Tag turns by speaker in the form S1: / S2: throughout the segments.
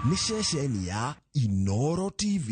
S1: ni ceceni ya Inooro TV.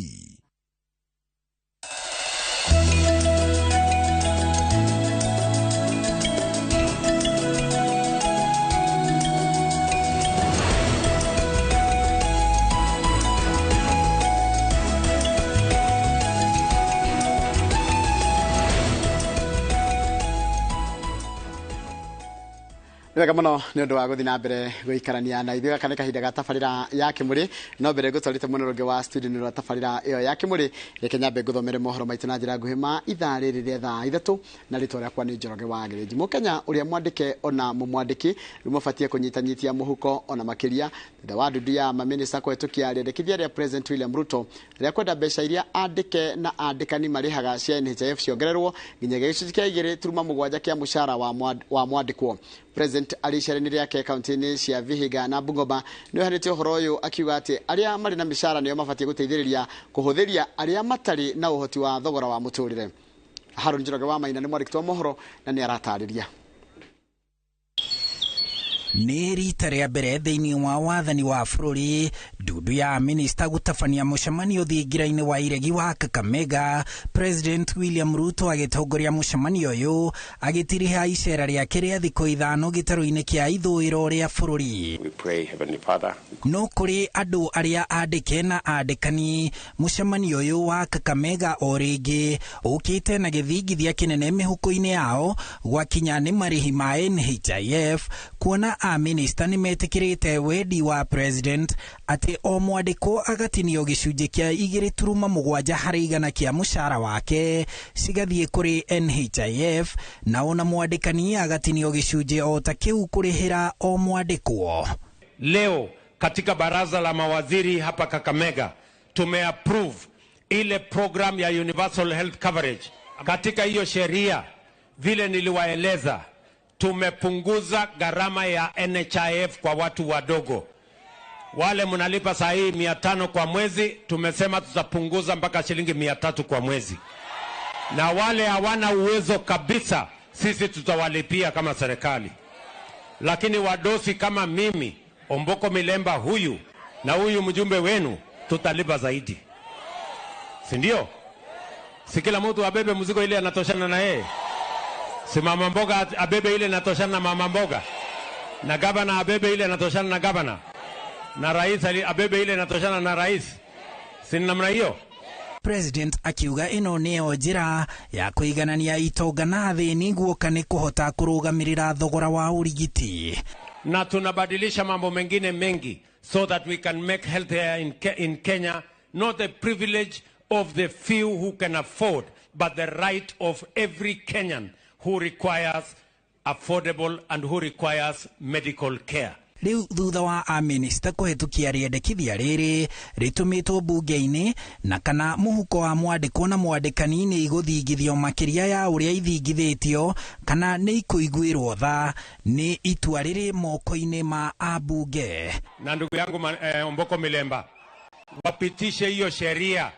S2: Wega muno ni undu wa guthi na mbere guikarania na ithuĩ kana kahinda ga tabarĩra ya Kimuri no mbere gũtwarĩte mũnorogĩ wa studio ni rwa tabarĩra ĩyo ya Kimuri reke nyambe ngũthomere mohoro maitũ na njĩra nguhĩ ma ithaa rĩrĩ rĩa thaa ithatũ na rĩtwa rĩakwa nĩ Njoroge wa Gereji. Mũkenya ũrĩa mwandĩke ona mũmwandĩki nĩmũbatiĩ kũnyitanyitia mũhuko ona makĩria thutha wa ndudu ya mamĩnĩsta kũhetũkia rĩendekithia rĩa President William Ruto rĩa kwenda mbeca iria andĩke na andĩkani marĩhaga cia NHIF ciongererwo nginyagia gĩcunjĩ kĩa 2.7 kĩa mũcara wa mwandĩkwo. President alisharini yake kaunti-inĩ cia Vihiga na Bungoma nĩ hanĩte ũhoro ũyũ akiuga atĩ arĩa marĩ na mĩcara nĩo mabatie gũteithĩrĩria kũhũthĩria arĩa matarĩ na ũhoti wa thogora wa mũtũrĩre. Harun Njoroge wa Maina nĩ mwandĩki wa mohoro na nĩ aratarĩria.
S3: Nĩ rita rĩa mbere thĩinĩ wa wathani wa bũrũri ndudu ya minista gũtabania mũcemanio thingira-inĩ wa iregi wa Kakamega. President William Ruto agĩtongoria mũcemanio ũyũ agĩtiriha icera rĩake rĩa thikũ 5 gĩtarũ-inĩ kĩa ithũĩro rĩa bũrũri. No kũrĩ andũ arĩa andĩke na andĩkani mũcemanio ũyũ wa Kakamega o rĩngĩ ũkĩte na gĩthingithia kĩnene mĩhuko-inĩ yao gwakinya nĩ marĩhi ma NHIF kuona a minister nĩ metĩkĩrĩte wendi wa president atĩ o mwandĩkwo agatinio gĩcunjĩ kĩa 2.7 harĩ igana kĩa mũcara wake cigathiĩ kũrĩ NHIF na ona mwandĩkani agatinio gĩcunjĩ o ta kĩu kũrĩhĩra o mwandĩkwo.
S4: Leo katika baraza la mawaziri hapa Kakamega tumeapprove ile program ya universal health coverage. Katika hiyo sheria vile niliwaeleza tumepunguza gharama ya NHIF kwa watu wadogo. Wale mnalipa saa hii 500 kwa mwezi, tumesema tutapunguza mpaka shilingi 300 kwa mwezi. Na wale hawana uwezo kabisa, sisi tutawalipia kama serikali. Lakini wadosi kama mimi, Omboko Milemba huyu na huyu mjumbe wenu, tutalipa zaidi. Si ndio? Si kila mtu abebe mzigo ile anatoshana na yeye. Si mama mboga abebe ile natoshana na mama mboga, na gavana abebe ile natoshana na gavana, na rais abebe ile natoshana na rais. Si namna hiyo?
S3: President akiuga ĩno nĩyo njĩra ya kũiganania itonga na thĩni guoka nĩ kũhota kũrũgamĩrĩra thogora wa ũrigiti.
S4: Na tunabadilisha mambo mengine mengi so that we can make healthcare in Kenya not a privilege of the few who can afford, but the right of every Kenyan who requires affordable and who requires medical care.
S3: Riu thutha wa a minister kũhetũkia rĩendekithia rĩrĩ rĩtũmĩtwo bunge-inĩ na kana mũhuko wa mwandĩkwo na mwandĩkani nĩ igũthingithio makĩria ya ũrĩa ithingithĩtio kana nĩ ikũiguĩrwo tha nĩ itua rĩrĩ moko-inĩ ma abunge.
S4: Na ndugu yangu Omboko Milemba, wapitishe hiyo sheria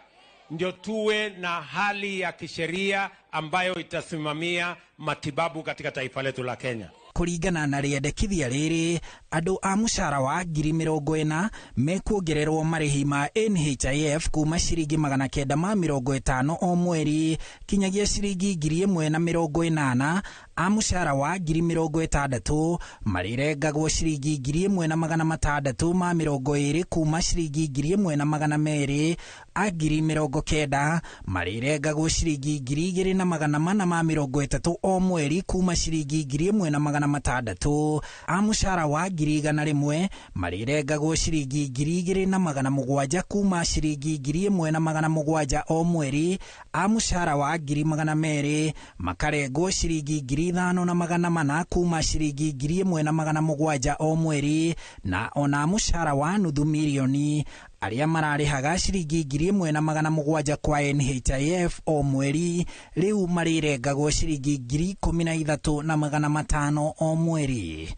S4: ndio tuwe na hali ya kisheria ambayo itasimamia matibabu katika taifa letu la Kenya.
S3: Kũringana na rĩendekithia rĩrĩ andũ a mũcara wa 40,000 mekuongererwo marĩhi ma NHIF kuma ciringi 950 o mweri kinyagia ciringi 1,080 a mũcara wa 60,000 marĩrengagwo ciringi 1,620 kuma ciringi 1,200 a 90,000 marĩrengagwo ciringi 2,430 o mweri kuma ciringi 1,600 a mũcara wa 100,000 marĩrengagwo ciringi 2,700 kuma ciringi 1,700 o mweri a mũcara wa 200,000 makarengwo ciringi 5,400 kuma ciringi 1,700 o mweri na ona mũcara wa nuthu milioni arĩa mararĩhaga ciringi 1,700 kwa NHIF o mweri rĩu marĩrengagwo ciringi 13,500 o mweri.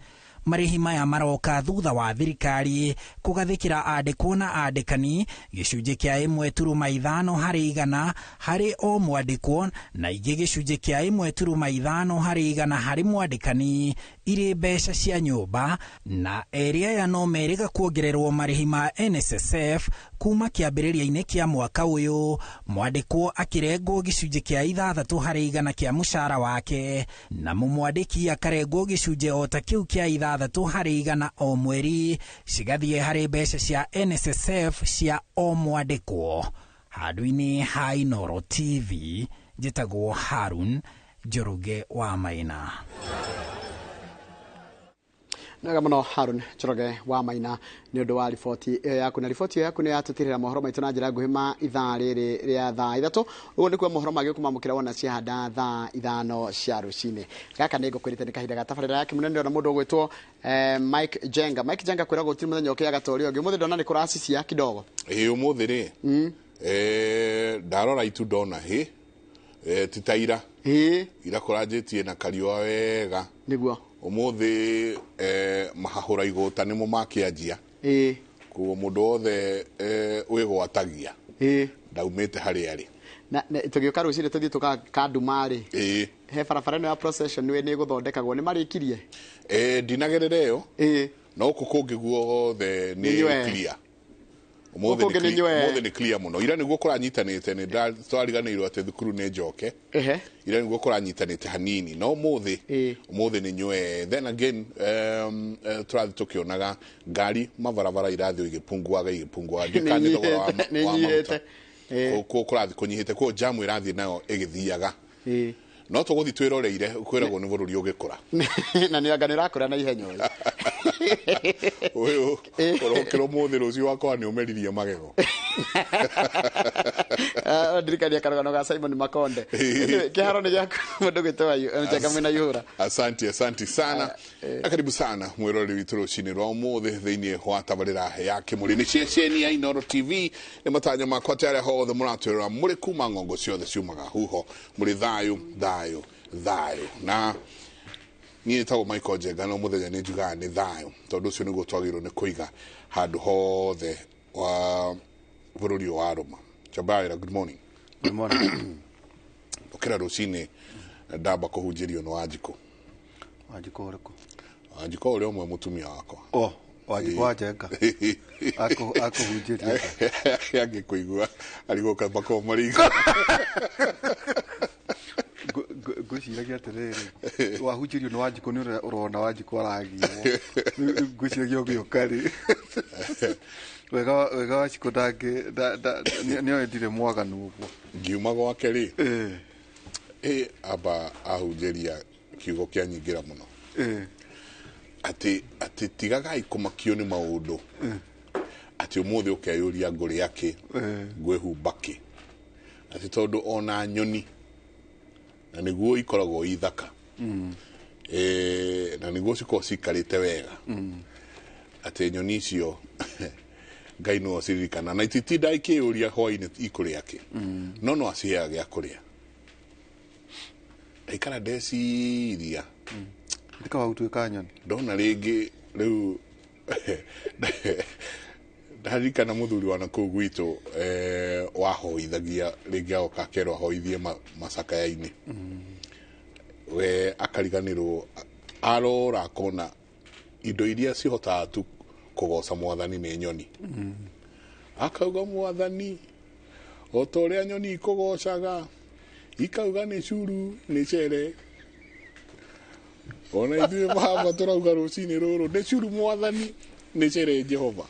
S3: Marĩhi maya maroka thutha wa thirikari kũgathĩkĩra andĩkwo na andĩkani gĩcunjĩ kĩa 1.5 harĩ igana harĩ o mwandĩkwo na ingĩ gĩcunjĩ kĩa 1.5 harĩ igana harĩ mwandĩkani irĩ mbeca cia nyũmba, na erĩ aya no merĩga kuongererwo marĩhi ma NSSF kuma kĩambĩrĩria-inĩ kĩa mwaka ũyũ, mwandĩkwo akĩrengwo gĩcunjĩ kĩa 6% kĩa mũcara wake, na mũmwandĩki akarengwo gĩcunjĩ o ta kĩu kĩa 6% o mweri, cigathiĩ harĩ mbeca cia NSSF cia o mwandĩkwo. Handũ-inĩ ha Inooro TV, njĩtagwo Harun Njoroge wa Maina.
S2: Nega muno Harun Njoroge wa Maina nĩ ũndũ wa riboti yaku, na riboti yaku nĩ yatũtirĩra mohoro maitũ na njĩra nguhĩ ma ithaa rĩrĩ rĩa thaa 3. Ũguo nĩkuo mohoro magĩũkuma mũkĩra wona ciahanda thaa 5 cia rũcinĩ. Gaka nĩ ngũkwĩrĩte nĩ kahinda gatabarĩra yake mũnene na mũndũ ũgwĩtwo Mike Jenga. Mike Jenga kwĩragwo gũtirĩ mũthenya ũkĩaga ta ũrĩa ũngĩ. Ũmũthĩ ndona nĩ kũracicia kidogo.
S5: Ũmũthĩ rĩ ndarora itu ndona titaira ira kũranjĩtie na kariũa wega
S2: nĩguo
S5: ũmũthĩ mahahũra igũta nĩmo makĩanjia kuo mũndũ wothe wĩgwatagia ndaumĩte harĩa arĩ
S2: na tũgĩũka rũcinĩ tũthiĩ tũkakandumarĩ he barabara ĩno ya procession nĩ ĩgũthondekagwo nĩ marĩkirie
S5: ndinagerera ĩyo no gũkũ kũngĩ guothe nĩ clear. Ũmũthĩ nĩ clear mũno. Ira nĩguo kũranyitanĩte nĩ twariganĩirwo atĩ thukuru nĩ njoke. Ira nĩguo kũranyitanĩte hanini. No ũmũthĩ nĩ nyue. Then again tũrathiĩ tũkĩonaga ngari mabarabara irathiĩ igĩpunguaga. Ndikanye thogora wa maguta. Kũrathiĩ kũnyihĩte kuo jamu irathiĩ nayo ĩgĩthiaga. No tũgũthiĩ twĩroreire kwĩragwo nĩ bũrũri ũgĩkũra.
S2: Na nĩ anga nĩ ũrakũra na ihenya
S5: ũyũ ũrokĩrwo mũthĩ rũciũ wakwa nĩ ũmeririe magego.
S2: Ndirikania karũgano ga Simon Makonde. Kĩharo nĩ gĩaku mũndũ gwĩtwo Njenga mwĩna ihũra.
S5: Asante sana. Karibu sana mwĩroreri witũ rũcinĩ rwa ũmũthĩ thĩinĩ wa tabarĩra ya Kĩmũrĩ. Nĩ ceceni ya Inooro TV. Nĩ matanya makwa tarĩa hothe mũratwĩrora mũrĩ kuma ng'ongo ciothe ciumaga huho mũrĩ thayũ. Na niĩ tagwo Michael Njenga no mũthenya nĩ njugaga nĩ thayũ tondũ ũcio nĩguo twagĩrĩirwo nĩ kũiga handũ hothe wa bũrũri wa Roma. Chabaira, good morning.
S6: Good morning.
S5: Ũkĩra rũcinĩ ndamba kũhunjĩrio nĩ Wanjikũ.
S6: Wanjikũ ũrĩkũ?
S5: Wanjikũ ũrĩa ũmwe mũtumia wakwa.
S6: Wanjikũ wa Njenga akũhunjĩrio
S5: angĩkũigua arigũka makoo maringa.
S6: Ngwĩciragia atĩrĩrĩ wahunjĩrio nĩ Wanjikũ nĩ ũrona Wanjikũ aragio ngwĩciragia ũgĩũka rĩ wega Wanjikũ nĩoĩ ndirĩ mwaganu ũguo
S5: ngiuma gwake rĩ amba ahunjĩria kiugo kĩanyingĩra mũno atĩ tigagai kũmakio nĩ maũndũ atĩ ũmũthĩ ũkeyũria ngũrĩ akĩ ngwĩhumba kĩ atĩ tondũ ona nyoni na nĩguo ikoragwo ithaka na nĩguo cikoragwo cikarĩte wega atĩ nyoni icio Ngai no aciririkana na ititinda ikĩyũria hwainĩ ikũrĩa kĩ no aciheaga gĩa kũrĩa aikara ndeciria
S6: ndika wagũtuĩka nyoni
S5: ndona rĩngĩ rĩu ndarikana mũthuri wa nakũu gwitũ wahoithagia rĩngĩ agoka akerwo ahoithie macakaya-inĩ we akariganĩrwo arora akona indo iria cihotaga tu kũgoca mwathani nĩ nyoni akauga mwathani o ta ũrĩa nyoni ikũgocaga ikauga nĩ curu nĩ cere ona ithuĩ mahamba tũrauga rũcinĩ rũrũ nĩ curu mwathani nĩ cere Jehova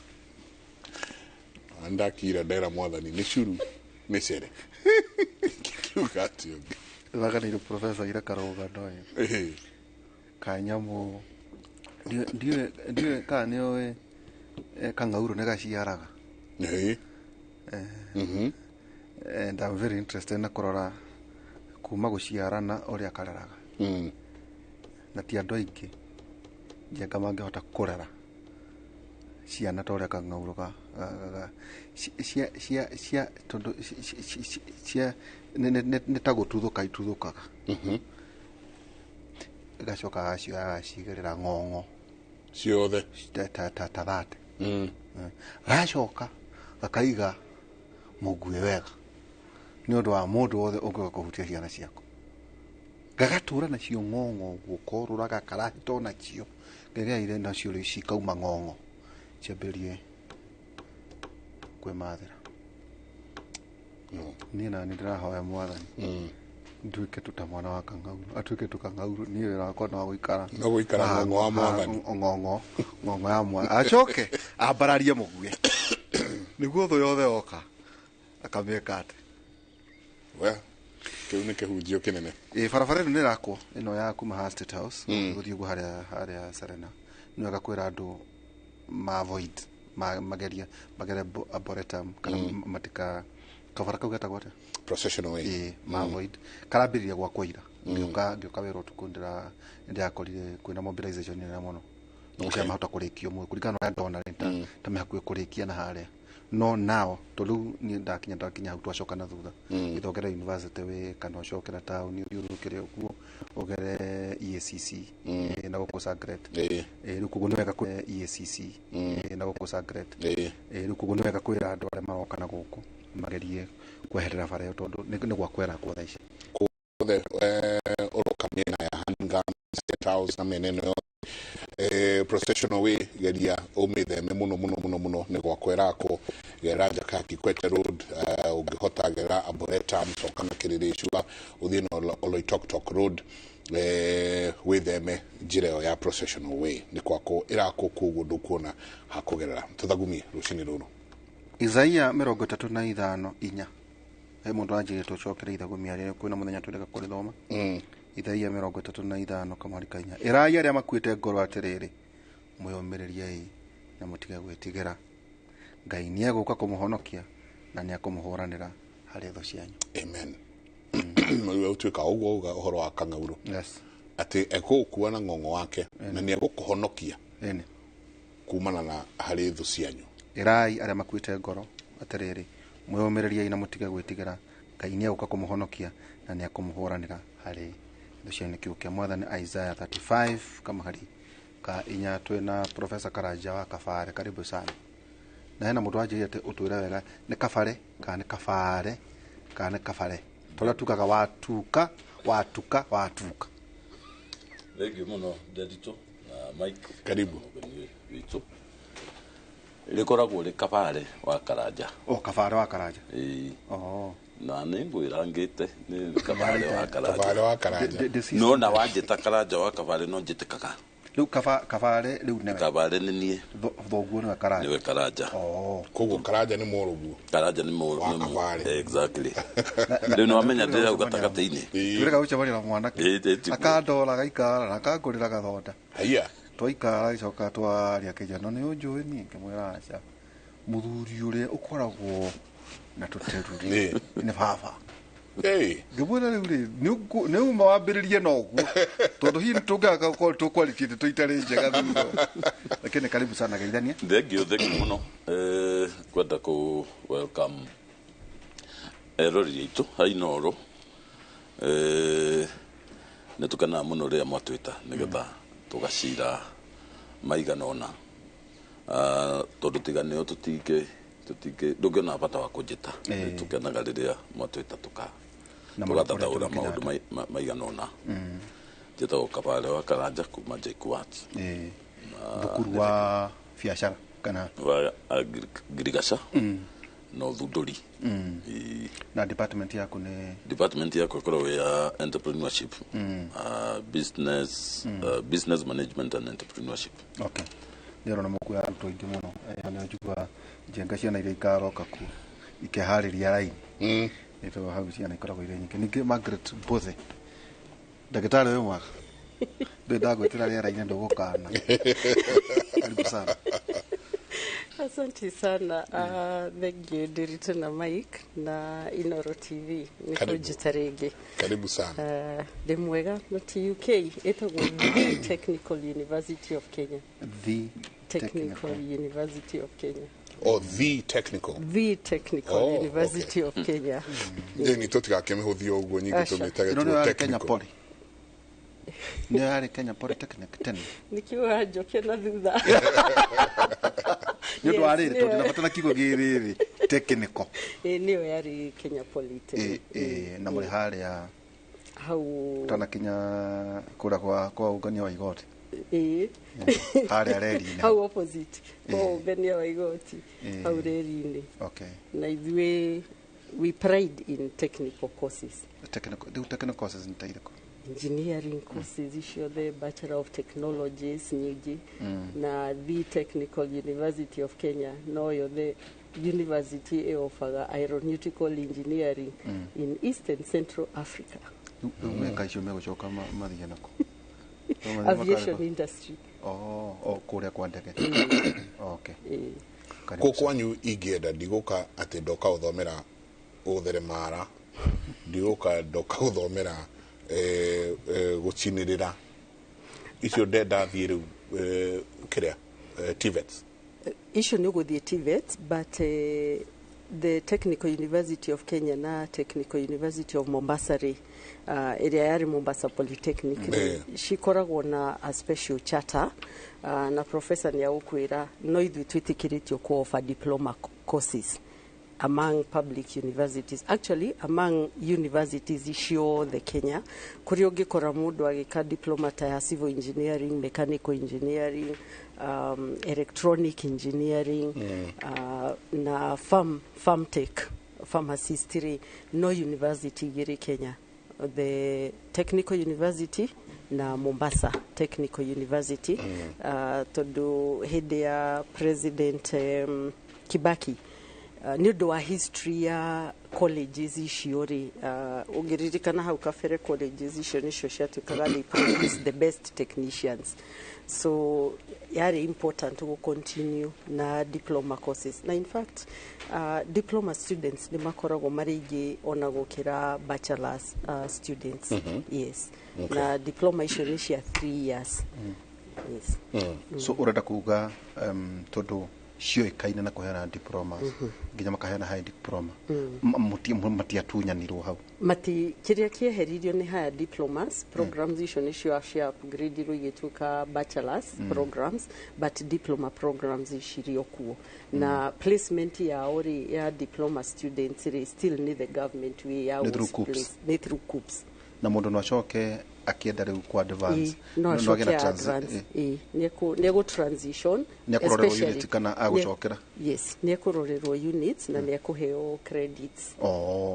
S5: andakira ndera mwathani nĩ curu nĩ cere kiuga atĩ
S6: waganĩirwo Professor Ira Karũgano Kanyamu ndiwe kana nĩoĩ kang'aurũ nĩ gaciaraga and I'm very interested na kũrora kuma gũciarana ũrĩa kareraga na ti andũ aingĩ Njenga mangĩhota kũrera ciana ta ũrĩa kang'aurũ tondũ nĩ ta gũtuthũka ituthũkaga gacoka agacigĩrĩra ng'ong'o
S5: ciothe
S6: ta thate gacoka gakaiga mũguĩ wega nĩ ũndũ wa mũndũ wothe ũngĩoka kũhutia ciana ciaku gagatura nacio ng'ong'o gukorura gakarahito nacio geria ire nacio cikauma ng'ong'o ciambirie kwĩmathĩra niĩ na nĩndĩrahoya mwathani nduĩke tuta mwana wa Kang'auru atuĩke tukang'auru niĩ wĩra wakwa no gũikara ng'ong'o wa mwathani ng'ong'o ya mwathani acoke ambararie mũguĩ nĩguo thũ yothe yoka akamĩka atĩ
S5: we kiu nĩ kĩhunjio kĩnene
S6: barabara ĩno nĩrakwo ĩno ya kuma State House gũthiĩ ũguo harĩa Serena nĩ agakwĩra andũ ma avoid magere arboretum kana matika kavara kau getagwo atĩa
S5: processional way
S6: ma avoid karambĩrĩria gwakwa ira ngĩũka wĩra ũtukũ ndĩrakorire kwĩna mobilization nene mũno nĩkĩa mahota kũrĩkio mwe kũringana na ndona ta mehakuĩ kũrĩkia na harĩa no now tondũ niĩ ndakinya hau twacoka na thutha ithogera university we kana ũcokera town ũthiũrũrũkĩre ũguo ũgere EACC na gũkũ Sagret rĩu koguo nĩ wega kwĩ EACC na gũkũ Sagret rĩu koguo nĩ wega kwĩra andũ arĩa maroka na gũkũ magerie kweherera bara ĩyo tondũ nĩ gwakwera kwa thaa ici
S5: kuothe ũroka mĩena ya Hurlingham, State House na mĩena ĩno processional way geria ũmĩtheme mũno nĩ gwakwĩrako gera Jakaya Kikwete Road ũngĩhota gera Arboretum coka na Kĩrĩrĩcua ũthiĩ na Oloitoktok Road wĩtheme njĩra ĩyo ya processional way nĩ kwako ĩrakwo koguo ndũkuona hakũgerera tũthagumie rũcinĩ rũrũ
S6: Isaia 35:4 he mũndũ anjĩrĩte tũcokere ithagumia rĩrĩa kwĩna mũthenya twendeka kũrĩthoma Isaia 35 kamarikainya irai arĩa makuĩte ngoro atĩrĩrĩ mwĩyũmĩrĩriei na mũtige gwĩtigĩra Ngai nĩegũka kũmũhonokia na nĩakũmũhũranĩra harĩ thũ cianyu
S5: amen wewe utuĩka ũguo uga ũhoro wa Kang'auru
S6: yes
S5: atĩ egũkua na ng'ong'o wake na nĩegũkũhonokia kumana na harĩ thũ cianyu
S6: irai arĩa makuĩte ngoro atĩrĩrĩ mwĩyũmĩrĩriei na mũtige gwĩtigĩra Ngai nĩegũka kũmũhonokia na nĩakũmũhũranĩra harĩ cianyu kiu kia mwathani Isaiah 35 kama hari ka inya twena Professor Karanja wa Kabare karibu sana na hena mũndũ anjĩrĩte atĩ ũtwĩre wega nĩ Kabare kana nĩ Kabare kana nĩ Kabare tũrĩa tukaga watuka
S7: Thank you muno Nderitu na Mike
S5: karibu
S7: witũ rĩkoragwo rĩ Kabare wa Karanja
S6: Kabare wa Karanja
S7: na nĩngwĩra ngĩte nĩ Kabare
S5: wa Karanja
S7: no na wanjĩta Karanja wa Kabare no njĩtĩkaga
S6: rĩu Kabare rĩu nĩ
S7: Kabare nĩ niĩ
S6: thoguo nĩ Karanja
S7: nĩwe Karanja
S5: koguo Karanja nĩ mũrũguo
S7: Karanja nĩ mũrũguo exactly rĩu nĩ wamenya ndĩrĩ hau gatagatĩ-inĩ
S6: twĩrĩga gũcemania na mwanake akandora gaikara na akangũrĩra gathonda
S5: haiya
S6: twaikara icoka twaria kĩjano nĩ ũnjũĩ niĩ ngĩmwĩra aca mũthuri ũrĩa ũkoragwo na tũteruri nĩ baba ngĩmwĩra rĩu nĩ uma wambĩrĩrie na ũguo tondũ hihi tũngĩaga tũkwalifĩte tũitarĩ njega thutha lakini karibu sana geithania
S7: thengiũ mũno kwenda kũ welcome eroreri aitũ ha Inooro nĩ tukanaga mũno rĩrĩa mwatwĩta nĩgetha tũgacira maigana ũna tondũ tiganĩo ndũngĩona bata wa kũnjĩta tũkenaga rĩrĩa mwatwĩta tũgathathaũra maũndũ maigana ũna njĩtagwo Kabare wa Karanja kuma JKUAT
S6: thukuru wa biacara kana
S7: wa agriculture no thundũri
S6: na department yaku nĩ
S7: department yaku ĩkoragwo ya entrepreneurship business management and entrepreneurship
S6: okay nĩrona na mũkuya arutwo aingĩ mũno nĩ njigua njenga ciana iria ikaroka ku ikeharĩria raini nĩ tondũ hau ciana ikoragwo irĩ nyingĩ ningĩ Margaret Mbothe ndagĩtarĩ wĩ mwaka ndagwĩtĩra rĩera-inĩ ndũgũkana karibu sana
S8: Asante sana thank you Nderitu na Mike na Inooro TV nĩkũnjĩta rĩngĩ
S5: karibu sana
S8: ndĩ mwega na UK ĩtagwo The Technical University of Kenya
S6: The
S8: Technical University of Kenya
S5: The Technical
S8: University of Kenya
S5: ni tũtigakĩmĩhũthia ũguo nyingĩ tũmĩtage
S6: Technical nĩ yarĩ Kenya Polytechnic tene
S8: nikiwa njoke na thutha
S6: nĩ ũndũ wa rĩrĩ tondũ nabatana kiugo gĩrĩ technical
S8: nĩyo yarĩ Kenya Polytechnic
S6: na mũrĩ harĩa
S8: hau
S6: tanakinya kura kwa ugania wa igoti
S8: haria
S6: reri-inĩ
S8: hau opposite kwa ugania wa igoti hau reri-inĩ.
S6: Okay.
S8: Na ithuĩ we pride in technical courses.
S6: Technical courses nĩ ta irĩkũ?
S8: Engineering courses icio, the Bachelor of Technologies nyingi na the Technical University of Kenya noyo the university eofaga aeronautical engineering in East and Central Africa.
S6: Meka icio megũcoka mathiĩ nako
S8: aviation industry.
S6: Kũrĩa kwa ndege. Okay.
S5: Kwanyu ingĩenda ndigũka atĩ ndoka ũthomera ũtheremara ndigũka ndoka ũthomera gũcinĩrĩra icio ndenda thiĩ rĩu kĩrĩa TVET
S8: icio nĩ ũgũthiĩ TVET but the Technical University of Kenya na Technical University of Mombasa ĩrĩa yarĩ Mombasa Polytechnic cikoragwo na a special charter na professor nĩ agũkwĩra no ithuĩ twĩtĩkĩrĩtio ku offer diploma courses among public universities, actually among universities icio the Kenya kũrĩa ũngĩkora mũndũ agĩka diploma ta ya civil engineering, mechanical engineering, electronic engineering na farm tech, pharmacist no university igĩrĩ Kenya, the Technical University na Mombasa Technical University. Tondũ hĩndĩ ya President Kibaki nĩ ũndũ wa history ya colleges icio rĩ ũngĩririkana hau kabere colleges icio nĩcio ciatuĩkaga they produce the best technicians, so yari important to continue na diploma courses na in fact diploma students nĩ makoragwo marĩ aingĩ ona gũkĩra bachelors students. Yes. Na diploma icio nĩ cia 3 years. Yes.
S6: So ũrenda kuga tondũ cioĩkaine na kũheana diplomas nginya makaheana high diploma matiatunyanirwo hau
S8: kĩrĩa kĩeheririo nĩ higher diplomas programs icio nĩcio cia upgrade igĩtuĩka bachelors programs but diploma programs icirio kuo na placement yao ya diploma students still nĩ the government way ya nĩ through COOPS
S6: na mũndũ no acoke akienda rĩu kwa advance
S8: no acoke advance nĩ gu transition
S6: especially unit kana agũcokera.
S8: Yes, nĩ kũrorerwo units na nĩ kũheo credits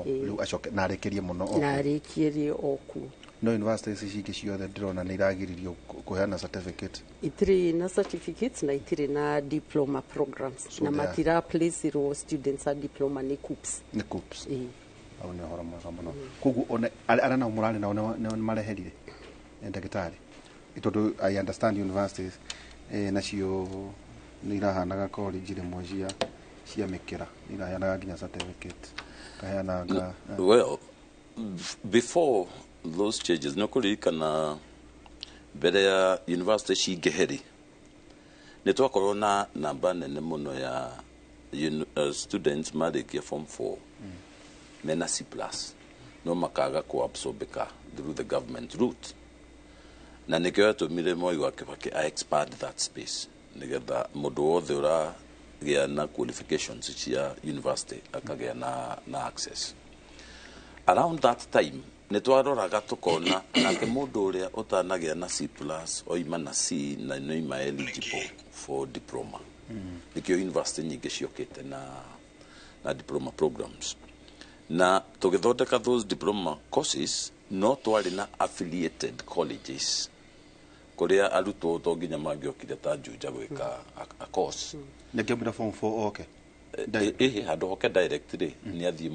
S6: rĩu acoke na arĩkĩrie mũno
S8: na arĩkĩrie oku.
S6: No universities cingĩ ciothe ndĩrona nĩ iragiririo kũheana certificate,
S8: itirĩ na certificates na itirĩ na diploma programs na matira place students a diploma nĩ COOPS au nĩ horo mwega mũno.
S6: Koguo ona arĩa nao mũrarĩ nao nĩ mareherire ndagĩtarĩ tondũ I understand universities nacio nĩ irahanaga college rĩmwe cia mĩkĩra nĩ irahanaga nginya certificate kaheanaga
S7: well before those changes no kũririkana mbere ya university cingĩheri nĩ twakorwo na namba nene mũno ya students marĩkia form 4 mena C+ no makaga kuabsorbeka through the government route na nĩkĩo yatũmire Mwai wa Kibaki expand that space nĩgetha mũndũ wothe ũragĩa na qualifications cia university akagĩa na access. Around that time nĩ twaroraga tukona nake mũndũ ũrĩa ũtanagĩa na C+ oima na C na noima eligible for diploma nĩkĩo university nyingĩ ciokĩte na diploma programs na tũgĩthondeka those diploma courses no twarĩ na affiliated colleges kũrĩa arutwo to nginya mangĩokire ta Juja gwĩka a course
S6: nĩkĩo form 4 okay
S7: handũ hoke directly nĩ athiĩ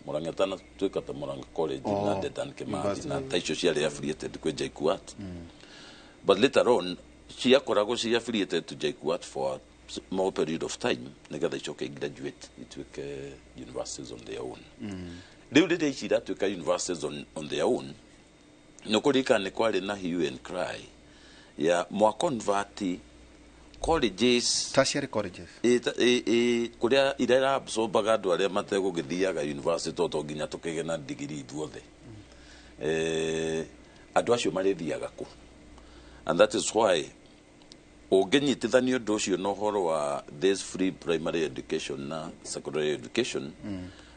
S7: Mũrang'a tana twĩka ta Mũrang'a college na Dedan Kimathi na ta icio ciarĩ affiliated kwĩ JKUAT but later on ciakoragwo ci affiliated to JKUAT for more period of time nĩgetha icoke graduate ituĩke universities on their own. Rĩu rĩrĩa ici iratuĩka universities on their own nĩ kũririkana nĩ kwarĩ na hue and cry ya convert colleges
S6: tertiary colleges
S7: kũrĩa irera absorbaga andũ arĩa mategũgĩthiaga university to nginya tũkĩgĩa na degree ithuothe andũ acio marĩthiaga kũ and that is why ũngĩnyitithania ũndũ ũcio na ũhoro wa this free primary education na secondary education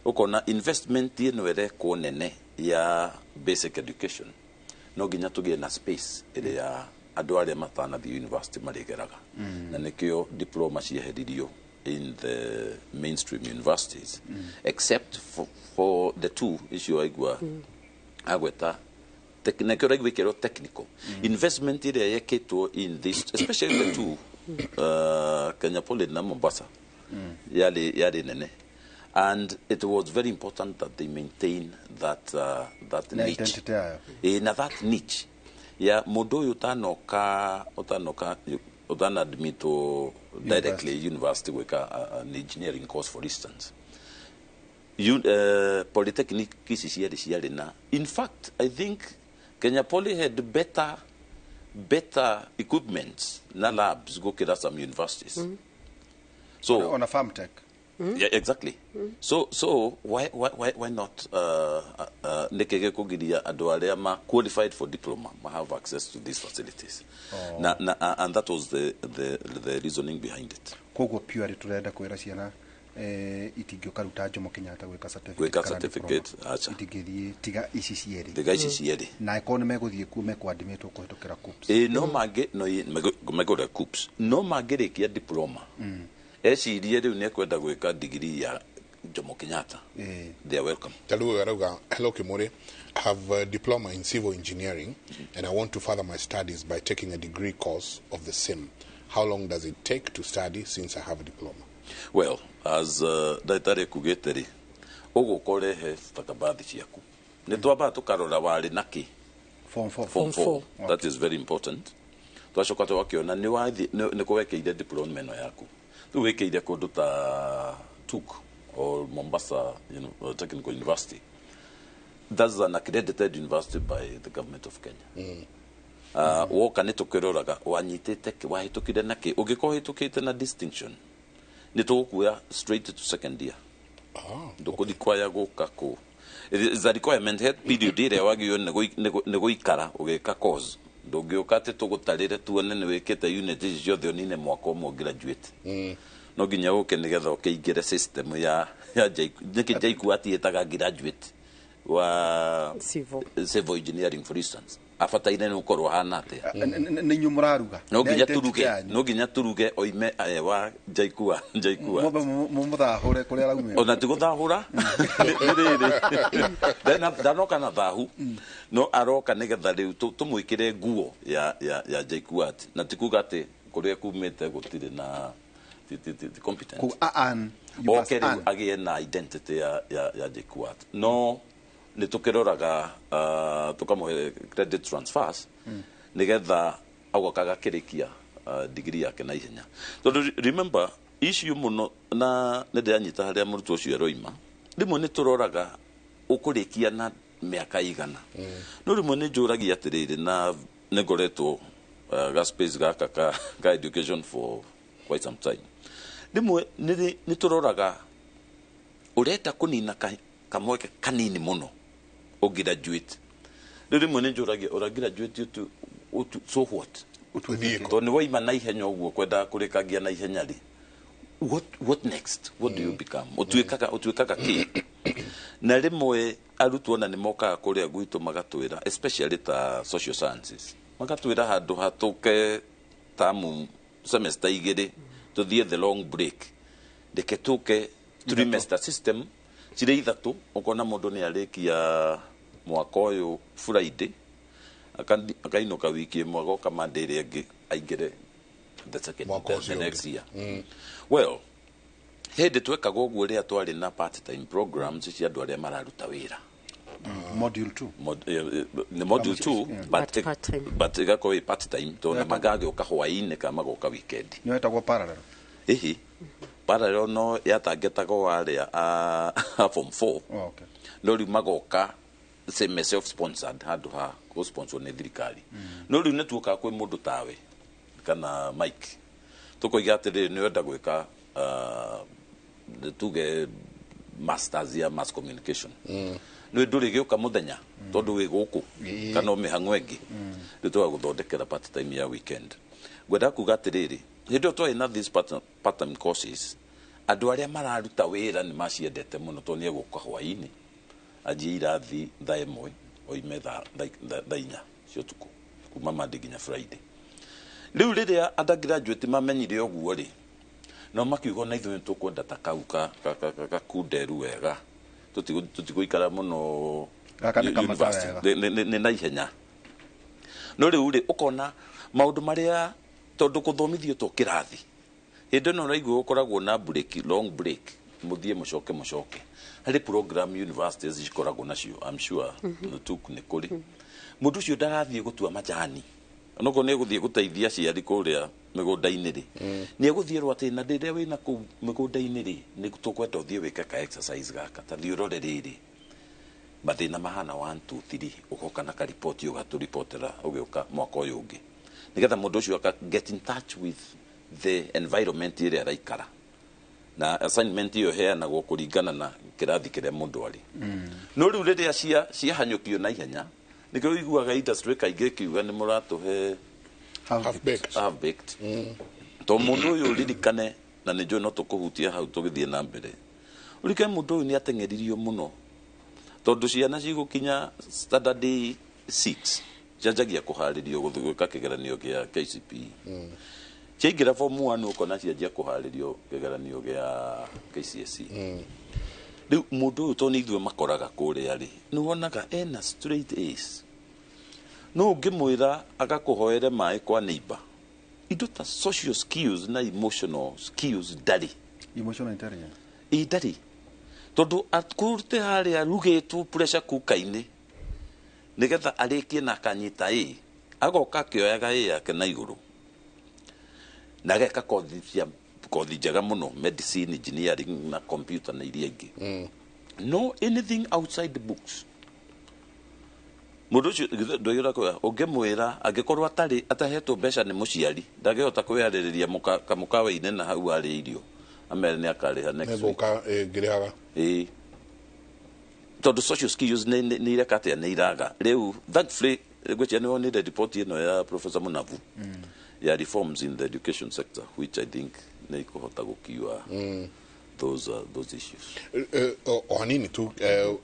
S7: ũkona investment ĩno ĩrekwo nene ya basic education no ginya tugie na space ile ya andu aria matana the university marigeraga na nikio diploma cieheririo in the mainstream universities except for the two issue aigua agweta technical investment ile yeketwo in this especially the two Kenya Poly na Mombasa yale nene. And it was very important that they maintain that niche. Na that niche. Ya modo utanoka admito directly university weka an engineering course, for instance. Polytechnic kisi na. In fact, I think Kenya Poly had better equipment na labs go kira some universities. So
S6: on a farm tech.
S7: Yeah, exactly. So why not nekege kugiria adu aria ma qualified for diploma ma have access to these facilities. And that was the reasoning behind it.
S6: Kogo pure turenda kwira ciana itingio karuta Jomo Kenyatta gwika certificate
S7: acha
S6: itingithie tiga ici
S7: cieri
S6: na ikono meguthie kume kwadimitwo kuhitukira COOPS
S7: no mage no megore COOPS no magirikia diploma ecirie riu ne kwenda gwika degree ya Jomo Kenyatta they are welcome.
S5: Hello Kimore, I have a diploma in civil engineering and I want to further my studies by taking a degree course of the same. How long does it take to study since I have a diploma?
S7: Well, as daitare kugeteri ogukore he stakabadhi ciaku ni twamba tukarora wari naki
S6: form
S7: 4 that is very important. Twacoka twakiona ni wathi ni kuwekeire diploma eno yaku tu wekeire kundu ta TUK or Mombasa Technical University. That's an accredited university by the government of Kenya. Woka ni tukiroraga wanyitete wahitukire naki ugikohitukite na distinction ni tukuya straight to second year. Ndoko dikwaya goka ko. It is a requirement head period ire wagio nego ikara ugeka course. Ndogioka te tugutarire tuone ni wekete unit ciothe onine mwaka umwe graduate. No ginya uke nigetha ukeingire system ya jaiku atietaga graduate wa civil engineering, for instance. Afataine no korwo hana atia
S6: ni nyumuraruga
S7: no ginya turuge oime wa jaikua
S6: mumuthahure kuria raume
S7: ona tiguthahura danoka na thahu no aroka nigetha riu tumwikire nguo ya jaikua na tikuga ati kuria kumite gutire na competent okay again na identity ya jaikua no ni tukiroraga tukamuhe credit transfers nigetha agokaga kirikia degree yake na ihenya. So remember issue muno na ndanyita haria murutu ucio roima rimwe ni turoraga ukurikia na miaka igana no rimwe ni njuragia atiriri na nigoretwo ga space gaka ka education for quite some time. Rimwe ni turoraga ureta kunina kamweke kanini muno o graduate riri mwene njuragia ora graduate tu so what to ni waima na ihenya uguo kwenda kurikagia na ihenya ri what next, what do you become otuikaga ki na rimwe arutwo na ni moka kuria gwitu magatwira especially ta social sciences magatwira handu hatuke tamu semester igiri tuthie the long break deketuke trimester system cire ithatu ukona mundu ni arikia mwaka uyu Friday akainuka wiki imwe goka Monday ringi aingire the next year. Well, hindi twekaga uguo ria twari na part time programs cia andu aria mararuta wira
S6: module 2
S7: ni module 2 but igakoi part time to na magage ukahwaine kama goka weekend
S6: ni wetagwo parallel
S7: parallel no yatangetago waria form 4
S6: okay
S7: no ri magoka same self sponsored handu ha ko sponsor ni thirikari no ri netuoka kwi mundu tawe kana Mike tukoigatire ni wenda gwika tuge masters ya mass communication no nduri gioka muthenya tondu wi guku kana mihango engi nditwa guthondekera part time ya weekend gwenda kugatiriri hindo to ina these part time courses andu aria mararuta wira ni maciendete muno to ni guka hwaini ajie irathi thaa imwe oime thaa inya cia ũtukũ kuma Monday nginya Friday. Rĩu rĩrĩa undergraduate mamenyire ũguo rĩ, no makiuga na ithuĩ tũkwenda ta kau kakunderu wega, tũtigũikara mũno university nĩ na ihenya. No rĩu rĩ ũkona maũndũ marĩa tondũ gũthomithio to kĩrathi, hĩndĩ ĩno ũraigua ũkoragwo na break, long break, mũthiĩ mũcoke harĩ program universities cikoragwo nacio, I'm sure tuku nĩ kũrĩ. Mũndũ ũcio ndarathiĩ gũtua majani, onokorwo nĩ egũthiĩ gũteithia aciari kũrĩa mĩgũnda-inĩ rĩ, nĩ egũthiĩrwo atĩ na rĩrĩa wĩna kũu mĩgũnda-inĩ rĩ, nĩ tũkwenda ũthiĩ wĩke ka exercise gaka, ta thiĩ ũrore rĩrĩ mathĩna mahana 1 2 3, ũgoka na karipoti ũgatũripotera ũgĩũka mwaka ũyũ ũngĩ, nĩgetha mũndũ ũcio aka get in touch with the environment ĩrĩa araikara, na assignment ĩyo heanagwo kũringana na kĩrathi kĩrĩa mũndũ arĩ. No rĩu rĩrĩa ciahanyũkio na ihenya, nĩkĩo ũiguaga industry kaingĩ kiuga nĩ mũratũhe half baked. To mũndũ ũyũ ũririkane, na nĩ njũĩ no tũkũhutia hau tũgĩthiĩ na mbere, ũririkane mũndũ ũyũ nĩ ateng'eririo mũno, tondũ ciana cigũkinya standard 6 cianjagia kũharĩrio gwĩka kĩgeranio gĩa KCPE. Ciaingĩra form 1 ũkona cianjia kũharĩrio kĩgeranio gĩa KCSE. Rĩu mũndũ ũyũ to nĩ ithuĩ makoraga kũrĩa rĩ, nĩ wonaga ena straight A's. No ũngĩmwĩra agakũhoere maĩ kwa neighbor, indo ta social skills na emotional skills ndarĩ.
S6: Emotional intelligence
S7: ndarĩ, tondũ akũrute harĩa rugĩtwo pressure cooker-inĩ nĩgetha arĩkie na akanyita A, agoka akĩoyaga A yake na igũrũ na ageka kothi njega mũno, medicine, engineering na computer na iria ingĩ. No anything outside the books. Mũndũ ũcio ndũgĩra kwa ũngĩmwĩra angĩkorwo atahetwo mbeca nĩ mũciari, ndangĩhota kwĩharĩrĩria kamũkawa-inĩ na hau arĩ irio amere nĩ akarĩha next week.
S5: Ngĩrĩhaga
S7: tondũ social skills nĩ ireka atĩa nĩ iraga. Rĩu thankfully gwĩtia nĩ wonire report ĩno ya Professor Munavu ya reforms in the education sector, which I think nĩ ikũhota gũkiua those issues.
S5: O hanini tu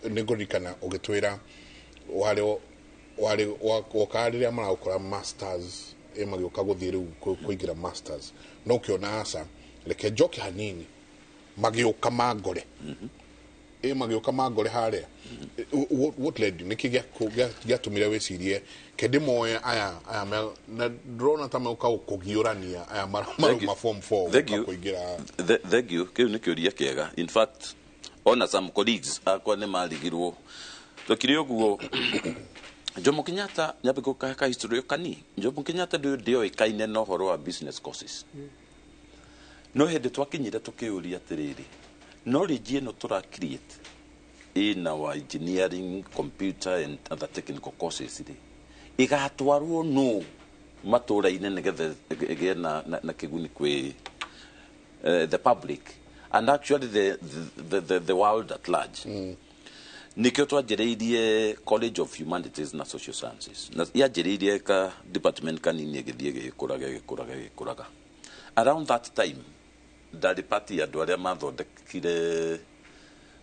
S5: nĩ ngũririkana ũgĩtwĩra warĩ woka rĩrĩa maragũkora masters magĩũka gũthiĩ rĩu kũingĩra masters, no ũkĩona aca reke njoke hanini magĩũka mangore magĩũka mangore harĩa. What led you? Nĩkĩ gĩatũmire wĩcirie kĩndĩ moya aya na ndĩrona ta magũka kũgiũrania aya maruma form 4 kũingĩra.
S7: Thank you. Kĩu nĩ kĩũria kĩega. In fact, ona some colleagues akwa nĩ marigirwo tũkĩrĩ ũguo. Jomo Kenyatta nyambe gũkaka history kani. Jomo Kenyatta ndĩoĩkaine na ũhoro wa business courses. No hĩndĩ twakinyire tũkĩũria atĩrĩrĩ, knowledge ĩno tũra create in our engineering, computer and other technical courses rĩ, igatwarwo no matũra-inĩ nĩgetha ĩgĩe na kĩguni kwĩ the public and actually the world at large. Nikio twanjĩrĩirie College of Humanities na Social Sciences, na yanjĩrĩirie ka department kanini gĩthiĩ gĩkũraga. Around that time ndarĩ party andũ arĩa mathondekire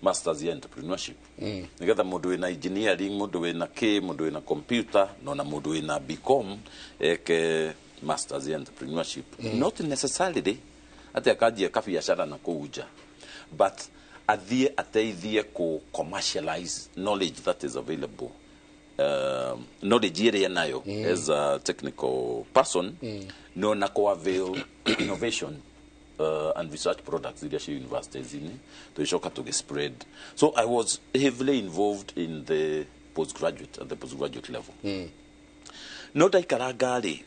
S7: masters in entrepreneurship, nĩgetha mũndũ wĩna engineering, mũndũ wĩna K, mũndũ wĩna computer, na mũndũ wĩna BCom eke masters in entrepreneurship. Not necessarily atĩ akanjia kabiacara na kũu nja, but athiĩ ateithie ku commercialize knowledge that is available, knowledge ĩrĩa nayo as a technical person, no na avail innovation and research products in the universities to shoka to get spread. So I was heavily involved in the postgraduate level. No daikaragari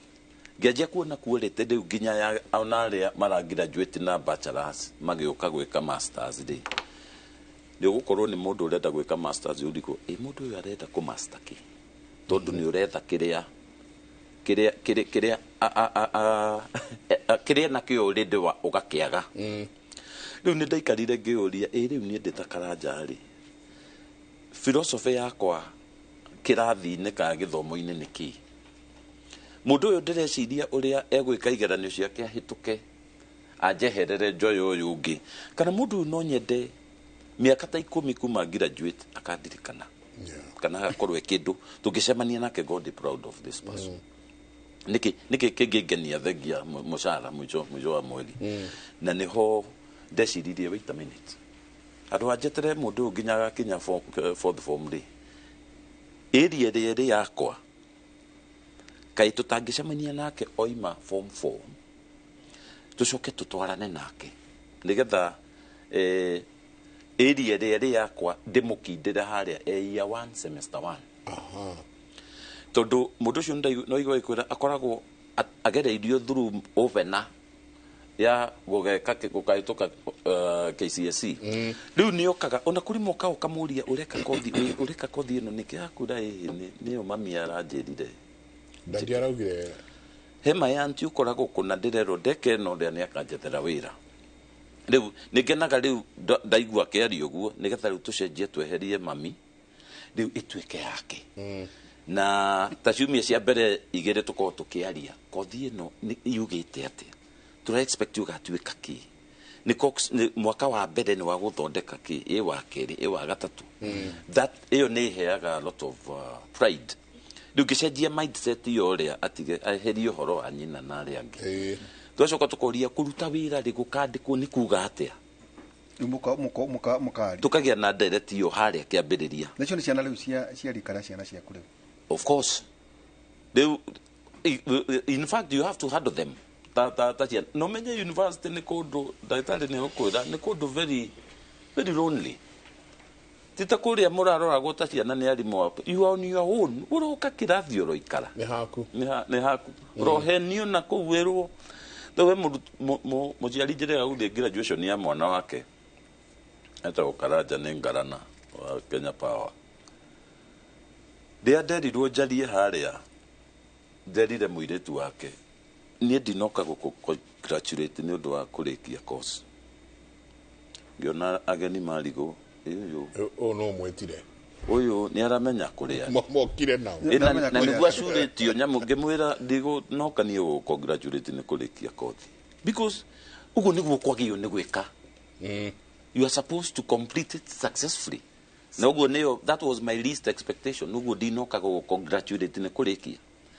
S7: gĩanjia kuona kuorete rĩu nginya ya ona arĩa maragraduate na bachelors magĩũka gwĩka masters rĩ, nĩ gũkorwo nĩ mũndũ ũrenda gwĩka masters ũriko mũndũ ũyũ arenda kũ master kĩ, tondũ nĩ ũretha kĩrĩa nakĩo ũrĩndĩ wa ũgakĩaga. Rĩu nĩ ndaikarire ngĩũria rĩu niĩ ndĩ ta karanja rĩ, philosophy yakwa kĩrathi-inĩ ka gĩthomo-inĩ nĩ kĩ? Mũndũ ũyũ ndĩreciria ũrĩa egwĩka igeranio ciake ahĩtũke anjeherere njoyo ũyũ ũngĩ, kana mũndũ ũyũ no nyende miaka ta 10 kuma graduate akadirikana kana akorwo ekindu tungicemania nake God proud of this person niki kingengenia thengia mucara mwicho wa mweri na niho ndeciririe wait a minute andu anjetere mundu nginyaga kinya fourth form ri area ri yakwa kai tutangicemania nake oima form 4 tucoke tutwarane nake nigetha area ri yakwa ndimukindire haria year 1 semester 1 tondu mundu cio no igwa ikwira akoragwo agereirio through ovena ya gugeka gukaituka KCSE riu ni okaga ona kuri moka ukamuria ureka kothi ino niki akura ni yo mami aranjirire
S5: ndandi araugire
S7: hema yanti ukoragwo kuna ndirero ndeke no ndia ni akanjethera wira riu nigenaga riu ndaigua kiari uguo nigetha riu tucenjie tweherie mami riu itweke yake na tashumia cia mbere igere tuko tukiaria kothi ino yugite ati tura expect you gatuika ki ni mwaka wa mbere ni wa guthondeka ki wa keri wa gatatu that iyo ni heaga a lot of pride riu gicenjia mindset yo ria atige aherio horo wa nyina na ria angi twacoka tukoria kuruta wira ri gukandikwo ni kuga atia
S6: mukari
S7: tukagia na direct yo haria kiambiriria
S6: nacio ni ciana riu cia rikara ciana cia kuri
S7: of course in fact you have to handle them no menye university ni kundu ndagitari ni ukwira ni kundu very lonely tita kuria murarora gota ciana ni arimu you are on your own uroka kirathi uroikara ni haku rohenio na kuwirwo towe muciari njire uthi graduation ya mwana wake eta ukaraja ni ngarana wa Kenya Power ria nderirwo njarie haria nderire muiretu wake nie ndinoka gukongratulate ni undu wa kurikia course ngiona ageni marigo
S5: no mwetire
S7: uyu ni aramenya kuria
S5: mokire nao
S7: na niguo curitio nyamu ngimwira ndigo nokanie gukongratulate ni kurikia course because ugu niguo kwagio ni gwika you are supposed to complete it successfully noguo niyo that was my least expectation noguo ndinoka gukongratulate ni kurikia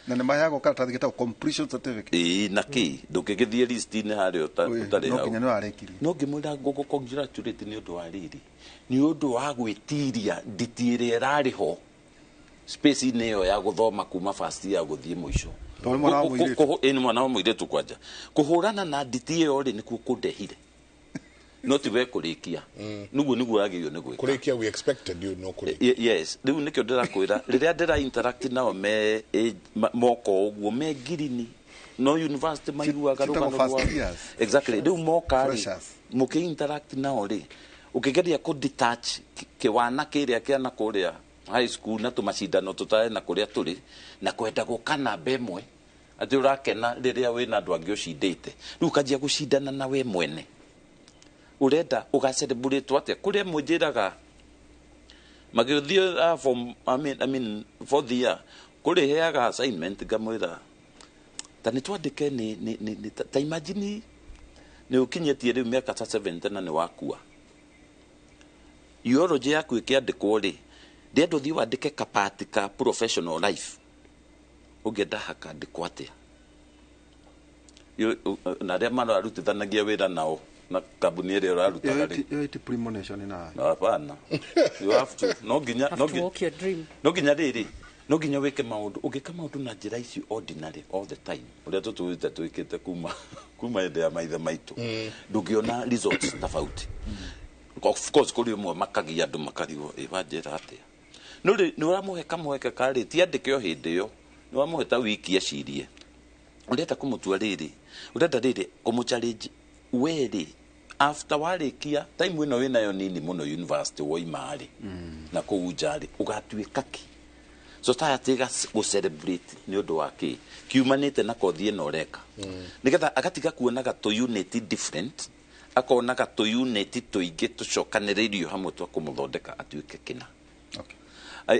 S6: na ne mayago karatathi geta completion certificate
S7: na ki ndukigithie list ni hario utari
S6: hau no kinya no arekiri
S7: no ngimwira gogo congratulate ni undu wa riri ni undu wa gwitiria nditire irari ho space ni yo ya guthoma kuma first year guthie muico ni mwana wa muiretu kwanja kuhurana na nditie yo ri ni kundehire no tiwe kurikia niguo agio ni gwika
S5: kurikia we expected you no kurikia
S7: yes riu nikyo ndirakwira riria ndira interact nao me moko uguo me girini no university maiguaga rugano exactly riu moka ri muki interact nao ri ukigeria ku detach kiwana kiria kiana kuria high school na tumacindano tutae na kuria turi na kwenda gukana bemwe ati urakena riria wina andu angi ucindite riu kajia gucindana na we mwene urenda ugacerebrate atia kuria mujiraga magithio from I mean for the year kuri heaga assignment ngamwira tani twandike ni ta imagine ni ukinyetie riu miaka 7 na ni wakua biology yaku ikiandikwo ri ndio thi wandike kapatika professional life ugenda hakandikwo atia na ria mara arutithanagia wira nao na kabuni ire uraruta ri
S6: yo iti premonition na
S7: hapana you have to no ginya riri no ginya weke maundu ugika maundu na njira ici ordinary all the time uria tutuite tuikite kuma inde ya maithe maitu ndugiona results tofauti of course kuri mwe makagia andu makarigo ibanjira atia no ni uramuhe kamweke kari ti andike o hindi yo ni uramuhe ta wiki acirie ureta kumutua riri urenda riri kumuchallenge weri after warikia time ino wina yo nini muno university woimari na kuujari ugatuika ki so tayatiga go celebrate ni undu wake kiumanite na kothi ino reka nigetha agatiga kuonaga to unity different akonaga to unity tuingi tucokaniririo hamwe twa kumuthondeka atuike kina okay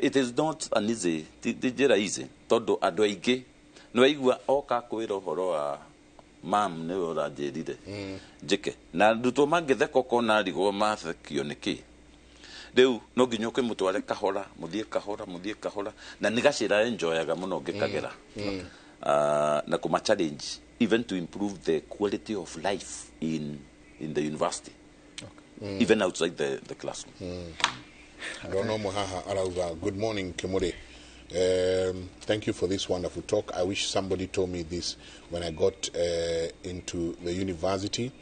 S7: it is not an easy tijera easy todo andu aingi no igua oka kwira horo wa mam ne uranjirire njike na nduto mangitheko kona rigo mathekio niki riu no nginya ukimutware kahora muthie kahora na nigacira enjoyaga muno ngikagera na kuma challenge even to improve the quality of life in the university even outside the classroom.
S5: Rono Mohaha Arauga, good morning Kimure. Thank you for this wonderful talk. I wish somebody told me this when I got into the university.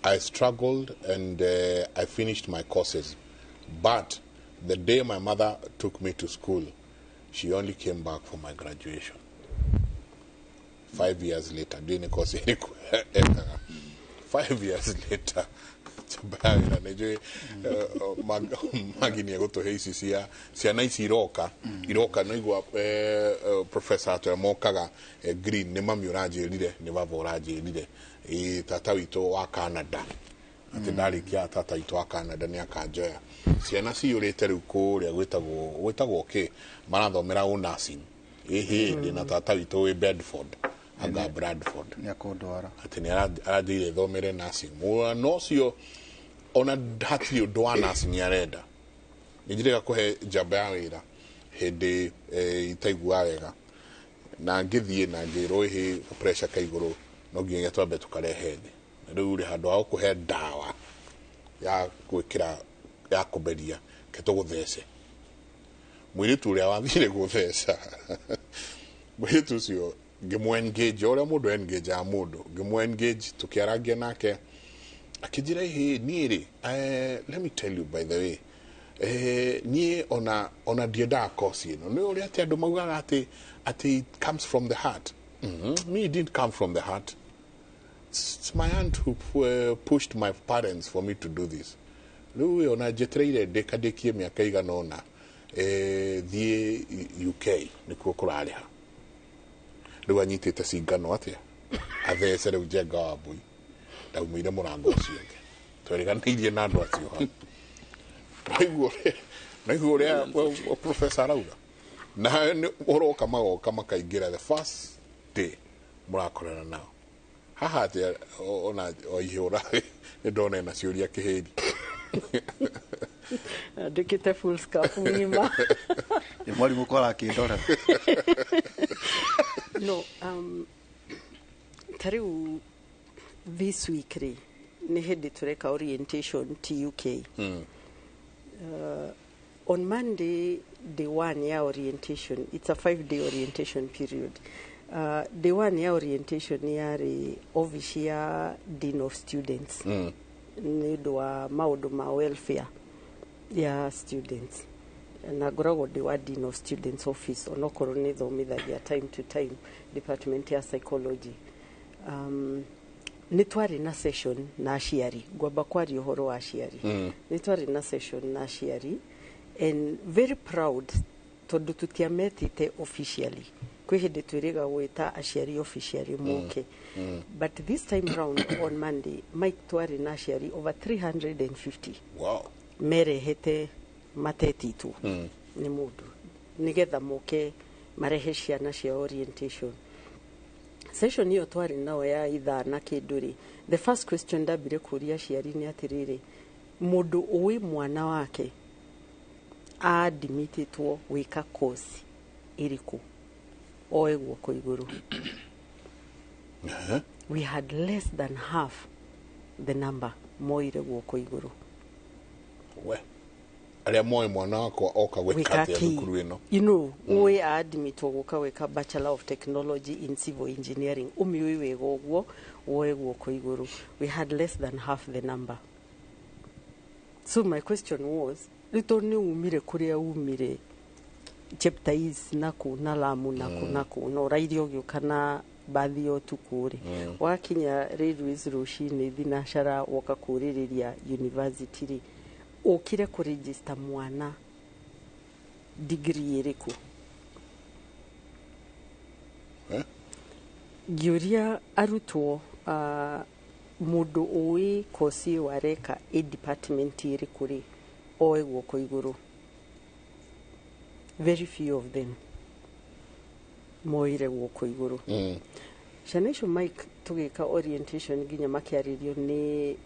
S5: I struggled and I finished my courses. But the day my mother took me to school, she only came back for my graduation. 5 years later, 5 years later, magini goto heisi cia naisi iroka no igwa professor to mokaga green ne mami urajirire ne baba urajirire tata wito wa Canada ati ndari kia tata wito wa Canada ni akanjoya ciana ciurite riu kuria gwitagwo ke marathomera nursing ndi na tata wito we Bedford aga Bradford
S6: ni akondwara
S5: ati ni arathire thomere nursing no cio ona hatiri ndwana sinyarenda nijirega kuhe jamba ya wira hindi itaigua wega na ngithie na ngiro hi pressure kaiguru no nginya twabe tukarehe thi riu ri handu ha kuhe dawa ya gwikira ya kuberia ketuguthece mwiri turia wathire gutheca mwiri tucio ngimwe engage ora mundu engage a mundu ngimwe engage tukiaragia nake akijira hi niiri let me tell you by the way ni ona dieda course no no uri ati andu maugaga ati it comes from the heart me it didn't come from the heart. It's my aunt who pushed my parents for me to do this. Lui ona jetreire dekadekie miaka igana ona thie UK nikuo kurariha riu anyitite cingano atia athece riu jenga wa mbui ndaumire murango ucio nge twariganirie na andu acio ha naiguo ria professor arauga na uroka magoka makaingira the first day murakorana nao haha atia ona oihura ni ndona na ciuria kihiri
S8: ndikite full scarf ngima
S6: ni mwalimu kwa akindora
S8: no tariu this week ni hindi tureka orientation TUK on Monday day one ya orientation, it's a 5-day orientation period. Day one ya orientation yari office ya Dean of Students nido wa maundu ma welfare ya students na gorago de wa Dean of Students office onokoro ni thomithagia time to time department ya psychology. Nitwari na session na aciari gwamba kwari uhoro wa aciari nitwari na session na aciari and very proud tondu tutiametite officially kwi hindi twiriga gwita aciari officially moke but this time round on Monday Mike twari na aciari over 350
S5: wow
S8: merehete matetitu ni mundu nigetha moke marehe ciana cia orientation. Session hiyo twari nao ya ithana kinduri. The first question ndabire kuria ciari ni atiriri mundu uwi mwana wake admititwo wika course iriku oe guoko iguru. We had less than half the number moire guoko iguru.
S5: We aria moe mwana wako oka gwika atia thukuru ino
S8: you know we admitwo guka weka Bachelor of Technology in Civil Engineering umiwi wega uguo woe guoko iguru. We had less than half the number. So my question was litoni umire kuria umire chapter is naku na Lamu naku no raidio gyukana bathi yo tukuri wakinya railways rushini thinashara woka kuririria university okire ku register mwana degree iriku giuria arutwo mundu uwi kosi wareka department iriku ri oe guoko iguru. Very few of them moire guoko iguru. Shanesho Mike tugika orientation nginya makiaririo ni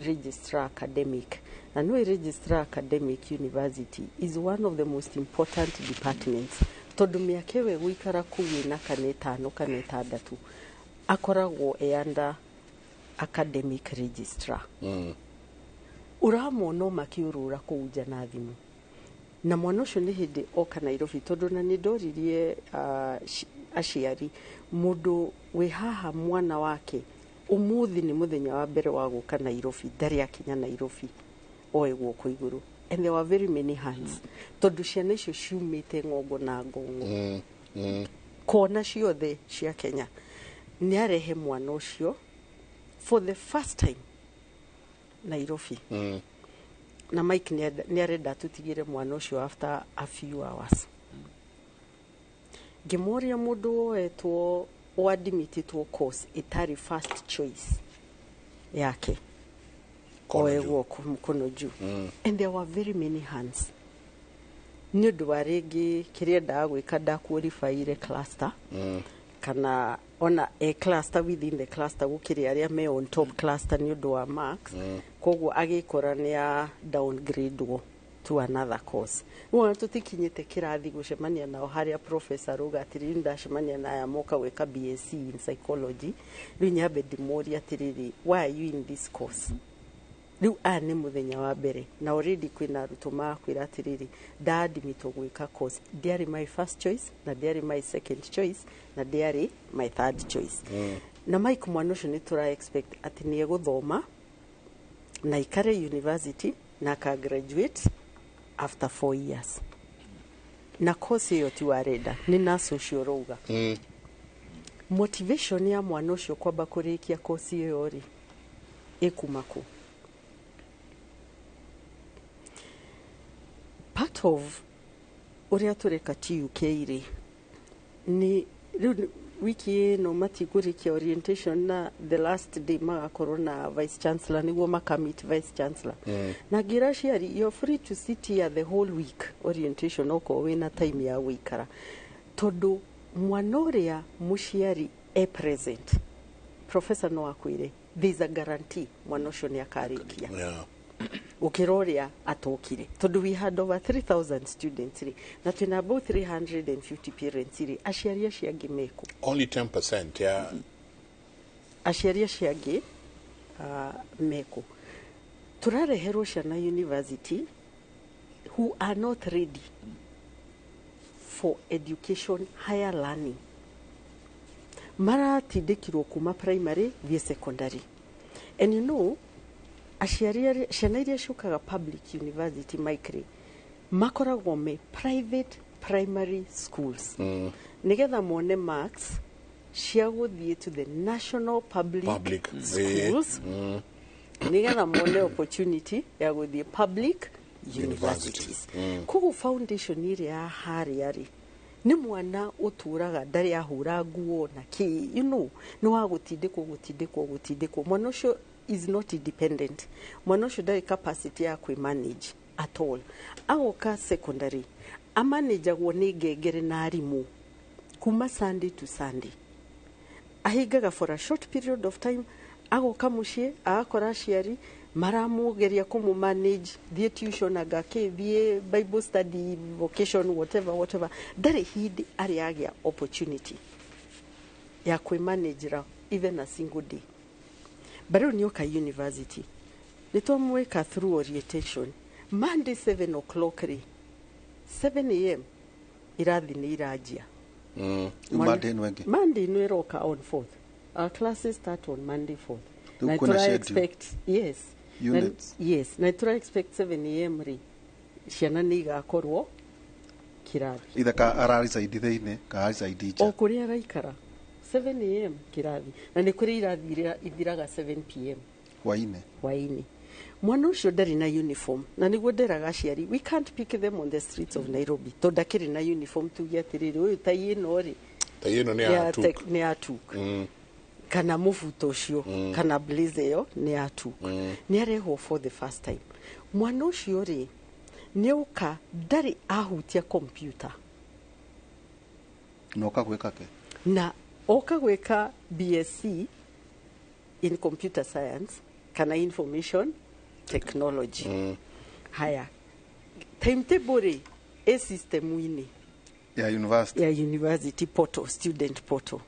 S8: registrar academic na no registrar academic university is one of the most important departments tondu miaka we guikara kuwi na kanetano kanetandatu akoragwo under academic registrar uramona makiurura kuja na thimu na mwana ucio ni hindi oka Nairobi tondu na ni ndoririe aciari mundu we haha mwana wake umuthi ni muthenya wa mbere wa guka Nairobi ndari akinya Nairobi oegwo ku iguru and there were very many hands tondu ciana icio ciumite ng'ongo na ngongo kona ciothe cia Kenya ni arehe mwana ucio for the first time Nairobi na Mike ni arenda tutigire mwana ucio after a few hours Gemoria mundu etwo admititwo course itari first choice yake oegwo kuno juu and there were very many hands ni undu wa ringi kiria ndagwika ndakuorifaire cluster kana ona a cluster within the cluster gukiri aria me on top cluster ni undu wa marks koguo agikora ni a downgrade to another course wona tutikinyite kirathi gucemania nao haria professor rugatiri ndacemania na ya moka weka BSc in psychology riu nyambe ndimoria atiriri why are you in this course riu ni muthenya wa mbere na already kwina aruto makwira atiriri ndadimito gwika course diary my first choice na diary my second choice na diary my third choice na Mike mwana ucio ni tura expect ati ni eguthoma na ikare university na ka graduate after 4 years na course hiyo ti wareda ni na social roga motivation ya mwana ucio kwamba kurikia course hiyo ri ekumaku part of uria tureka TUK ri ni wiki no matigurikia orientation na the last day magakorwo na vice chancellor niguo makamit vice chancellor na girashiari you're free to sit here the whole week orientation oko wina time ya wikara tondu mwana uria muciari present professor no akwire there's a guarantee mwana ucio ni akarikia ukiroria atokire tondu we had over 3000 students ri na twina about 350 parents ri aciaria ciangi meko
S5: only 10% ya
S8: aciaria ciangi meko turareherwo ciana university who are not ready for education higher learning maratindikirwo kuma primary via secondary and you know aciaria ciana iria ciukaga public university micre makoragwo me private primary schools nigetha mone marks cia guthie to the national public schools nigetha mone opportunity ya guthie public universities koguo foundation iria ya hariari ni mwana uturaga ndari ahura nguo na ki you know no wa gutindikwo mwana ucio is not independent mwana ucio ndari capacity ya kwi manage at all agoka secondary amanagagwo ni ngengere na arimu kuma Sunday to Sunday ahigaga for a short period of time agoka mucie agakora aciari maramugeria kumu manage the tuition agake the Bible study vocation whatever ndari hindi ari agia opportunity ya kwi manage even a single day bado nyoka university nitomweka through orientation Monday 7 o'clock 7 am irathi ni irajia Monday no eroka on 4th our classes start on Monday 4th na try expect units na try expect 7 am ri ciana ni igakorwo kirathi
S6: ithaka ararisaidi theine ka arisaidi cha
S8: okuria raikara 7 am kirathi na ni kuri irathi ithiraga 7 pm waini mwana ucio ndari na uniform na niguo nderaga aciari we can't pick them on the streets of Nairobi to ndakiri na uniform tugia atiriri uyu tai ino ri
S5: tai ino ni
S8: atuk kana mufuto ucio kana blaze yo ni atuk ni areho for the first time mwana ucio ri ni uka ndari ahutia computer
S6: no ka gweka ke
S8: na oka gweka BSc in computer science kana information technology. Haya timetable e system ini
S6: ya
S8: university portal, student portal.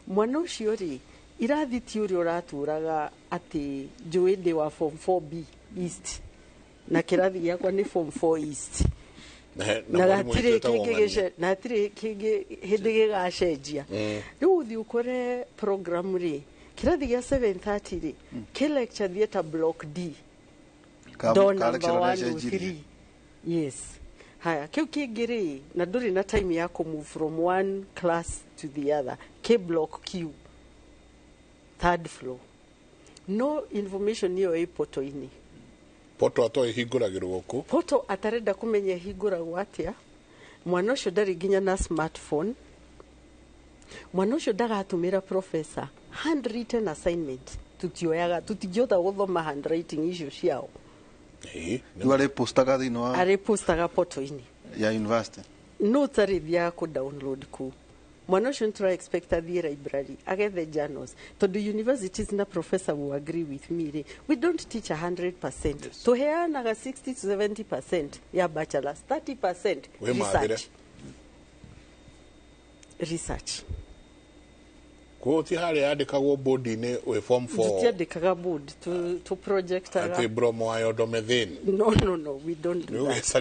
S8: Mwana ucio ri irathi ti uri uraturaga ati juende wa form 4B East na kirathi giakwa ni form 4 East na gatire kingi hindi gigacenjia riu uthi ukore program ri kirathi gia 7:30 ri ki lecture theater block D door number 103. Yes. Haya kiu kingiri na nduri na time ya move from one class to the other. K block Q 3rd floor. No information niyo e poto ini.
S5: Poto ato ihinguragirwo ku.
S8: Poto atarenda kumenya hinguragwo atia. Mwana ucio ndari ginya na smartphone. Mwana ucio ndagatumira professor handwritten assignment. Tutioyaga tutigota guthoma handwriting icio ciao.
S6: Are postaga thino
S8: are postaga poto ini
S6: ya university
S8: no tarithia ku download ku mwana ucio ntura expect the library agethe journals to the universities na professor will agree with me we don't teach 100%. Yes. To heanaga 60 to 70% ya bachelors, 30% research
S5: ko ti hale andikagwo board ni we form 4
S8: ti andikaga board to project
S5: ati bromo ayo domethin
S8: no we don't do that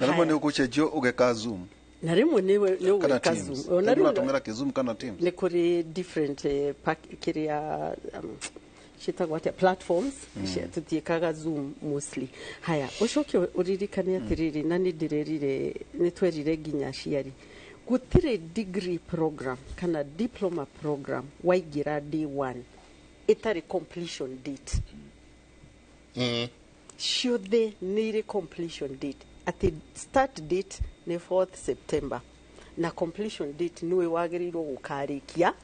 S6: na rimo ni ukuchejo ugeka zoom
S8: na rimo ni ugeka zoom
S6: na rimo tumira ke zoom kana teams
S8: ni kuri different kiria shitagwa ati platforms tutikaga zoom mostly. Haya ucoke uririkane atiriri na ni ndirerire ni twerire ginya ciari gutire degree program kana diploma program waigira day 1 itari completion date. Ciothe nire completion date ati start date ni 4th September na completion date niwe wagirirwo gukarikia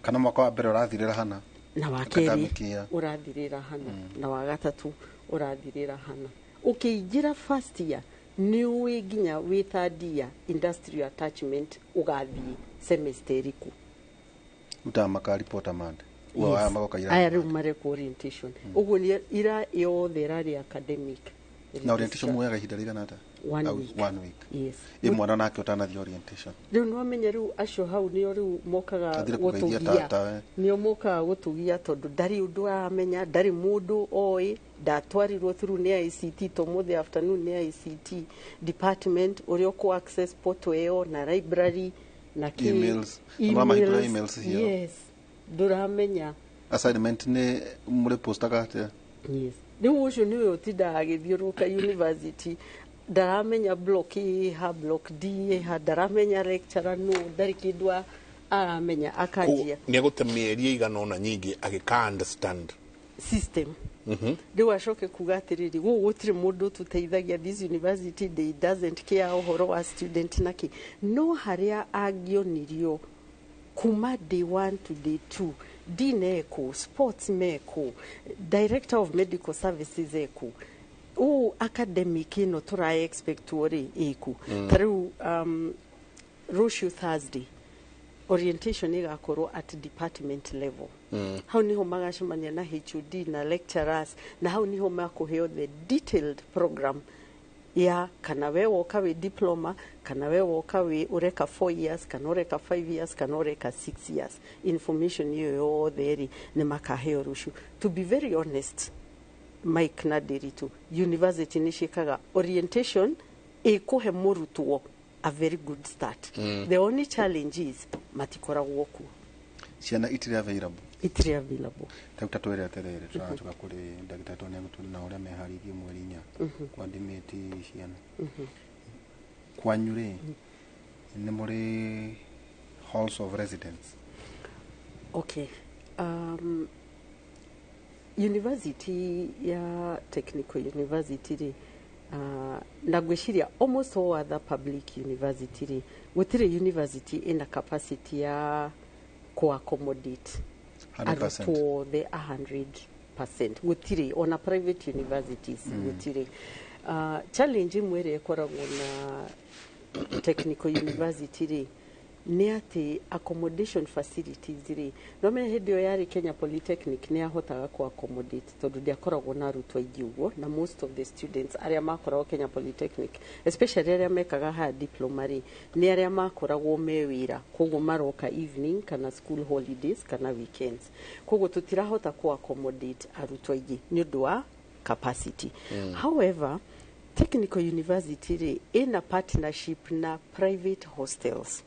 S6: kana mwaka wa mbere urathirira hana
S8: na wakeri urathirira hana na wagatatu urathirira hana ukiingira first year niwe ginya with third year industrial attachment ugathi semester iku
S6: utamaka report amanda
S8: wa magokaira aya rumare orientation ugu ni ira yo therari academic
S6: na orientation muyaga hidalira nata
S8: 1 week. Yes.
S6: Mwana nake utana the orientation
S8: riu no amenye riu acio hau ni riu mokaga gutugia ni mokaga gutugia tondu ndari undu amenya ndari mundu oi ndatwarirwo through ni ICT to mothe afternoon ni ICT department uri ku access portal eo na library na
S6: emails here.
S8: Yes. Duramenya
S6: assignment ne muri postaga ate.
S8: Yes. Riu ucio ni utinda agithiuruka university daramenya block ha block D ha daramenya lecturer no darikidwa aramenya akajia
S5: ni gutemieria iganona nyingi agika understand
S8: system riu acoke kuga atiriri gutire mundu tuteithagia this university they doesn't care uhoro wa student naki no haria agionirio kuma day 1 to day 2 dineko sports meko director of medical services eko academic ino tura expect ori eku taru Rushu Thursday orientation igakorwo at department level hau niho magacemania na HOD na lecturers na hau niho makuheo the detailed program ya kana we woka we diploma kana we woka we ureka 4 years kana ureka 5 years kana ureka 6 years information yo there ne makaheo Rushu. To be very honest, Mike Nadiritu university nishikaga orientation ikuhe murutwo a very good start. The only challenge is matikora woku
S6: ciana itiri
S8: available
S6: takuta twere aterere tuka kuri ndagita tone gutu na ore meharirie mwerinya kwa dimeti ciana kwanyure ni muri halls of residence.
S8: Okay. University ya technical university na gwiciria almost all other public university gutire university ina capacity ya co-accommodate
S6: 100%
S8: to the 100% gutire on a private universities gutire challenge mwere koragwo na technical university nĩ atĩ accommodation facilities rĩ no me hĩndĩ ĩyo yarĩ Kenya Polytechnic nĩ ahotaga ku accommodate tondũ ndiakoragwo na arutwo aingĩ ũguo na most of the students arĩa makoragwo Kenya Polytechnic especially arĩa mekaga higher diploma rĩ nĩ arĩa makoragwo me wĩra koguo maroka evening kana school holidays kana weekends koguo tũtirahota ku accommodate arutwo aingĩ nĩ ũndũ wa capacity. However, Technical University rĩ ina partnership na private hostels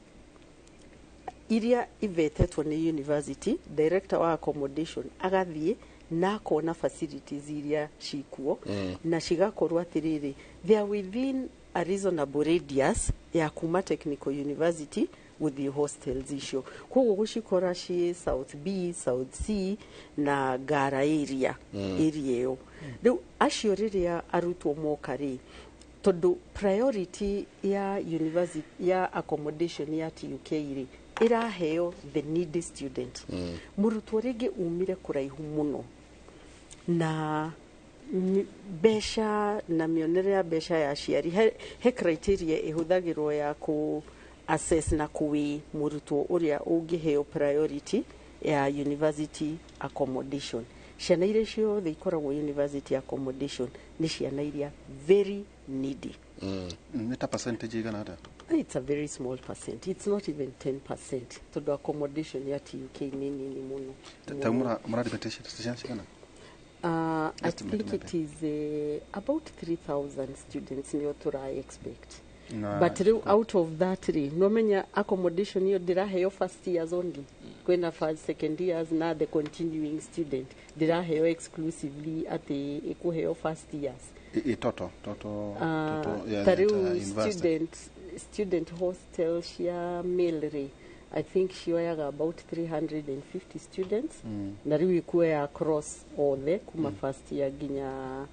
S8: iria ivetetwo nĩ university, director wa accommodation agathiĩ na akona facilities iria cikuo na cigakorwo atiriri they are within a reasonable radius ya kuma Technical University guthii hostels icio koguo gucikora ci South B, South C na Ngara area io riu acio riria arutwo moka ri tondu priority ya university ya accommodation ya TUK ri iraheo the needy student murutwo ringi umire kuraihu muno na besha na mionere ya besha ya ciari he criteria ihuthagirwo ya ku assess na kuwi murutwo uria ungiheo priority ya university accommodation ciana iria ciothe ikoragwo university accommodation ni ciana iria very needy.
S6: Nita percentage igana ata?
S8: It's a very small percent. It's not even 10% to the accommodation ya TUK nini muno.
S6: Mura repetition sigana?
S8: I think it is about 3,000 students ni otura expect. But out of that no menya accommodation yo diraheo first years only. Kwena first second years na the continuing student diraheo exclusively at the ekuheo first years.
S6: Toto
S8: student hostel shia mailry I think she was about 350 students na riu ikuwe across all the kuma first year ginya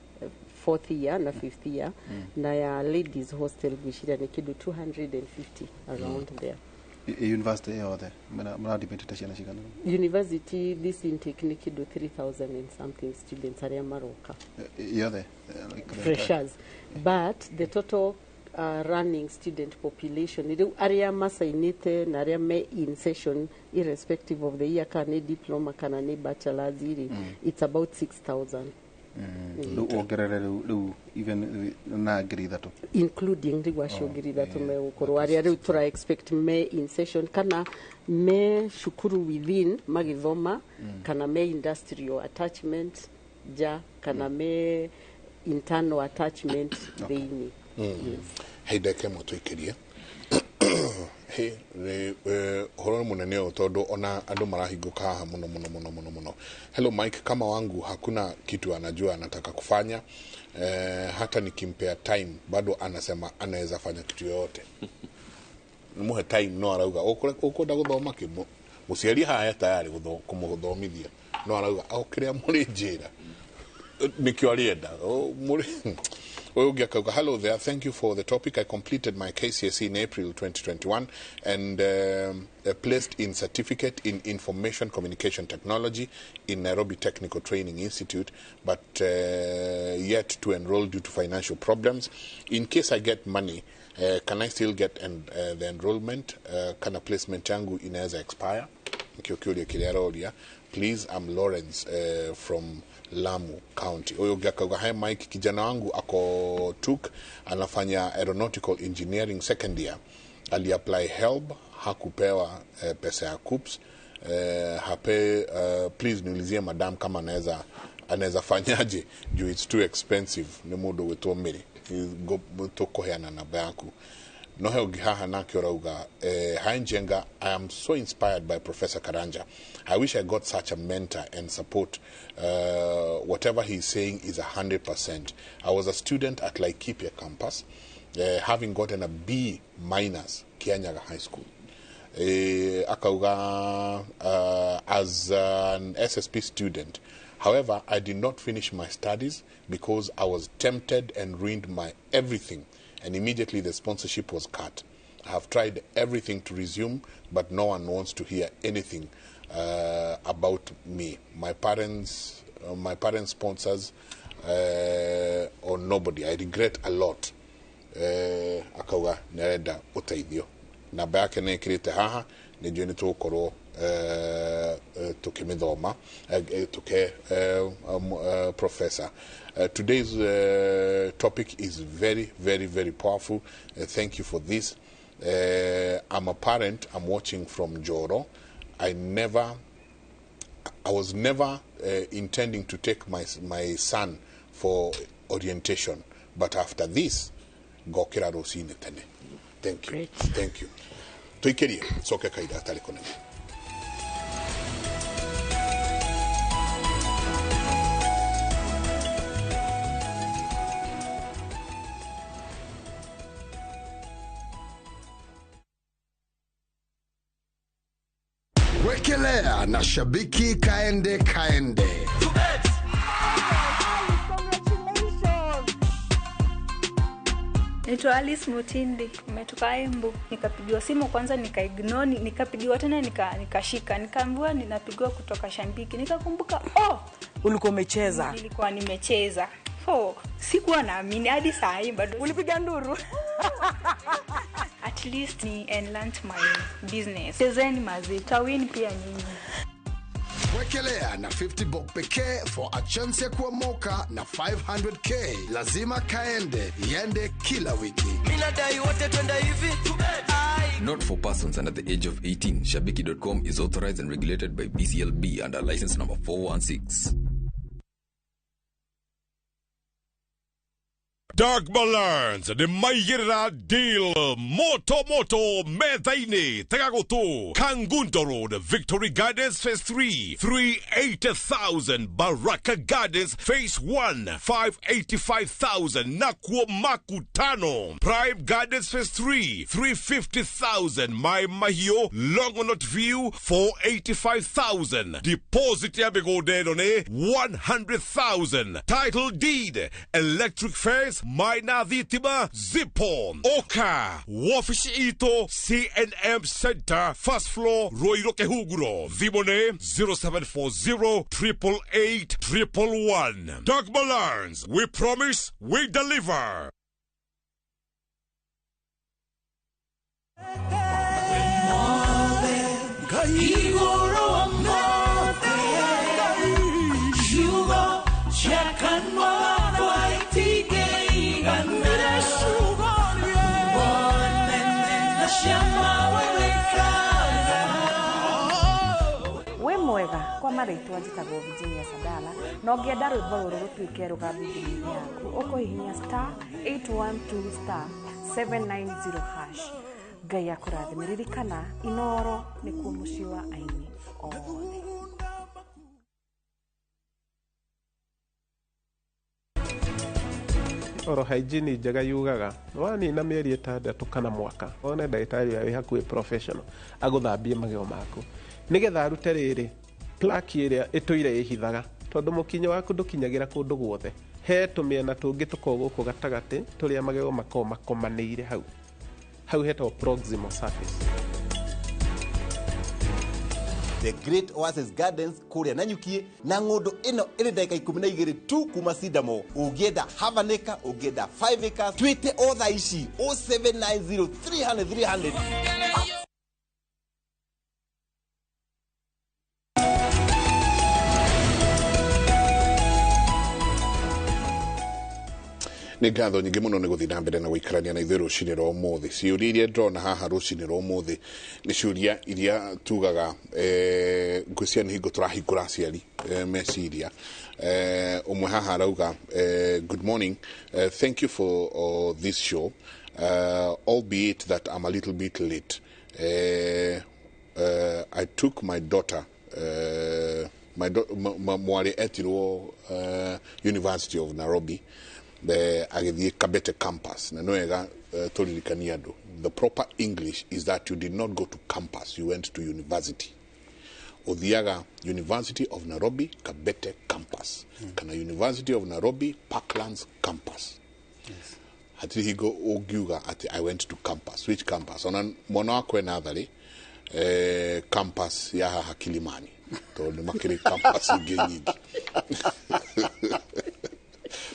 S8: fourth year na fifth year na ya ladies hostel gishira ni kidu 250 around there.
S6: University yothe mara dependent ciana cigana?
S8: University this intake ni kidu 3,000 and something students aria maroka
S6: yothe
S8: freshers but the total running student population riu aria masainite na aria me in session irrespective of the year kana diploma kana ni bachelor's it's about 6,000
S6: even na ngiri thatu
S8: including rigwacio ngiri thatu me gukorwo aria riu tura expect me in session kana me shukuru within magithoma kana me industrial attachment kana me internal attachment theini.
S5: Heideke mutwikirie horo munene o tondu ona andu marahinguka haha muno. Hello Mike, kama wangu hakuna kitu anajua anataka kufanya hata nikimpea time bado anasema anaweza fanya kitu yote. Muhe time no arauga ukunda guthoma kimo muciari haya tayari kumuthomithia no arauga aukiria muri njira nikio arienda muri. Hello there, thank you for the topic. I completed my KCSE in April 2021 and placed in certificate in information communication technology in Nairobi Technical Training Institute, but yet to enroll due to financial problems. In case I get money, can I still get the enrollment? Can a placement yangu inaweza expire? Please, I'm Lawrence from Lamu County. Oyo gakauga hai Mike, kijana wangu ako TUK anafanya aeronautical engineering second year. Ali apply help, hakupewa pesa ya KUPS. Please niulizie madam kama anaweza fanyaje juu it's too expensive. Ni mudo wetu mbili. Toko heana namba yaku. Nohe gihaha na kiorauga Hainjenga, I am so inspired by Professor Karanja. I wish I got such a mentor and support. Whatever he's saying is 100%. I was a student at Laikipia campus, having gotten a B- Kianyaga High School. Akauga as an SSP student. However, I did not finish my studies because I was tempted and ruined my everything. And immediately the sponsorship was cut. I have tried everything to resume, but no one wants to hear anything about me. My parents sponsors, or nobody. I regret a lot. Akawa nereda utaithio. namba yake nä kä rä te haha nä njå nä tå korwo tå kä mä thoma tå ke professor. Today's topic is very, very, very powerful. Thank you for this. I'm a parent. I'm watching from Joro. I was never intending to take my son for orientation, but after this, gokera rosine tene. Thank you.
S8: Great.
S5: Thank you. Tuikerie soke kaida tali konene.
S1: Wekelea na shabiki kaende.
S9: Naitwa Alice Mutindi, nimetoka Embu. Nikapigiwa simu kwanza nikaignore, nikapigiwa tena nikashika. Nikaambiwa ninapigiwa kutoka Shambiki. Nikakumbuka,
S10: ulikuwa umecheza.
S9: Nilikuwa nimecheza. Sikuwa naamini hadi saa hii bado.
S10: Ulipiga nduru.
S9: At least ni enlarge my business. Chezeni mazi, tawini pia nyinyi.
S1: Wekelea na 50 bob pekee for a chance ya kuomoka na 500k. Lazima kaende, yende kila wiki.
S11: Minadai wote twenda hivi.
S12: Not for persons under the age of 18. Shabiki.com is authorized and regulated by BCLB under license number 416.
S13: Dark Balance, the Maigera deal, Moto Methaine, Tagagoto, Kangundo Road, Victory Gardens Phase 3, 380,000, Baraka Gardens Phase 1, 585,000, Nakwo Makutano, Prime Gardens Phase 3, 350,000, My Mahio, Longonot View, 485,000, Deposit Yabegodedone, 100,000, Title Deed, Electric Fence, Maina Vitima, Zipon, Oka, Wafish Ito, CNM Center, First Floor, Roiroke Huguro, Vimone, 0740-888-111. Dark Balance, we promise, we deliver.
S10: Mwega kwa marĩtwa njĩtagwo Virginia Sadala na ũngĩenda rwĩmbo rũrũ rũtuĩke rũgambithia yaku ũkũhihinya *812*790#. Ngai akũrathime. Ririkana Inooro nĩkuo mũciĩ wa aini othe.
S14: Oro hygiene njega yugaga wanina mĩeri 6 kana mwaka one ndagĩtarĩ wĩ hakuhĩ professional agũthambie magego maku nigetha arute rĩrĩ plaque ĩrĩa ĩtũire ĩhithaga tondũ mũkinyo waku ndũkinyagĩra kũndũ guothe. He tũmĩena tũngĩ tũkoragwo gũkũ gatagatĩ tũrĩa magego makomanĩire hau hetagwo proximal surface.
S11: The Great Oasis Gardens kuria Nanyuki na ng'ondo ino iri ndagika 12 tu kuma Sidamo. Ugienda half an acre, ugienda 5 acres, twite otha ici 0790 300.
S5: nä ngatho nyingä må no nä gå thiä na mbere na gå ikarania na ithuä rå cinä rwa må thä. Ciåria iria ndona haha rå cinä rwa må thä nä ciåria iria tugaga ngå cia nä hingo tå rahingå ra aciari meciria. Ũmwe haha arauga good morning, thank you for this show, albeit that I'm a little bit late. I took my daughter mwarä etirwo University of Nairobi agithie Kabete campus na no wega turirikania andu. The proper English is that you did not go to campus, you went to university. Uthiaga University of Nairobi Kabete campus kana University of Nairobi Parklands campus. Yes. Hatiri higo ugiuga ati I went to campus. Which campus? Ona mwana wako na athari campus ya Hakilimani to ni makiri campus nyingi.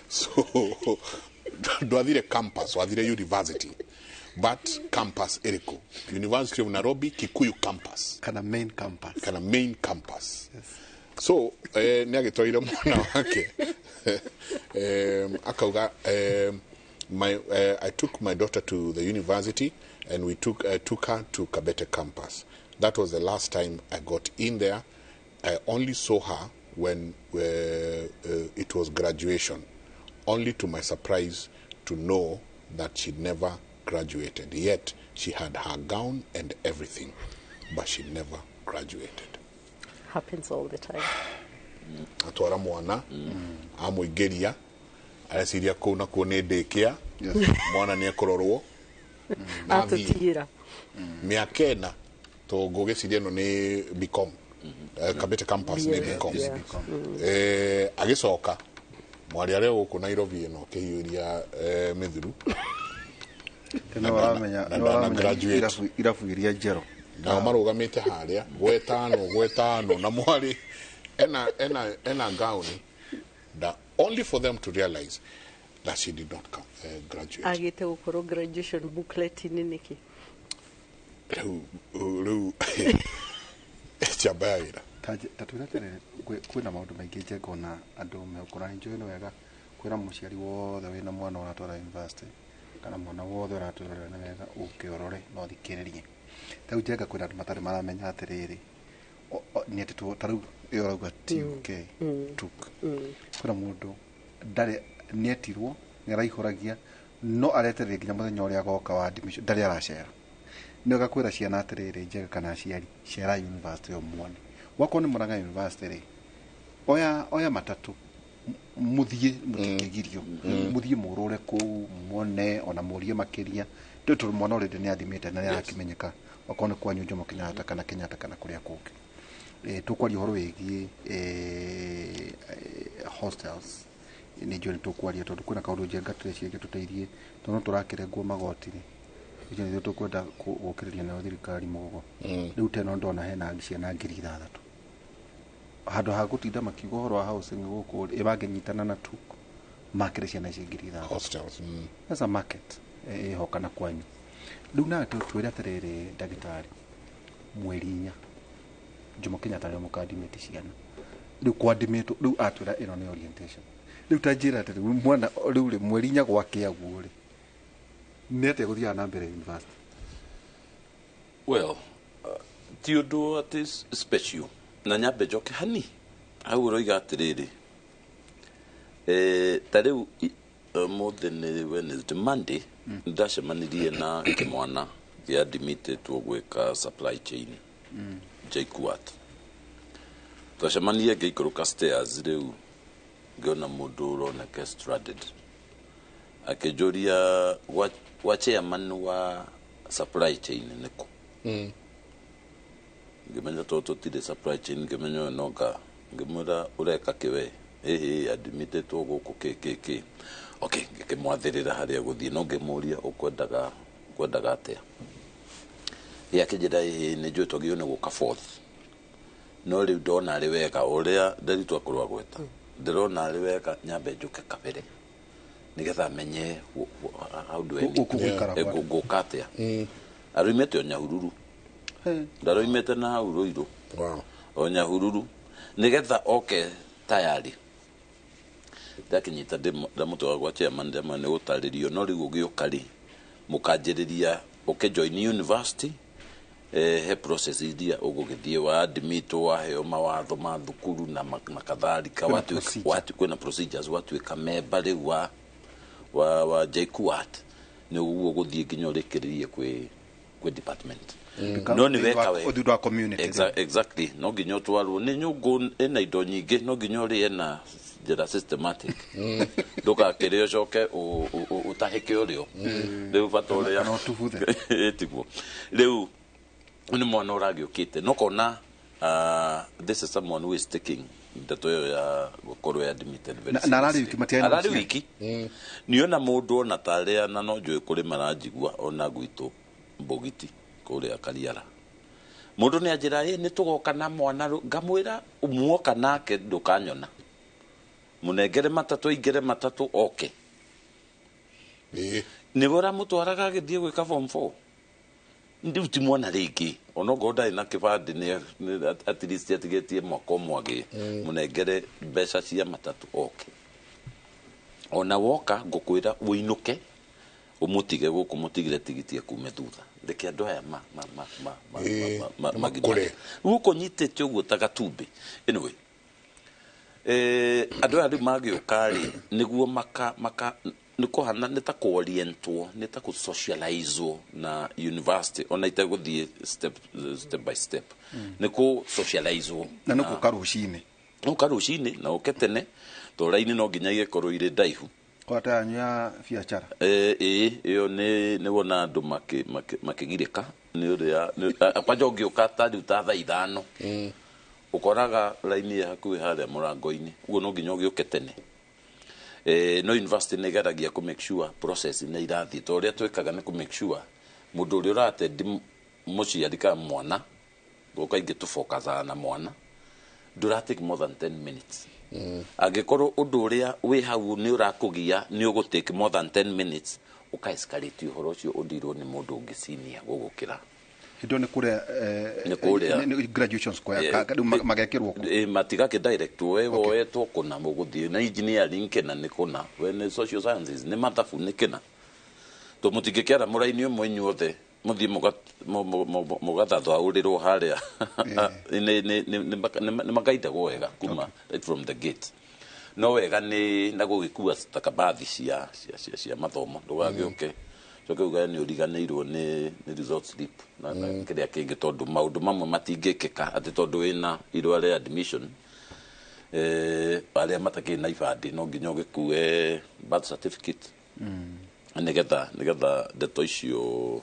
S5: So do adire campus or adire university. but campus eriko University of Nairobi Kikuyu campus
S6: kana main campus
S5: yes. So ni agitwaire mwana wake akauga I took my daughter to the university and we took her to Kabete campus. That was the last time I got in there. I only saw her when it was graduation, only to my surprise to know that she never graduated. Yet she had her gown and everything, but she never graduated.
S8: Happens all the time.
S5: Atwara mwana amuigeria areciria kuu na kuu ni ndikia mwana ni ekororwo
S8: atutira
S5: miaka ena to ngugiciria no ni Bicom Kabete campus ni Bicom agicoka mwari ari guku Nairobi ino kihiyuria mithuru
S6: no waramenya irafu iria njero
S5: na marugamite haria gwetano na mwari ena gown that only for them to realize that she did not graduate.
S8: Agite gukoro graduation booklet niki
S5: ru chabaira
S6: tatwira tere kwina maundu maingi njeko na andu mekora njoi no wega kwira muciari wothe wina mwana uratwara university kana mwana wothe uratwara na wega ukiorore no thikiririe tau njega kwina andu matari maramenya atiriri ni atitu taru yorauga TUK tuk kwina mundu ndare netirwo niraihuragia no areterere nginya muthenya uria agoka wa admission ndare aracera ni gakwira ciana atiriri njega kana ciari cera university o mwana wako ni Murang'a university ri oya matatu muthie mutikigirio muthie murure ku muone ona murie makiria ndio mwana uri ni athimite na arakimenyeka wako ni kwa Jomo Kenyatta kana kuria kungi tukwaria horo wigi hostels ni joni tukwaria tondu kwina kaundu njenga tureciria tuteithie tondu turakirengwo magoti ri ndio tukwenda gukiriria na thirikari mugo riu teno ndona hena ciana 6,000 handu ha gutinda makiuga horo wa housing guku ibangenyitana na tuk makire ciana 6,000
S5: hostels
S6: as a market hokana kwanyu riu na twira atiriri ndagitari mweri 4 Jomo Kenyatta ni mukadimete ciana riu kwadimete riu atwira ino ni orientation riu tajira ati mwana riu ri mweri 4 gwake aguo ri nete guthia na mbere university
S7: well ti undu ati special na nyambe njoke hani au roiga atiriri tariu mothe ni Wednesday Monday ndacemanirie na kimwana gia admittetwo gwika supply chain JKUAT twacemanirie ngĩikũrũka stairs rĩu ngĩona mũndũ ũroneka stranded akĩnjũria wa chairman wa supply chain nĩkũ ngĩmenya tũtirĩ supply chain ngĩmenya noga ngĩmwĩra ũreka kĩwe admittetwo gũkũ kĩkĩkĩ okay ngĩkĩmwathĩrĩra harĩa gũthiĩ no ngĩmũria ũkwendaga atĩa yakĩnjĩra nĩ njũĩ twagĩrĩirwo nĩ gũka forth no rĩu ndona arĩ wega ũrĩa ndaritwo akũrwa gweta ndĩrona arĩ wega nyambe njũke kabere nĩgetha menye how do I ngũka atĩa aroimĩte o Nyahururu ndaroimĩte na hau Rũirũ o Nyahururu nĩgetha oke tayari ndakinyita ndamũtwara gwa chairman ndamwe nĩ gũtarĩrio no rĩu ũgĩũka rĩ mũkanjĩrĩria ũkĩjoin university he process iria ũgũgĩthiĩ wa admit waheo mawatho ma thukuru na makatharika watu kwĩna procedures watuĩka member rĩu wa JKUAT nĩ ũguo gũthiĩ nginya ũrĩkĩrĩrie kwĩ department no nĩ weka we
S6: community
S7: exactly no nginya ũtwarwo nĩ nyũngũ ĩna indo nyingĩ no nginya ũrĩe na njĩra systematic ndũgakĩrĩ ũcoke ũtahĩke ũrĩo rĩu bata ũrĩa tiguo rĩu ni mwana ũragĩũkĩte no kona this is someone who is taking ndeto ĩyo ya gũkorwo admitted
S6: na ararĩ
S7: wiki niona mũndũ ona tarĩa na no njũĩ kũrĩ maranjigua ona gwitũ Mbogiti kũrĩa Kariara mũndũ nĩ anjĩra nĩ tũgoka na mwana ngamwĩra muoka nake ndũkanyona mũnengere matatũ ingere matatũ oke nä bora må twaraga agä thiä gwä ka form 4 ndi ti mwana rĩngĩ ona ngoda ina kĩbandĩ nĩ at least atigetie mwaka ũmwe mũnengere mbeca cia matatũ oke ona woka ngũkwĩra wĩinũke ũmũtige gũkũ mũtigire tigiti akume thutha reke andũ aya magĩkũre gũkũ nyitĩte ũguo ta gatumbĩ anyway andũ aya rĩu magĩũka-rĩ nĩguo maka nä kå hana nä ta kå orientwo nä ta kå socializewo na university ona itagå thiä step by step nä kå socializewo
S6: na nä kå ka rå cinä
S7: no ka rå cinä na å ke tene to raini no nginya igä korwo irä ndaihu
S6: kwatanyu ya biacara
S7: ä yo nä wona andå makä girä ka nä å rä a kwanja å ngä å ka ta rä u ta thaa ithano å koraga raini ä hakuä harä a må rango-inä uguo no nginya å gä å ke tene no university nä geragia kå make sure process nä irathiä to å rä a twäkaga nä kå make sure må ndå å rä a å ratendi må ciari ka mwana gå kaingä tå bokacaga na mwana ndå ratake more than 10 minutes angä korwo å ndå å rä a wä hau nä å rakå gia nä å gå take more than 10 minutes å ka escalate å horo å cio å ndirwo nä må ndå å ngä cinia gå gå kä ra
S6: hindo nä kå graduations kwa magekerwo
S7: matigake direct we woetwo kuna muguthie na engineering kena nä kũna we nä social sciences nä mathabu nä kena to mũtingä kä ara må raini ũmwe inyuothe må thiä må gathathwa å rä rwo harä a nä makaindagwo wega kuma right from the gate no wega nä na gå gä kua takabathi cia mathomo ndå gagä å ke coke uga nä å riganä irwo nä resort slip na kä rä a kä ngä tondå maå ndå mamwe matingä kä ka atä tondå wä na irwa rä admission arä a matakä na ibandä no nginya å gä kue birth certificate nä getha ndeto icio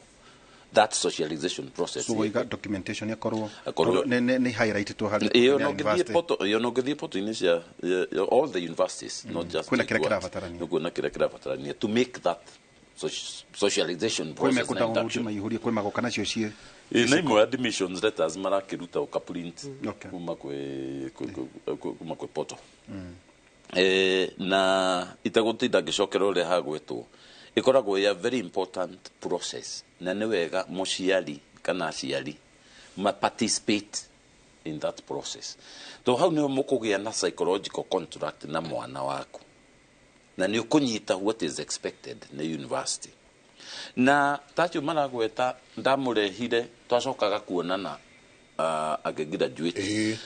S7: that socialization process
S6: so we got documentation yakorwo ni highlighted to hali
S7: yo no githie poto-inĩ cia all the universities not just
S6: kwina kira kira batarania
S7: no kwina kira kira batarania to make that socialization process
S6: na induction kwĩ magoka nacio cie
S7: na imwe admissions letters marakiruta ukaprint kuma kwe poto na itagutinda ngicokera uria hagwetwo ikoragwo ya very important process na nĩ wega mũciari kana aciari ma participate in that process to hau nĩ mũkũgĩa na psychological contract na mwana waku na nĩ ũkũnyita what is expected na university na tacio maragweta ndamũrehire twacokaga kuonana agĩgraduate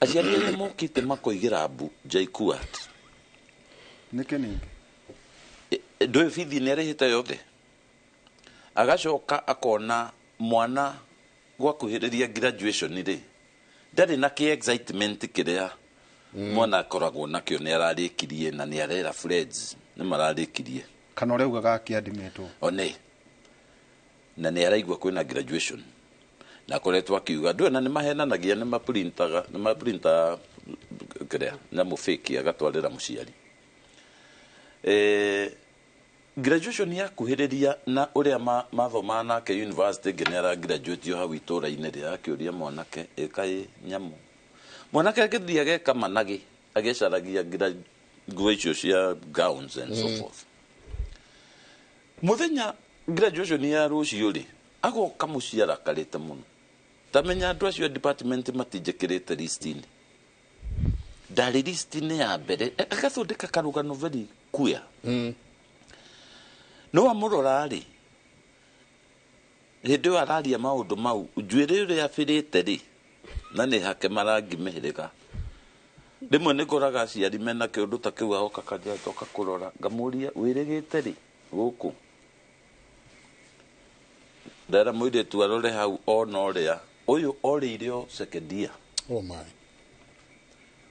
S7: aciari nĩ mokĩte makoigĩra mbu jaikuat
S6: nĩkĩ ningĩ
S7: ndũĩ bithi nĩ arĩhĩte yothe agacoka akona mwana gwakuhĩrĩria graduation rĩ ndarĩ na kĩ excitement kĩrĩa mwana akoragwo nakĩo nĩ ararĩkirie na nĩ arera friends nĩ mararĩkirie
S6: kana ũrĩa ugaga akĩandimĩtwo
S7: one na nĩ araigua kwĩna graduation na koretwo akiuga ndũĩ na nĩ mahenanagia nĩ maprinta kĩrĩa na mũfĩki agatwarĩra mũciari graduation yakuhĩrĩria na ũrĩa mathomaga nake university nginya nĩ aragraduate hau itũũra-inĩ rĩa akĩũria mwanake ĩkaĩ nyamũ mwanake agĩthiĩ ageka managĩ agĩcaragia nguo icio cia gowns and so forth mũthenya graduation ya rũciũ rĩ agoka mũciĩ arakarĩte mũno tamenya andũ acio department matinjĩkĩrĩte list-inĩ ndarĩ list-inĩ ya mbere agathondeka karũgano very queer no amũrora rĩ hĩndĩ ĩyo araria maũndũ mau njuĩrĩ ũrĩa abĩrĩte rĩ na nĩ hake marangi mĩhĩrĩga rĩmwe nĩ ngoraga aciari mena kĩũndũ ta kĩu agoka kanjĩa toka kũrora ngamũria wĩrĩgĩte rĩ gũkũ ndera mũirĩtu arore hau ona ũrĩa ũyũ orĩire o second year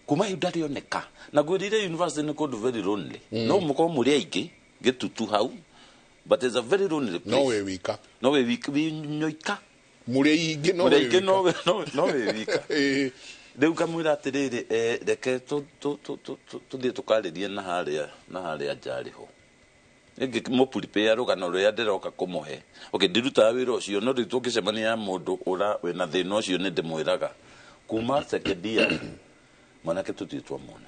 S7: kuma hĩndĩ ndarĩoneka na gwĩrire university nĩ kũndũ very lonely no mũkorwo mũrĩ aingĩ gĩtutu hau but it's a very lonely place no we wika nyoika
S5: mũrĩ aingĩ
S7: no we wika rĩu kamwĩra atĩrĩrĩ reke tũthiĩ tũkarĩrie na harĩa njarĩ ho ĩngĩ mũprepare rũgano rũrĩa ndĩroka kũmũhe ndĩrutaga wĩra ũcio no rĩu tũngĩcemania na mũndũ wĩna thĩna ũcio nĩ ndĩmwĩraga kuma second year mwanake tũthiĩ twamwona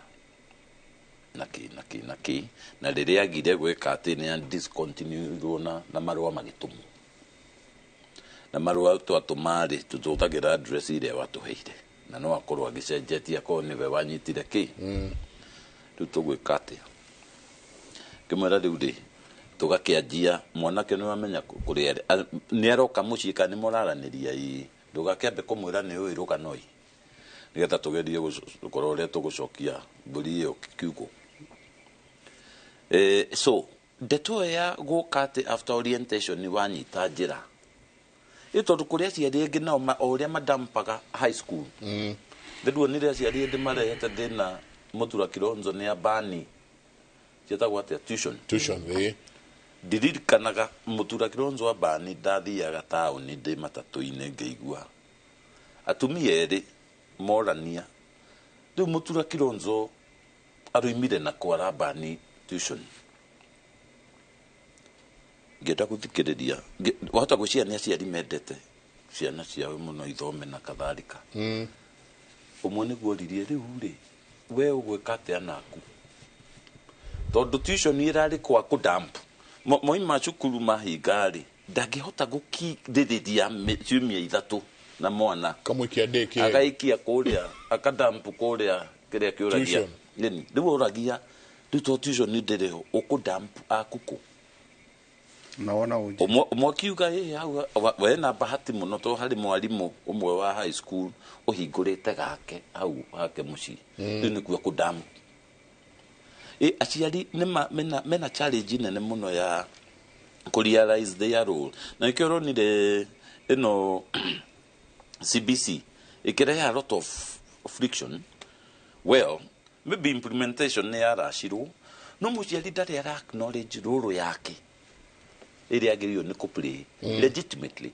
S7: na riria agire gwika ati ni discontinue na marua magitumu na marua twatumari tututagira address ile watuheire na no akorwo agicenjetia ko niwe wanyitire ki tutugwika ati kimera riu ri tugakianjia mwanake ni wamenya kuria ni aroka mucii kana ni muraraniria ndugakĩambe kũmwĩra nĩ ũĩ rũganoi nĩgetha tũgerie gũkorwo ũrĩa tũgũcokia mbũri ĩyo kiugo. So ndeto ya gũka atĩ after orientation ni wanyita njĩra tondũ kũrĩa aciari aingĩ nao o ũrĩa madampaga high school ndĩruonire aciari aingĩ marehete thĩna Mũtura Kilonzo nĩ abani ciĩtagwo atĩa tuition ndiririkanaga Mũtura Kilonzo abani ndathiaga taũni ndĩ matatũ-inĩ ngĩigua atumia erĩ morania rĩu Mũtura Kilonzo aroimire na kwara abani tuition ngĩenda gũthikĩrĩria wahota gwĩciria nĩ aciari mendete ciana ciao mũno ithome na katharika ũmwe nĩguo oririe rĩu rĩ we ũgwĩka atĩa naku tondũ tuition ĩrarĩ kwa kũdamp moima cukuru mahinga rĩ ndangĩhota gũkirĩrĩria ciumia ithatũ na mwana agaikia kũrĩa akadamp kũrĩa kĩrĩa kĩũragia rĩu ũragia rĩu to tuition ndĩrĩ ho ũkũdamp akuku ũmwe akiuga we na bahati mũno to harĩ mwarimũ ũmwe wa high school ũhingũrĩte gake hau hake mũciĩ rĩu nĩkuo kũdamp aciari mena challenge nene mũno ya realize their role na nĩkĩo ũronire ĩno CBC ĩkĩrehe a lot of friction well maybe implementation nĩ yaracirwo no mũciari ndarĩ ara acknowledge role yake ĩrĩa agĩrĩirwo nĩ kũplay legitimately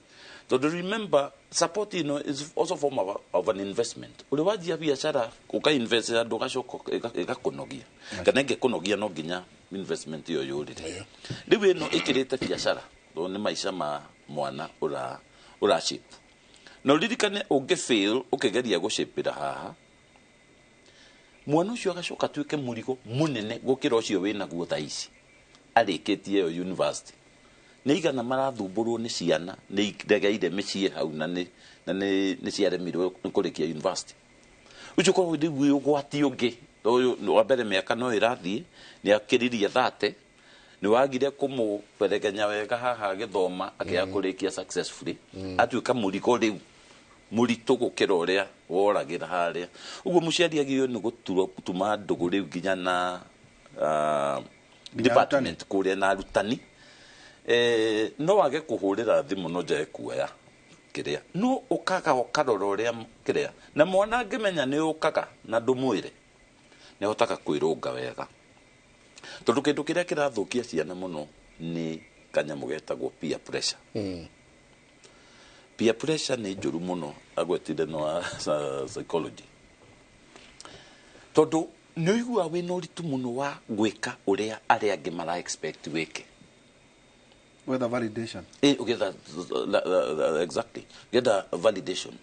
S7: tondũ remember support is also form of an investment ũrĩ wajia biacara ũkainvest andũ gacoka ĩgakũnogia kana ĩngĩkũnogia no nginya investment ĩyo yũrĩre rĩu ĩno ĩkĩrĩte biacara tondũ nĩ maica ma mwana ũrashape na ũririkane ũngĩfail ũkĩgeria gũcapĩra haha mwana ũcio agacoka atuĩke mũrigo mũnene gũkĩra ũcio wĩnaguo thaa ici arĩkĩtie ĩyo university nĩ igana marathumbũrwo nĩ ciana nĩ iregeire mĩciĩ hau na nĩ ciaremirwo nĩ kũrĩkia university ũcio korwo rĩu ũgwati ũngĩ ũyũ wa mbere mĩaka no ĩrathiĩ nĩ akĩririe 30 nĩ wagire kũmũberekenya wega haha agĩthoma akĩaga kũrĩkia successfully atuĩka mũrigo rĩu mũritũ gũkĩra ũrĩa woragĩra harĩa ũguo mũciari agĩrĩirwo nĩ gũtuma ndũgũ rĩu nginya na department kũrĩa na arutani no wage kũhũrĩra thimũ no njae kuoya kĩrĩa no ũkaga ũkarora ũrĩa kĩrĩa na mwana angĩmenya nĩ ũkaga na ndũmwĩre nĩ ahotaga kwĩrũnga wega tondũ kĩndũ kĩrĩa kĩrathũkia ciana mũno nĩ kanyamũ getagwo peer pressure peer pressure nĩ njũru mũno agwetire no psychology tondũ nĩ ũiguaga wĩna ũritũ mũno wa gwĩka ũrĩa arĩa angĩ mara expect wĩke
S6: with a validation
S7: exactly get a validation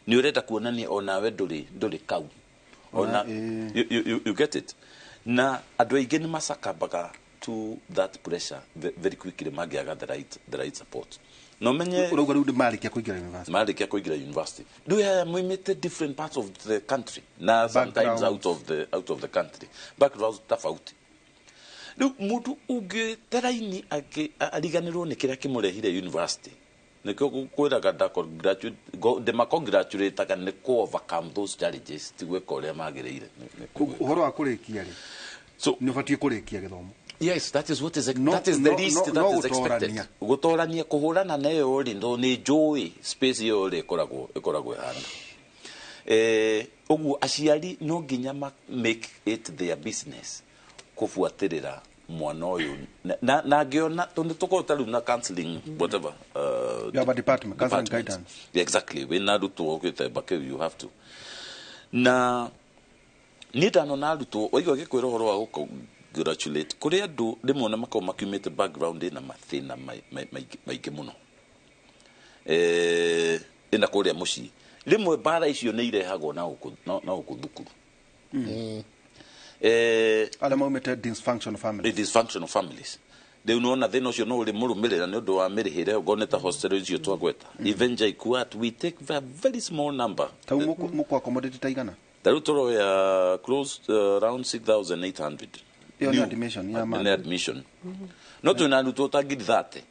S7: ni ureta kuonania onawe nduri kau ona you get it na andũ aingĩ nĩ macakambaga to that pressure very quickly magiaga the right support no menye
S6: urugo rĩu marĩkia
S7: kũingĩra university do you moimĩte different parts of the country na sometimes out of the country backgrounds tofauti rĩu mũndũ ũngĩteraini ariganĩrwo nĩ kĩrĩa kĩmũrehire university nĩkĩo kwĩraga ndĩmakongratulataga nĩ ku overcome those challenges ti gwĩka ũrĩa magĩrĩire
S6: ũhoro wa kũrĩkia rĩ nĩ ũbatiĩ kũrĩkia gĩthomo
S7: yes that is the least that is expected gũtorania kũhũrana na ĩyo rĩ ndo nĩ njũĩ space ĩyo rĩ ĩkoragwo ĩhana ũguo aciari no nginya make it their business kufuatĩrĩra mwana ũyũ na ngĩona tondũ tũkorwo tarĩu na counseling whatever
S6: you have a department counseling guidance
S7: exactly wĩna arutwo ũgĩtemba kĩu you have to na niĩ ndanona arutwo waigua gĩkwĩra ũhoro wa gũcongratulate kũrĩ andũ rĩmwe na makorwo makiumĩte background ĩna mathĩna maingĩ mũno ĩna kũrĩa mũciĩ rĩmwe mbara icio nĩ irehagwo na gũkũ thukuru
S6: ale maumete dysfunctional families.
S7: Dysfunctional families. They unaona thina ucio no uri murumirira ni undu wa mirihire ugoneta hostel icio twagweta. Even JKUAT we take a very small number.
S6: Tau muko accommodate taigana.
S7: Tarutoro ya close around 6,800.
S6: Iyo ni admission ya
S7: ma. Admission. No tuna ndu totagiri 30.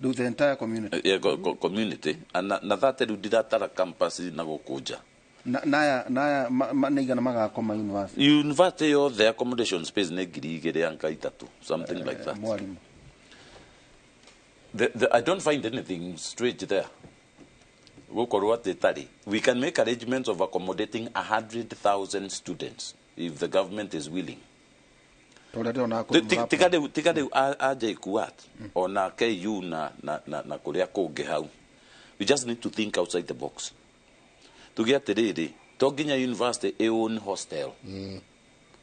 S6: Do the entire community.
S7: Yeah, community na that du diratara campus na gokuja.
S6: Naya manigana magakoma university.
S7: University yo the accommodation space ne giri igere anka itatu, something like that.
S6: Mwalimu.
S7: I don't find anything strange there. We can make arrangements of accommodating 100,000 students if the government is willing. Tikade aje kuat ona KU na kuria kungi hau. We just need to think outside the box. To get ready, Toginya University own hostel.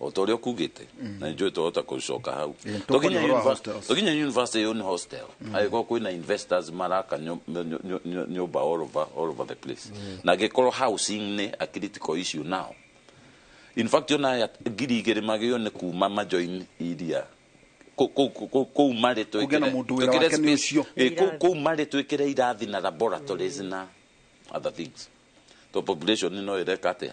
S7: O torio kugite. Na enjoy to ota kushoka hau. Toginya University own hostel. I go kwina investors maraka nyoba all over the place. Na gekoro housing ne a critical issue now. In fact, yona ya giri gere magyo ne ku mama join idia. Ko mare to ikere. Ko mare to ikere irathi na laboratories na other things. The population no erekate.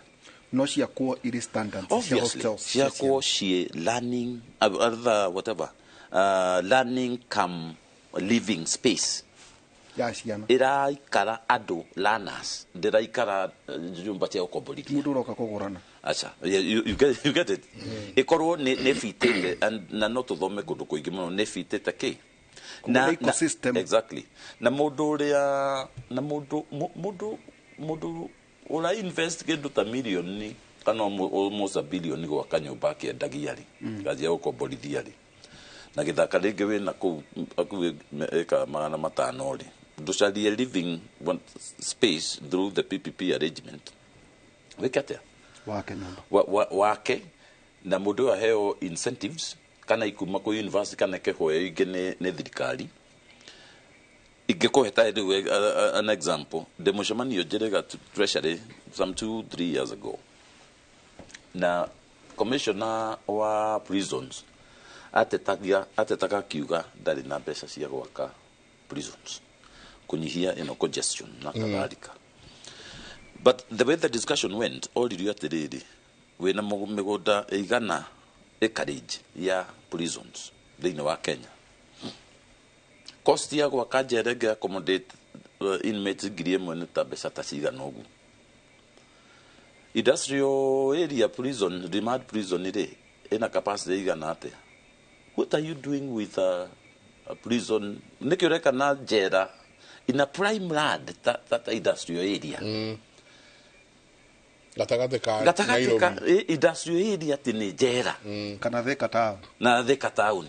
S6: No cia ko iri standards.
S7: Obviously, cia ko she learning other whatever. Learning come living space. Ira ikara ado learners. Dira ikara jumba tia okoboliki.
S6: Mudu roka kugurana.
S7: Acha, you get it. Ekoro ne fitete and na no to thome kudu kuingi muno ne fitete ke.
S6: Na ecosystem.
S7: Exactly. Na modo ria na modo ora invest ke do million ni kana almost a billion ni kwa nyumba ke dagiari. Kazi yako bolithiari. Na githaka rege we na ku eka magana matano ri. Dushali living one space through the PPP arrangement. Wekate. Wake na mudo aheo incentives kana ikuma ko university kana ke hoya igene ne thirikari igeko heta edu an example the moshamani yojerega treasury some 2-3 years ago na commissioner wa prisons atetaga kiuga ndari na pesa cia gwaka prisons kunyihia congestion na kadhalika. But the way the discussion went, all the way we na megoda igana encourage ya prisons thini wa Kenya. Cost ya kwa kajerege accommodate inmates ngiri ĩmwe nĩ ta mbeca ta cigana ũguo. Industrial area prison, remand prison ina capacity igana atĩa? What are you doing with a prison? Nikireka na jera in a prime land that industrial area.
S5: Gatagate ka
S7: industrial area tini jera.
S6: Kana Thika town.
S7: Na Thika town.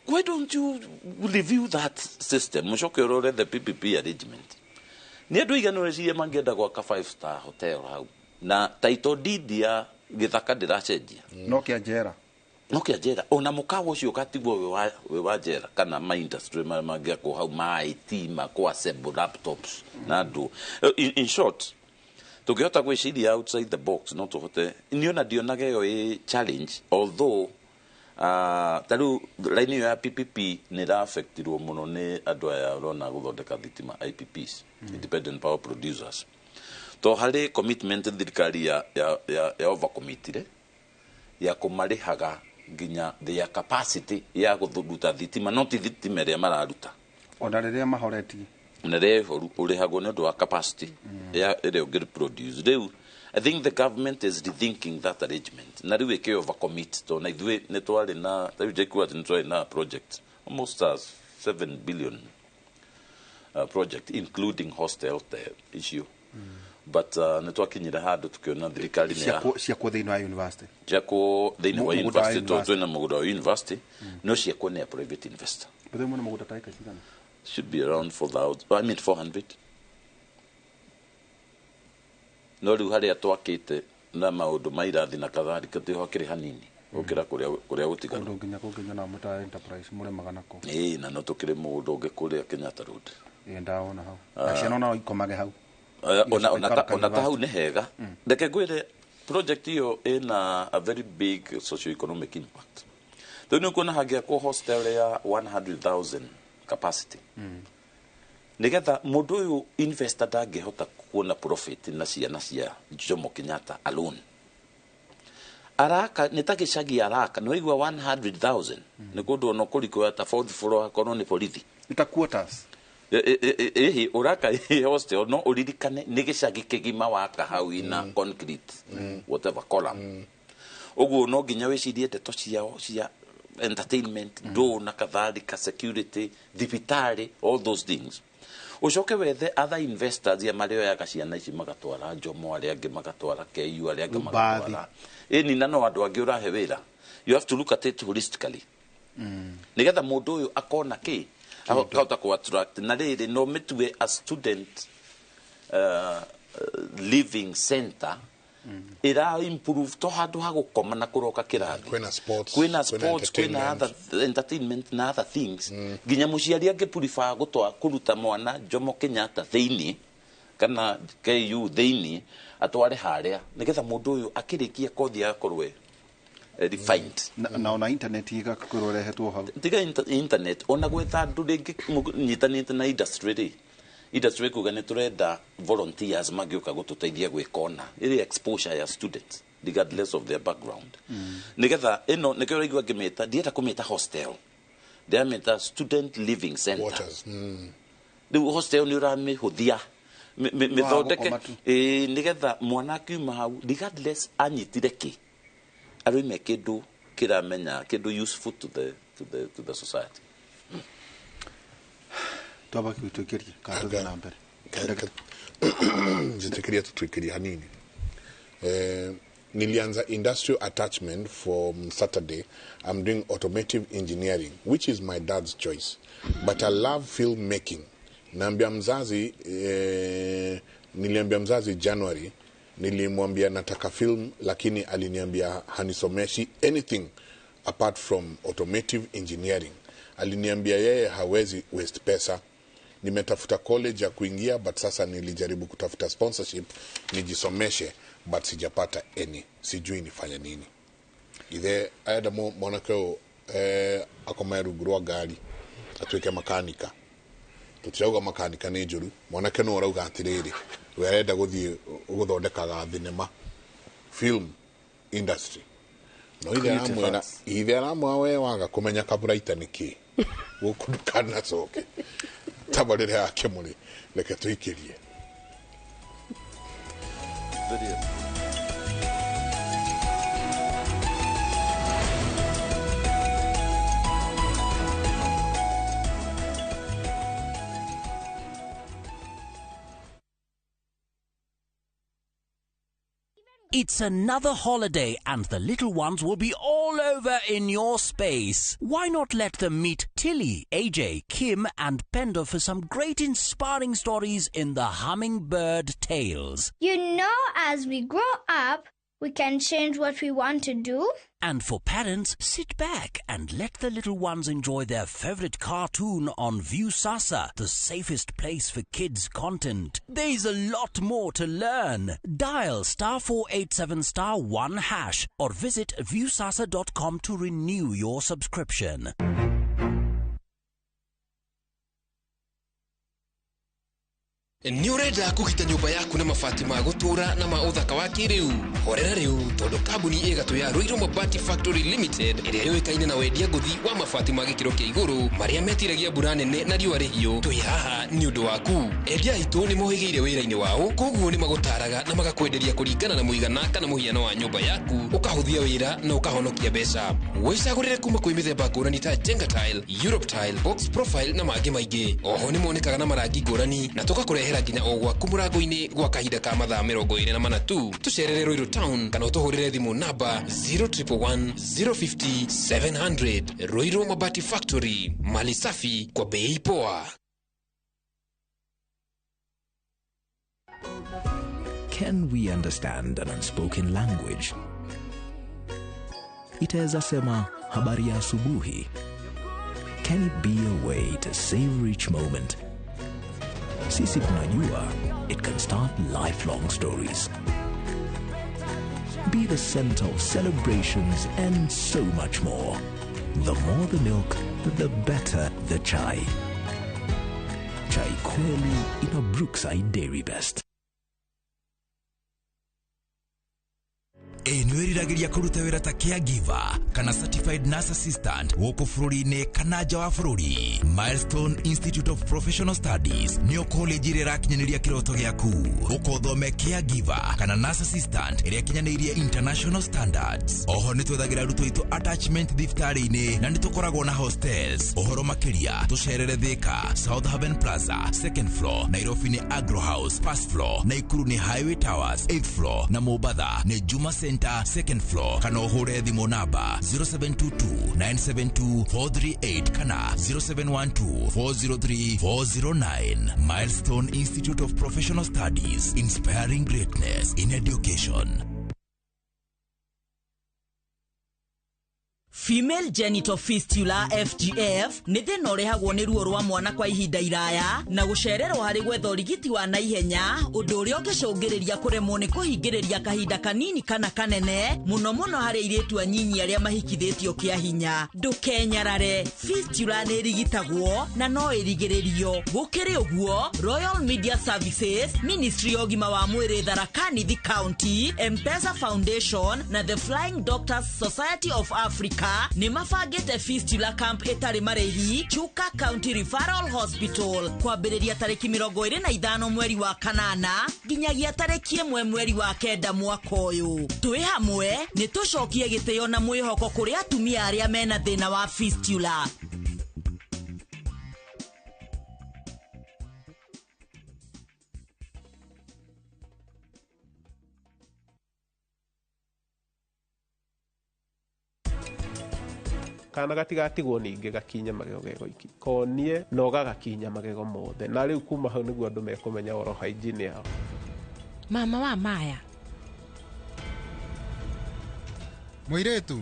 S7: Why don't you review that system? Mushokero the PPP arrangement. Ni andu igano reciria mangenda gwaka 5-star hotel hau. Na title deed ya githaka ndiracenjia.
S6: No kia jera.
S7: No kia jera. Ona mukawa ucio katigwo we wa jera kana ma industry mangia ko hau ma IT ma ko assemble laptops na do. In short, tugihota gwiciria outside the box no tuhote niona dionage yo challenge, although taru line ya PPP ni ra affectirwo muno ni andu aya rona guthondeka thitima IPPs, independent power producers. To hali commitment thirikari ya overcommitted ya kumarihaga nginya their capacity ya guthuruta thitima, not thitima ria mararuta
S6: ona riria mahoreti
S7: na reho urihagwo ni undu wa capacity ya ire ungir produce. Reu I think the government is rethinking that arrangement. Na riu eke overcommit to na ithui ni twari na JKUAT ni twari na project almost as 7 billion project including hostel the issue. But ni twakinyira handu tukiona thirikari ni
S6: ciakwo thiini wa university
S7: ciakwo thiini wa university to twina mugunda wa university no ciakwo ni a private investor.
S6: But then mugunda taika cigana
S7: should be around 400. No riu haria twakite na maundu mairathi na kadhalika tiho kiri hanini ukira kuria gutigaru
S6: nginya na muta enterprise mure magana ko
S7: na no tukiri mundu ungi kuria Kenyatta Road
S6: ndaona hau aciano na ikomage hau
S7: ona ta hau ni hega ndeke ngwire project hiyo ina a very big socio-economic impact. Tuni kuna hagia ko hostel ya 100,000 capacity. Nigetha mundu uyu investor ndangihota kuona profit na cia Jomo Kenyatta alone. Araka nitakishagi araka no igwa 100,000 ni kundu no kuriko ya fourth floor kono ni polithi
S6: ita quarters
S7: uraka hostel no uririkane ni gicagi kigima waka hau ina concrete whatever column uguo no ginya wicirie ndeto cia entertainment do na kadhalika security thibitari all those things ucoke wethe other investors ya mario ya gaciana ici magatwara Jomo aria angi magatwara KU aria angi magatwara ni nano andu angi urahe wira. You have to look at it holistically. Nigetha mundu uyu akona ki akahota ku attract na riri no mitwe a student living center ira improve to handu ha gukoma na kuroka kirathi
S5: kwina sports
S7: kwina other entertainment na other things ginya muciari angi prefer gutwa kuruta mwana Jomo Kenyatta theini kana KU theini atware haria nigetha mundu uyu akirikia kothi akorwe refined
S6: na ona internet igakorwo rehetwo hau
S7: tiga internet ona gwetha ndu ringi nyitanite na industry kuga ni turenda volunteers magioka gututeithia gwikona iri exposure ya students regardless of their background nigetha ino nikyo rigwa ngimeta dieta kumeta hostel diameta student living center riu hostel ni urame huthia mithondeke nigetha mwana akiuma hau regardless anyitire ki aruime kindu kiramenya kindu useful to the society.
S6: Toba kutukiria kato na mbere
S5: jitekiria tutukiria hanini nilianza industrial attachment from Saturday. I'm doing automotive engineering, which is my dad's choice, but I love filmmaking. Niliambia mzazi January, nilimwambia nataka film, lakini aliniambia hanisomeshi anything apart from automotive engineering. Aliniambia yeye hawezi waste pesa. Nimetafuta college ya kuingia, but sasa nilijaribu kutafuta sponsorship nijisomeshe, but sijapata any. Sijui nifanya nini. Ithe aenda mwanake akomeru gurwa gari atuike makanika. Tutiauga makanika ni njuru. Mwanake no arauga atiriri we arenda guthie guthondekaga thinema film industry. No ithe aramwira we waga kumenya kaburaita niki gukundukana coke tabarire yake muri leke tuikirie video.
S15: It's another holiday and the little ones will be all over in your space. Why not let them meet Tilly, AJ, Kim and Pendo for some great inspiring stories in the Hummingbird Tales.
S16: You know, as we grow up, we can change what we want to do.
S15: And for parents, sit back and let the little ones enjoy their favorite cartoon on Viusasa, the safest place for kids' content. There's a lot more to learn. Dial *487*1# or visit viusasa.com to renew your subscription.
S17: Ni urenda kuhita nyumba yaku na mabati ma gutura na ma uthaka wa kiriu horera riu tondu kambuni igatu ya Ruiru Mabati Factory Limited iria yoikaine na wendia nguthi wa mabati ma gikiro kia iguru maria metiragia mbura nene na riua rihio twi haha ni undu waku endia itu ni mohigiire wira-ini wao koguo ni magutaraga na magakwenderia kuringana na muigana kana muhiano wa nyumba yaku ukahuthia wira na ukahonokia mbeca wicagurire kuma kwi mithemba ngurani ta Jenga Tile, Europe Tile, Box Profile na mangi maingi oho ni monekaga na marangi ngurani na tugakurehera nginya ogwa kumurango-ini gwa kahinda ka mathaa 24 tu tucerere Ruiru Town kana utuhurire thimu namba 0111 050 700. Ruiru Mabati Factory, mali safi kwa bei poa.
S18: Can we understand an unspoken language? Itaweza sema habari ya asubuhi. Can it be a way to savor each moment? Sisi tunajua it can start lifelong stories. be the center of celebrations, and so much more. The more the milk, the better the chai. Chai Kweli in a Brookside Dairy Best.
S3: Nĩwĩriragĩria kũruta wĩra ta caregiver kana certified nurse assistant gũkũ bũrũri-inĩ kana nja wa bũrũri. Milestone Institute of Professional Studies nĩyo college ĩrĩa ĩrakinyanĩria kĩroto gĩaku ũkothome caregiver kana nurse assistant ĩrĩa ĩkinyanĩirie international standards. Oho nĩtwethagĩra arutwo aitũ attachment thibitarĩ-inĩ na nĩtũkoragwo na hostels. Ũhoro makĩria tũcerere Thika, South Haven Plaza, 2nd floor, Nairobi nĩ Agro House, 1st floor, Naikuru nĩ Highway Towers, 8th floor, na Mombasa nĩ Juma Center, 2nd floor. Kana uhure thimo namba 0722-972-438 kana 0712-403-409. Milestone Institute of Professional Studies, inspiring greatness in education.
S19: Female genital fistula FGF nĩ thĩna ũrehagwo nĩ ruo rwa mwana kwa ihinda iraya na gũcererwo harĩ gwetha ũrigiti wa naihenya, ũndũ ũrĩa ũngĩcũngĩrĩria kũremwo nĩ kũhingĩrĩria kahinda kanini kana kanene, mũno mũno harĩ airĩtu anyinyi arĩa mahikithĩtio kĩa hinya. Ndũkenyarare, fistula nĩ ĩrigitagwo na no ĩrigĩrĩrio. Gũkĩrĩ ũguo, Royal Media Services, Ministry ya ũgima wa mwĩrĩ Tharaka Nithi County, M-Pesa Foundation na The Flying Doctors Society of Africa nĩ mabangĩte fistula camp ĩtarĩ marĩhi Chuka County Referral Hospital kwambĩrĩria tarĩki 25 mweri wa kanana nginyagia tarĩki 1 mweri wa kenda mwaka ũyũ. Twĩ hamwe nĩ tũcokie gĩtĩo na mwĩhoko kũrĩ atumia arĩa mena thĩna wa fistula.
S14: Kana gatigatigwo ningĩ gakinya magego gegoiki konie no gagakinya magego mothe na rĩu kuma hau nĩguo andũ mekũmenya oro hygiene yao.
S20: Mama wa Maya
S21: Mũirĩtu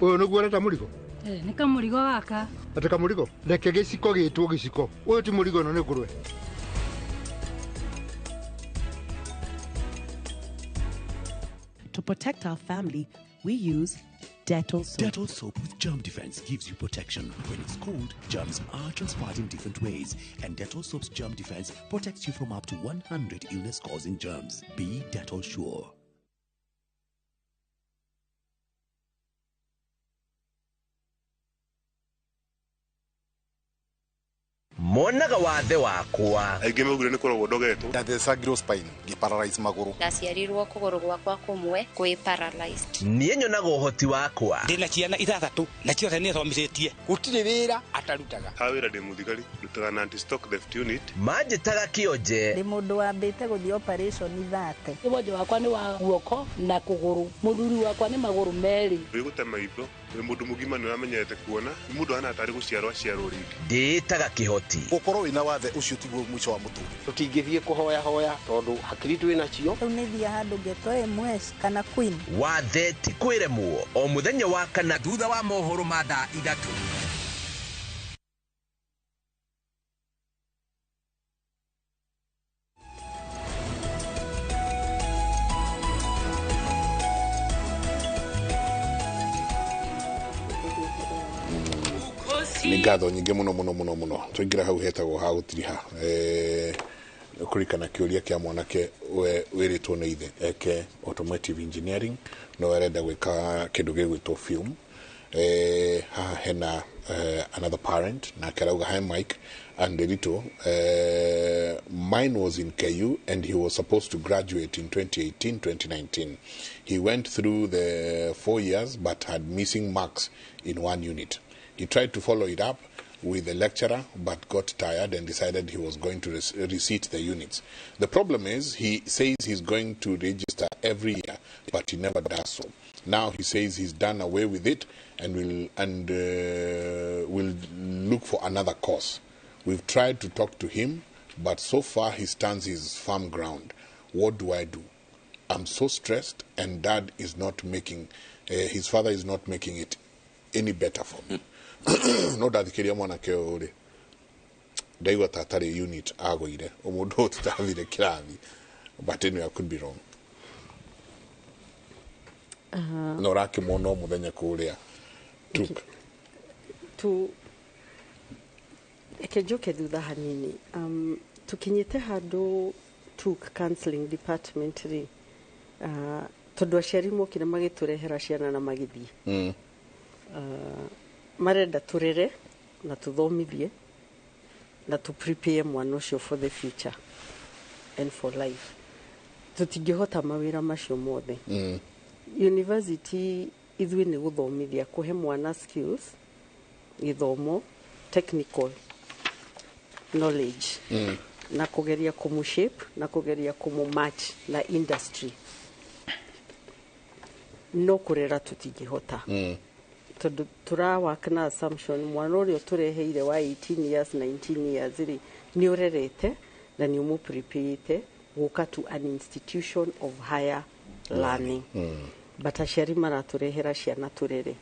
S21: ũyũ nĩguo ũreta mũrigo?
S22: Nĩ kamũrigo gaka.
S21: Ate kamũrigo reke gĩciko gĩtwo gĩciko. Ũyũ ti mũrigo, ĩno nĩ ngũrwe.
S23: To protect our family, we use Dettol soap.
S18: Dettol soap with germ defense gives you protection. When it's cold, germs are transferred in different ways, and Dettol soap's germ defense protects you from up to 100 illness-causing germs. Be Dettol sure.
S24: Monaga wathe wakwa
S25: aingĩ maugire nĩ kũrogwo ndogetwo
S26: ndathecagirwo spine ngĩparalyze magũrũ
S27: ndaciarirwo kũgũrũ gwakwa kũmwe kwĩ paralyzed.
S24: Niĩ nyonaga ũhoti wakwa
S28: ndĩna ciana 3 na ciothe nĩ thomithĩtie
S26: gũtirĩ wĩra atarutaga
S25: ha wĩra ndĩ mũthigari ndutaga na anti-stock theft unit
S24: manjĩtaga kĩonje
S10: ndĩ mũndũ wambĩte gũthiĩ operation 30
S29: ũmwe wakwa nĩ wa guoko na kũgũrũ mũthuri wakwa nĩ magũrũ merĩ
S25: wĩ gũtema indo wĩ mũndũ mũgima nĩ ũramenyete kuona nĩ mũndũ hana atarĩ gũciarwo rĩngĩ
S24: ndĩtaga kĩhoti
S26: gũkorwo wĩna wathe ũcio tiguo mũico wa mũtũrĩre
S28: tũtingĩthiĩ kũhoya hoya tondũ hakiri twĩ nacio
S10: rĩu nĩ thia handũ ngetwo MS kana Queen
S24: wathe ti kwĩremwo o mũthenya wa kana
S3: thutha wa mohoro ma thaa 3.
S5: nĩ ngatho nyingĩ mũno tũingĩra hau hetagwo ha gũtiriha kũrikana kĩũria kĩa mwanake wĩrĩtwo nĩ ithe eke automotive engineering no arenda gwĩka kĩndũ gĩgwĩtwo film haha hena another parent na karauga hi Mike and Derito mine was in KU and he was supposed to graduate in 2018-2019 he went through the 4 years but had missing marks in 1 unit. He tried to follow it up with the lecturer, but got tired and decided he was going to reseat the units. The problem is he says he's going to register every year, but he never does so. Now he says he's done away with it and will look for another course. We've tried to talk to him, but so far he stands his firm ground. What do I do? I'm so stressed, and Dad is not making, his father is not making it any better for me. No ndathikĩria mwanake ũrĩ ndaigua ta atarĩ unit agũire mũndũ tutathire kĩrathi but anyway I could be wrong. no rakimona muthenya kuria
S1: tu ekejoke thutha hanini tukinyite handu tuk counseling department ri tondu aciari mokire magiturehera ciana na magithie marenda turere na tuthomithie na tu prepare mwana ucio for the future and for life tutingihota mawira macio mothe university ithui ni guthomithia kuhe mwana skills githomo technical knowledge na kugeria kumushape na kugeria kumumatch na industry no kurera tutingihota tondu turawaka na assumption mwana uria tureheire wa 18 years 19 years ri ni urerete na ni umuprepare guka to an institution of higher learning but aciari maraturehera ciana turere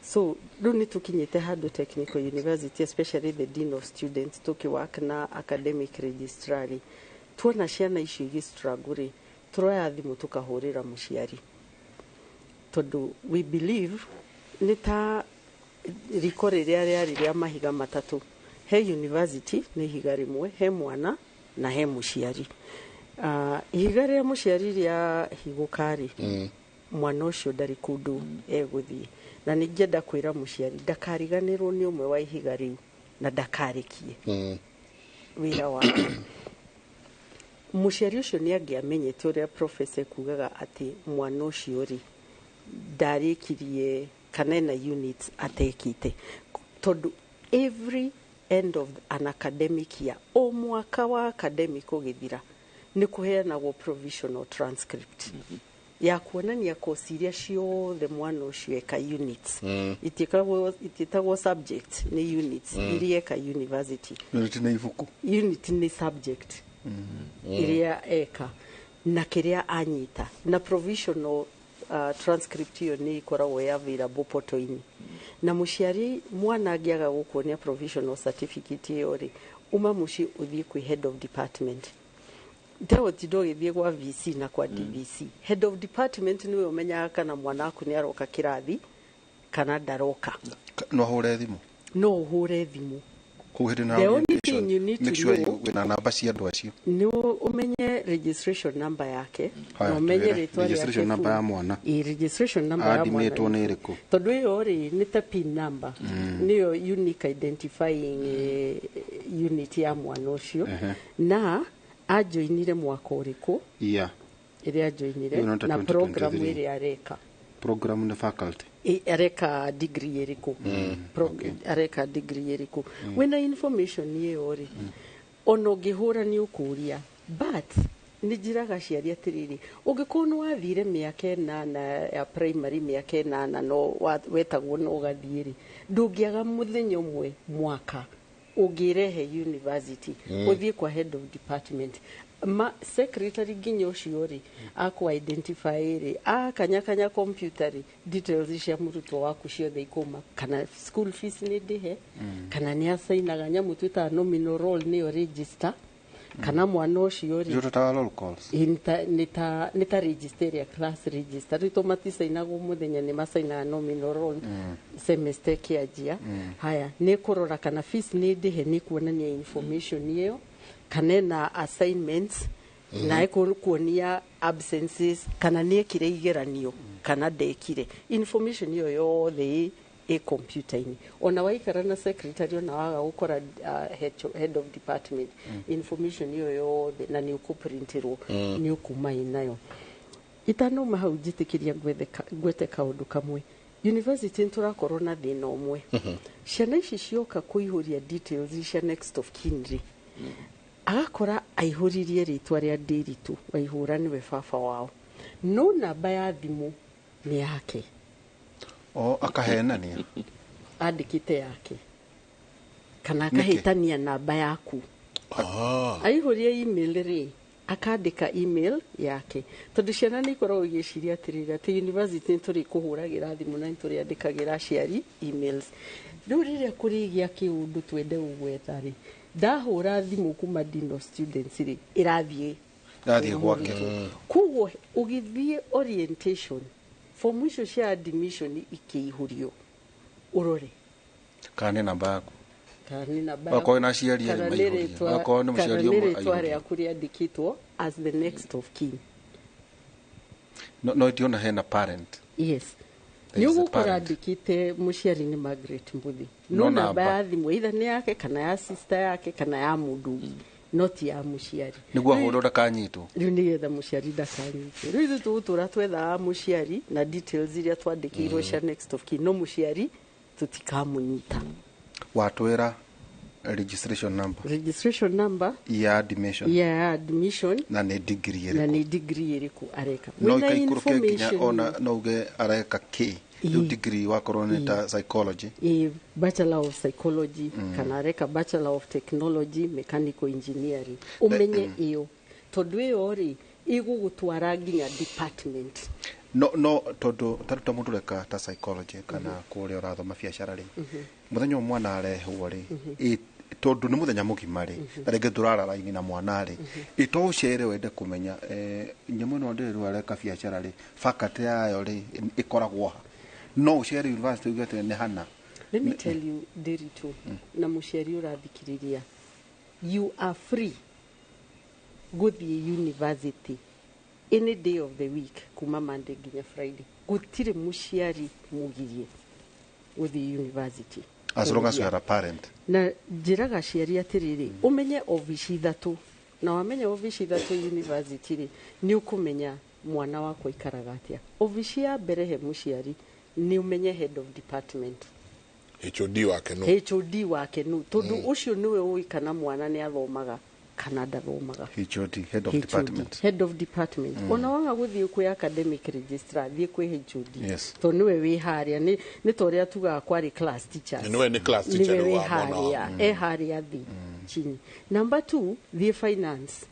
S1: so riu ni tukinyite handu technical university especially the dean of students tukiwaka na academic registrar tuona ciana icio igistruggle turoya thimu tukahurira muciari tondu we believe nita riko riria ria mahiga matatu he university ni higa rimwe he mwana na he muciari higa ria muciari ria higukari mwana ucio ndari kundu eguthie na ningienda kwira muciari ndakariganirwo ni umwe wa ihiga riu na ndakarikie wira wake muciari ucio ni angiamenyete uria professor kugaga ati mwana ucio ri ndarikirie kana na units atekite tondu every end of an academic year o mwaka wa academic ugithira ni kuheanagwo provisional transcript ya kuonania kosi iria ciothe mwana ucio eka units ititagwo subject ni units iria eka university
S6: unit ni ibuku
S1: unit ni subject iria eka na kiria anyita na provisional transcript hiyo ni ikoragwo available portal-ini na muciari mwana angiaga gukuonia provisional certificate hiyo ri uma muci uthie kwi head of department Dewo tido githie gwa VC na kwa DVC head of department niwe umenyaga kana mwana aku ni aroka kirathi kana ndaroka
S6: no hure thimu kuhiri na make sure wina namba cia andu acio
S1: ni umenye registration number yake na umenye ritwa
S6: registration number ya mwana
S1: registration number ya mwana
S6: admitwo ni iriku
S1: tondu iyo ri ni ta pin number niyo unique identifying unit ya mwana ucio na ajoinire mwaka uriku iria ajoinire na program iria areka
S6: program na faculty
S1: areka degree iriku areka degree iriku wena information iyo ri ono ngihura ni ukuria but nijiraga ciari atiriri ungikorwo ni wathire miaka 8 ya primary miaka 8 no wetagwo no gathiiri ndungiaga muthenya umwe mwaka ugirehe university uthie kwa head of department secretary ginyo ciori aku identify ri kanya computer details cia murutwo waku ciothe ikoma kana school fees ni ndihe kana ni asainaga nyamu twita nominal roll ni register kana mwana ucio ri
S6: jota roll calls
S1: nita register ya class register rito matisainagwo muthenya ni masaina nominal roll semester kiajia haya ni kurora kana fees ni ndihe ni kuonania information iyo kana na assignments na kuonia absences kana ni kire igeranio kana ndekire information iyo yothe computer-ini ona waikara na secretary ona waga gukora head of department information iyo yothe na ni ukuprintirwo ni ukuma inayo itano mahau njitikiria gwete kaundu kamwe university nturakorwo na thina umwe ciana ici cioka kuihuria details cia next of kin agakora aihuririe ritwa ria ndiritu waihura niwe baba wao no namba ya thimu ni yake
S6: akahenania
S1: andikite yake kana akahitania namba yaku aihurie email ri akandika email yake tondu ciana ni ikoragwo igiciria atiriri ati university nturi kuhuragira thimu na nturi andikagira ciari emails riu riria kurigia kiundu twende ugweta ri ndahura thimu kuma dino students ri irathie
S6: gwake
S1: kuwo ugithie orientation form icio cia admission ikiihurio urore
S6: kana namba yaku
S1: kana namba
S6: wako na ciari wako na ciari
S1: rĩaku rĩandĩkĩtwo as the next of kin.
S6: No itiona hena parent.
S1: Yes. Nĩ ũgũkora andĩkĩte mũciari nĩ Margaret Mbuthi. No namba ya thimũ either nĩ yake kana ya sister yake kana ya mũndũ not ya mũciari.
S6: Nĩguo ahũrwo ndakanyitwo.
S1: Rĩu nĩgetha mũciari ndakanyitwo. Rĩu ithuĩ tũgũtũra twethaga mũciari na details iria twandĩkĩirwo cia next of kin no mũciari tũtikamũnyita.
S6: Watwĩra registration number
S1: ya admission
S6: na nĩ degree
S1: ĩrĩkũ areka.
S6: No ikaikũrũke nginya ona nauge areka kĩ rĩu degree wakorwo nĩ ta psychology
S1: bachelor of psychology kana areka bachelor of technology mechanical engineering umenye iyo tondũ iyo rĩ igũgũtwara nginya department.
S6: No tondu taruta mundu reka ta psychology kana kuria urathoma biacara ri muthenya mwana arehwo ri tondu ni muthenya mugima ri rege turara raini na mwana ri ito ucere wende kumenya nyamu no ndiru areka biacara ri faculty yayo ri ikoragwo no ucere university ugete ne hana.
S1: Let me tell you deri tu na muciari urathikiriria you are free guthie university any day of the week kuma Monday nginya Friday gutire muciari mugirie guthie university
S6: as long as you are a parent.
S1: Na njiraga ciari atiriri umenye ofici ithatu na wamenye ofici ithatu university ri ni ukumenya mwana wako ikaraga atia. Ofici ya mbere he muciari ni umenye head of department HOD wake no tondu ucio niwe uikana mwana ni athomaga kana ndathomaga.
S6: HOD head of department ona wanga guthie kwi academic registrar thie kwi HOD to niwe wi haria ni toria tuga kwari class teachers
S5: niwe ni class teacher wa mwana
S1: haria thi chini. Number 2 thie finance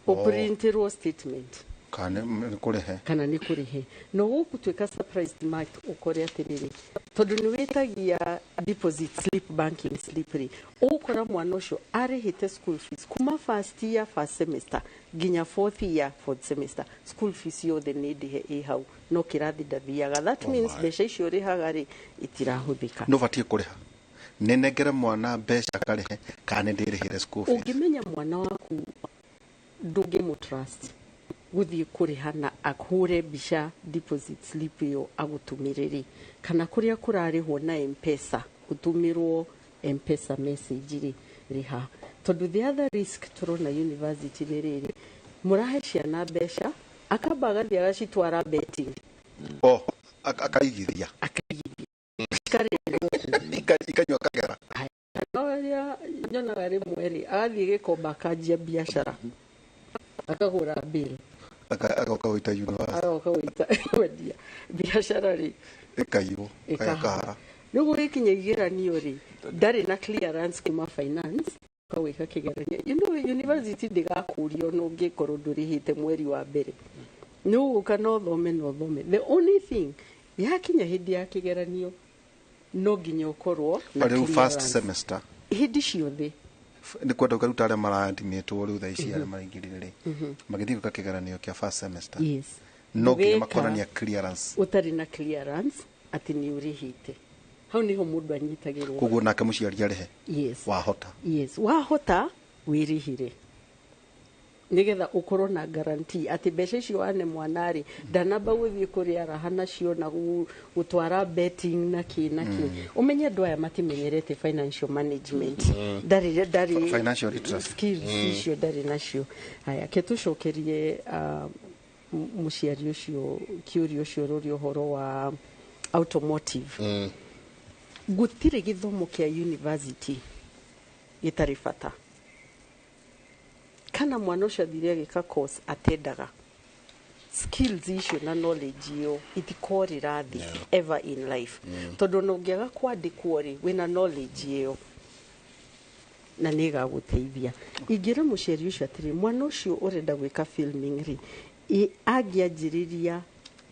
S1: operating statement
S6: kana ni kurihe no gukutweka surprise mark ukore atiriri tondu ni witagia deposit slip banking slip ri ukora mwana ucio arihite school fees kuma first year first semester ginya fourth year fourth semester school fees yothe ni ndihe hau no kirathi ndathiaga. That means besha icio rihaga ri itirahuthika no batie kuriha nenegere mwana besha karihe kana ndirihire school fees.
S1: Ungimenya mwana waku ndungimutrust guthie kuriha na akhure bisha deposit slip yo agutumiriri kana kuria kurarihwo na M-Pesa utumirwo M-Pesa message ri riha tondu the other risk turona university ni riri murahe ciana besha akabaga thia gacitwara betting
S6: akaigithia ikanywa kagera
S1: no ya nyona gari mweri agathie gikomba kanjia biashara akagura bill
S6: akawita
S1: university biashara ri
S6: ikayo akahara
S1: nugu ikinye igeranio ri ndari na clearance kuma finance kawika kigeranio university ndigakurio no ngikorwo ndurihite mweri wa mbere nugu kana thome the only thing yakinya hindi ya kigeranio no nginya ukorwo
S6: na first semester
S1: hindi ciothe
S6: ni kwenda ukaruta aria maradimitwo riu thaa ici aria maraingirire magithii guka kigeranio kia first semester no nginya makonania clearance
S1: utari na clearance ati ni urihite hau niho mundu anyitagirwo
S6: koguo nake muciari arihe
S1: wahota wirihire nigetha ukorwo na guarantee ati mbeca icio ane mwanari ndanamba guthie kuria rahana cio na gutwara betting na ki umenye ndu aya matimenyerete financial management dari
S6: financial literacy
S1: skills icio dari nacio haya ketucokerie muciari ucio kiurio ucio ruri uhoro wa automotive gutire githomo kia university gitari bata kana mwana ucio athire gika course atendaga skills icio na knowledge yo itikorira thi ever in life tondu no ngiaga kwandikwo ri wina knowledge yo na niga guteithia ingira muciari ucio atiri mwana ucio urenda gwika filming ri agianjiriria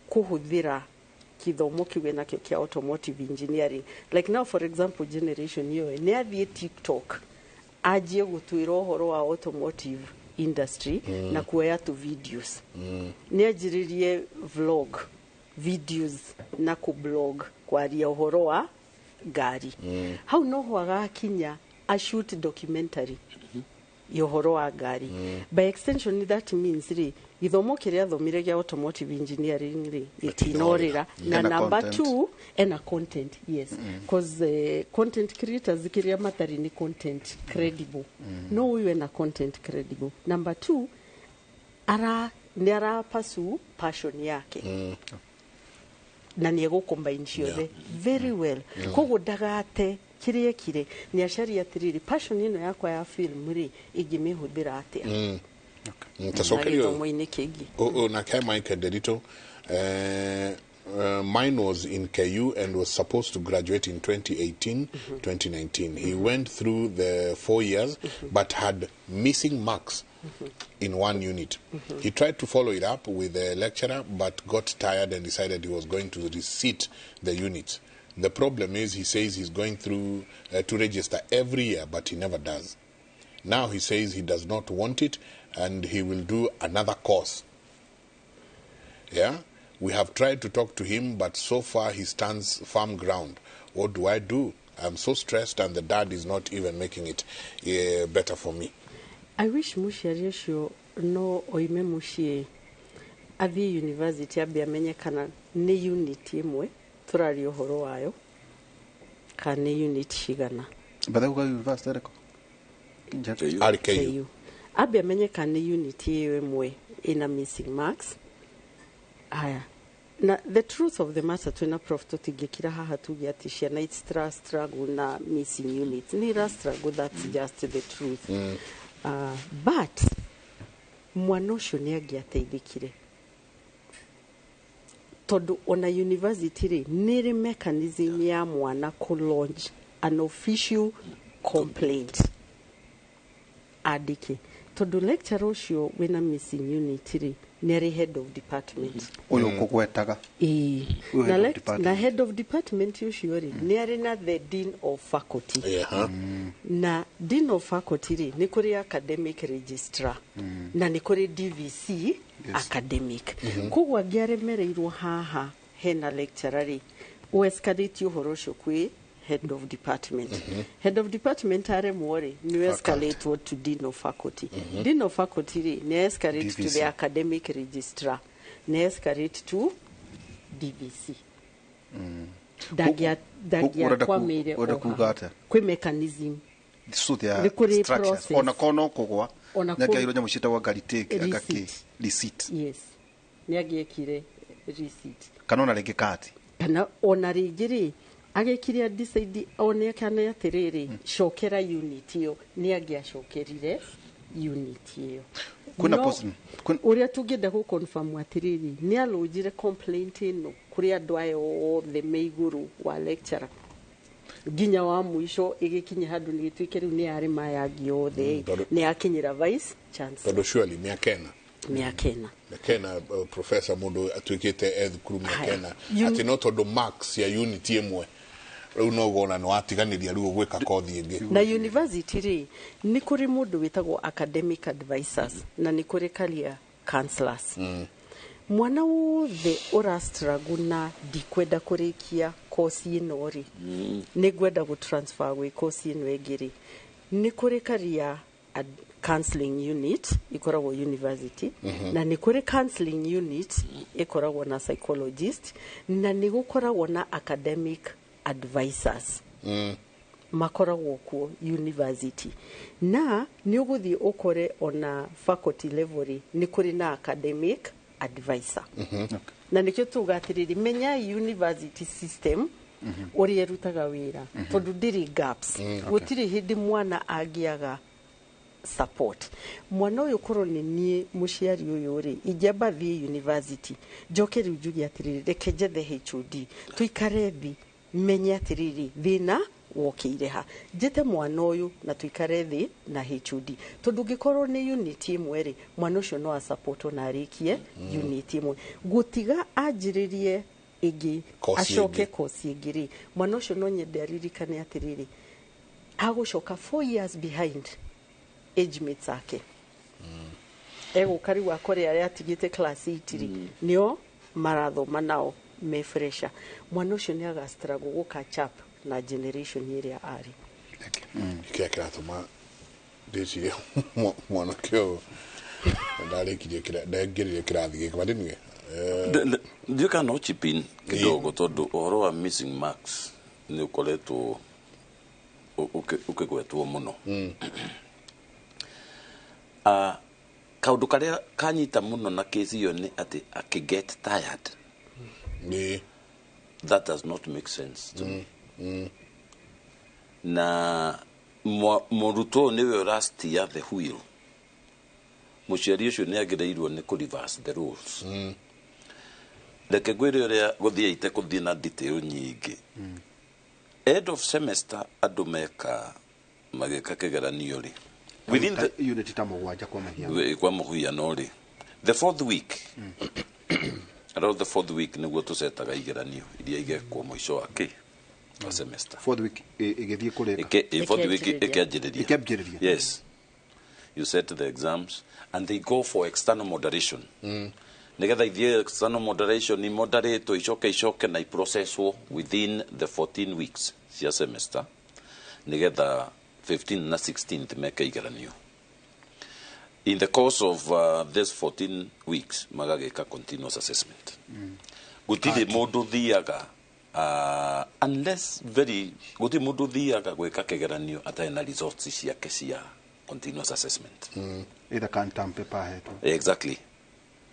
S1: kuhuthira kithomo kiwe nakio kia automotive engineering like now for example generation yo ni athie TikTok ajie gutwira uhoro wa automotive industry na kuoya tu videos ni ajiririe vlog videos na ku blog kwaria uhoro wa ngari hau no ho agakinya a shoot documentary yohoro wa ngari by extension that means githomo kiria thomire gia automotive engineering ikinorira na number 2 and content yes because content creators kiria matari ni content credible no we na content credible number 2 ni ara pursue passion yake na ni ego combine ciothe very well koguo ndagate kirie kire ni acaria atiriri passion ino yakwa ya film ri ingimihũthĩra atia
S5: tasokerio na kama Mike Derito mine was in KU and was supposed to graduate in 2018-2019 he went through the 4 years but had missing marks in one unit. He tried to follow it up with the lecturer but got tired and decided he was going to resit the units. The problem is he says he's going through to register every year but he never does. Now he says he does not want it and he will do another course. Yeah, we have tried to talk to him but so far he stands firm ground. What do I do? I'm so stressed and the dad is not even making it better for me.
S1: I wish muciari ucio no oime mucie athie university abia menyekana ni unit imwe turari uhoro wayo kana unit cigana
S6: bathe ku university
S5: RKU
S1: abia menyekana ni unit imwe ina missing marks aya na the truth of the matter twina prof tutigikira haha tugi ati ciana it's struggle na missing units ni struggle that's just the truth but mwana ucio ni agiateithikire tondu ona university ri niri mechanism ya mwana ku launch an official complaint adike tondu lecturer ucio wina missing unit ri neri head of department
S6: uyo kugwetaga
S1: na head of department ucio ri neri na the dean of faculty na dean of faculty ri ni kuri academic registrar na ni kuri DVC academic kugwa giaremereirwo haha hena lecturer ri escalate uhoro ucio kwi head of department head of department are more ni escalate to dean of faculty dean of faculty ni escalate to the academic registrar ni escalate to DVC dagia kwa mere kwa mechanism
S6: so there structures ona kono kugwa nyagira nyamu citagwa garitake agaki receipt
S1: yes nyagiekire receipt
S6: kana ona rege kati
S1: kana ona rigiri agekiria decide one kana atiriri cokera unit iyo ni agiacokerire unit iyo
S6: kuna post
S1: uria tungenda ku confirm atiriri ni alojire complaint ino kuri andu ayo the meiguru wa lecturer ginya wa muisho igikinya handu ni gitwike riu ni ari mayangi othe ni akinyira vice chancellor
S5: tondu surely miakena professor mundu atwikite ethukuru miakena ati no tondu marks ya unit imwe riu no gona no atiganiria riu gwika kothi ingi
S1: na university ri ni kuri mundu witagwo academic advisors na ni kuri career counselors mwana wothe ura struggle na dikwenda kurikia course ino ri ni gwenda go transfer gwe course ino egiri ni kuri career counseling unit ikoragwo university na ni kuri counseling unit ikoragwo na psychologist na ni gukoragwo na academic advisors makoragwo ku university na ni uguthi ukore ona faculty level ni kuri na academic advisor na nikyo tugatiriri menya university system uri erutaga wira tondu ndiri gaps gutiri hindi mwana agiaga support mwana uyu koro ni nie muciari uyu ri ijamba thi university jokeri ujugi atiriri reke jethe HOD tuikare thi menye atiriri thina wokire ha jete mwana uyu na tuikare thi na HOD tondu gikorwo ni unit imwe ri mwana ucio no support na arikie unit imwe gutiga ajiririe igi acoke kosi igiri mwana ucio no nyende aririkane atiriri agucoka 4 years behind age mates ake ego kari wa kore ari atigite class 8 ri nio marathoma nao me fresher mwana ucio ni agastruggle go catch up na generation iria ari
S5: kia kiratuma ndicirie mwana kio ndarikirie ndangirire kirathi giki badinwe
S2: ndio kana chipin kidogo tondu ohoro wa missing marks ni ukoretwo ukigwetwo muno kaundu karia kanyita muno na kesi iyo ni ati akiget tired that does not make sense to me na moruto niwe urastia the wheel muciari ucio ni agireirwo ni ku reverse the rules reke gwire uria guthie ite kuthie na detail nyingi end of semester andu meka mageka kigeranio ri within the
S6: unit ta mugwanja
S2: kwa muhiano ri the fourth week around the fourth week niguo tusetaga igeranio iria igekwo mwisho wa semester
S6: fourth week igethie kureka
S2: fourth week ikianjiriria yes you set the exams and they go for external moderation nigetha ithie external moderation ni moderate icoke na iprocesswo within the 14 weeks cia semester nigetha 15 na 16th meka igeranio in the course of this 14 weeks magageka continuous assessment gutire mundu thiaga unless very gutire mundu thiaga gweka kigeranio atena results ciake cia continuous assessment
S6: either can tampe pahetu
S2: exactly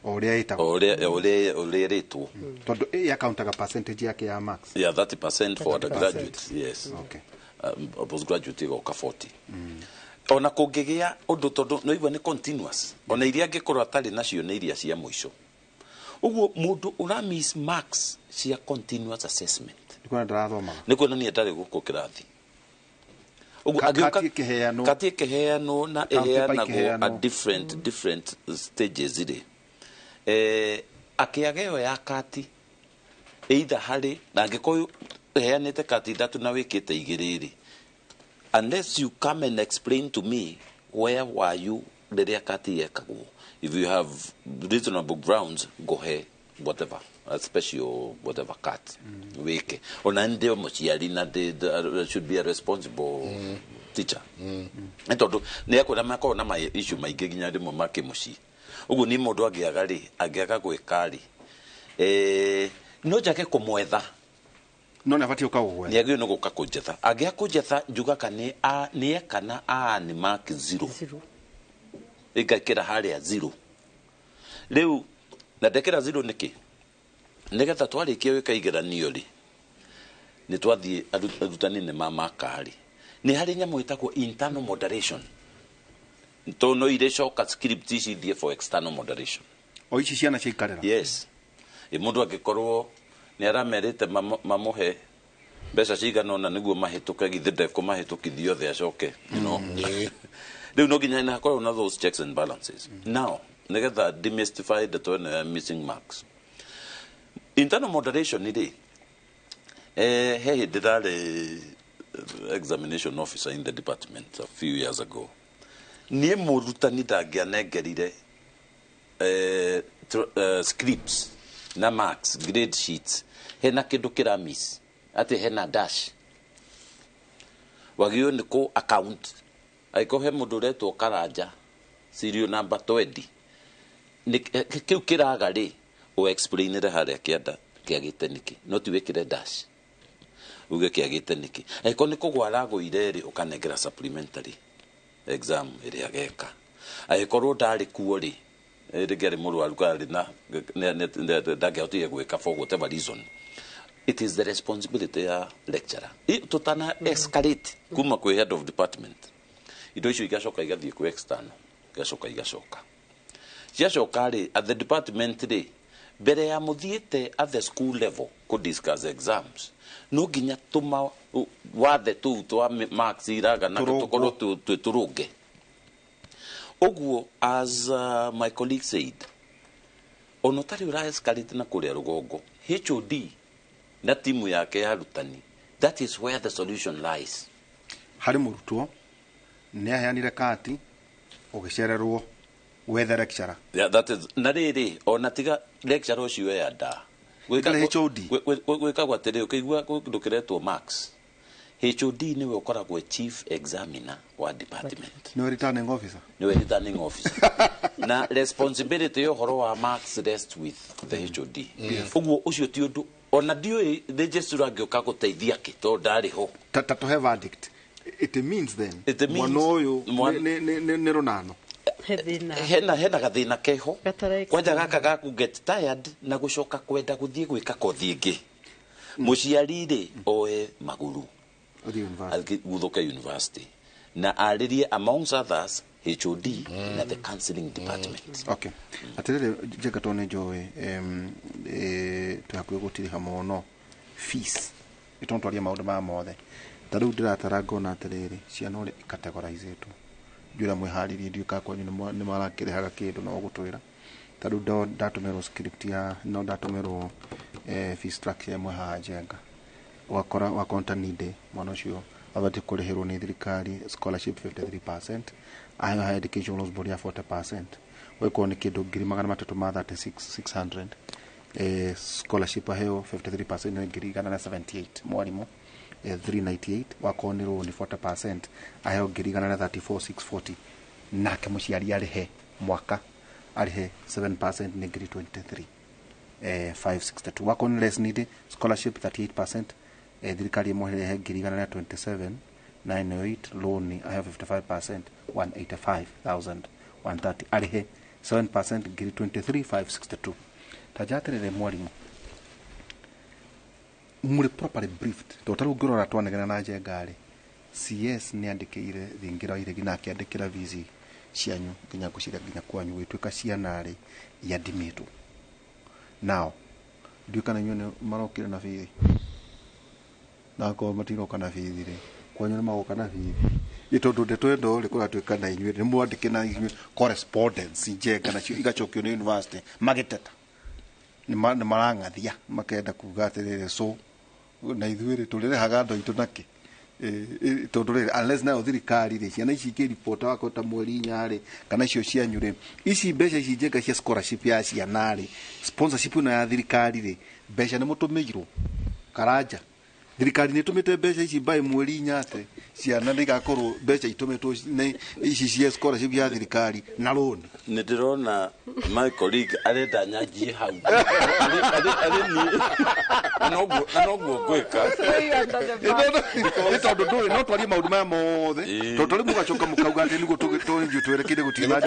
S6: oria ita
S2: oria retu
S6: tondu yacountaga percentage yake ya marks
S2: 30% for undergraduates yes
S6: okay
S2: postgraduate go ka 40 ona kungigia undu tondu no ivo ni continuous ona iria ngikorwo atari nacio ni iria cia mwisho uguo mundu ura miss marks cia continuous assessment
S6: nikona ndarathomaga
S2: nikona ni atari guku kirathi uguo kati keheano na eheanagwo at different stages ire akiageo ya kati either hari na ngikoyo heanite kati thatu na wikite igiriri unless you come and explain to me where were you riria kati yekagwo if you have reasonable grounds go ahead whatever a special whatever cut wike ona ndio muciari na should be a responsible teacher tondu ni akwira makoro na issue maingi ginya rimwe make muci uguo ni mundu agiaga gwika ri no njake kumwetha
S6: no na fatio kaugwe
S2: ni agio no guka kunjetha agia kunjetha njuga kane ni ekana ni mark 0 igakira haria 0 riu na ndekera 0 niki nigetha twarikia wika igeranio ri ni twathie arutani ni mamakari ni hari nyamu itako internal moderation to no ire shoka script ici thie for external moderation
S6: o ici ciana ciikarera
S2: yes mundu agikorwo ni aramerite mamuhe mbeca cigana ona niguo mahituke githinde kumahitukithio the acoke you know riu no ginya na korwo na those checks and balances now nigetha demystify the missing marks internal moderation ire dirare examination officer in the department a few years ago ni murutani ndangianegerire scripts na marks grade sheets hena kindu kira miss ati hena dash wagio ni ko account aiko he mundu retwo Karanja serial number 20 ni kiu kiraga ri o explain re haria kianda kiagite niki no ti wikire dash uge kiagite niki aiko ni kugwara guire ri ukanegera supplementary exam iria geka aikorwo ndari kuo ri rigari murwaru kari na ndagautie gweka for whatever reason it is the responsibility ya lecturer tutana escalate kuma kwa head of department indo icio igacoka igathie kwa external igacoka ciacoka ri at the department ri mbere ya muthiete at the school level ku discuss exams no ginya tuma wathe tu twa marks iraga na tukorwo turunge oguo as my colleague said onotari ura escalate na kuria rugongo HOD na timu yake ya rutani that is where the solution lies
S6: hari murutwo ni aheanire kati ugicererwo wethe lecturer
S2: yeah that is na riri ona tiga lecturer ucio ya da gwika gwatere ukigwa ndukiretwo Max HOD niwe ukoragwo chief examiner wa department
S6: no returning officer
S2: na responsibility yo horo wa Max rest with the HOD uguo ucio ti undu ona dio register agioka guteithia kito ndari ho
S6: to have verdict it means mwanoyo ne ronano
S2: hena gathina keho kwanja gaka gaku get tired na gucoka kwenda guthie gwika kothi ingi muciari ri oe maguru guthuka university na aririe amongst others HOD na the counseling department.
S6: Okay. Atirire jega tone joe tuhakuye gutiriha muno fees itontwaria maundu ma mothe tariu ndiratarago na atirire ciana uri categorize tu jura mwiharirie ndiuka kwanyu ni marakirehaga kindu no gutwira tariu ndatumero script ya no ndatumero fee structure mweha jenga wakora wa content need mwana ucio abati kurihirwo ni thirikari scholarship 53%, higher education loans board ya 40%, weko ni kindu 336,600, scholarship aheo 53% ni 378 mwalimu 398 wako ni loan 40% aheo 334,640 nake muciari arihe mwaka arihe 7% ni 323,562 wako ni less need scholarship 38%, thirikari imweherehe 27,908 loan I have 55% 185,130 arihe 7% 23,562 tajaterere mwalimu muri properly briefed totaru ngorora twanegana na jengari CS ni andikire thingira ire gina akiandikira vizi cianyu nginya gucira nginya kwanyu witwika cianari yadimitwo now ndikana nyone marokire na vizi nako matiro kana fithire kwanyu magoka na fithi itondu ndetwendo ri kura twika na inywe ni mwandike na inywe correspondence njega na cio igacokio ni university magiteta ni marangathia makenda kuga atirire so na ithuire turire hagando itu nake tondu riri unless na thirikari ri ciana ici ki report wako ta mweri nyari kana icio cianyu ri ici mbeca ici njega cia scholarship ya ciana ri sponsorship na ya thirikari ri mbeca ni mutumirwo karanja thirikari ni tumite mbeca ici bai mweri nyate ciana ndigakorwo mbeca itumitwo ici cia scholarship ya thirikari na loan
S2: ni ndirona my colleague arenda nyanjie hau ni no gweka
S6: tondu nduri no twari maundu maya mothe tondu rimu gacoka mukauga ati nigo twerekire gutina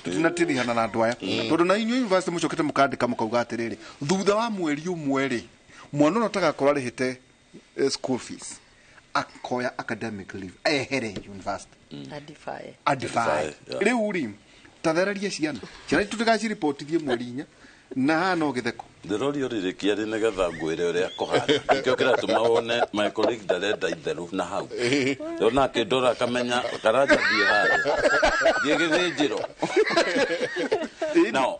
S6: tutinatiriana na andu aya tondu na inyu university mucokete mukandika mukauga atiriri thutha wa mweri umwe ri mwana no tagakorwo arihite school fees akoya academic leave ehere university adify riu ri tathararia ciana tutigaci reportithie mwerinya na hano githeko
S2: ndirorio ririkia ri nigetha ngwire uria kuhana ikio kiratuma wone my colleague ndarenda itheru na hau ndona kindora akamenya karanja thie haria thie githinjiro now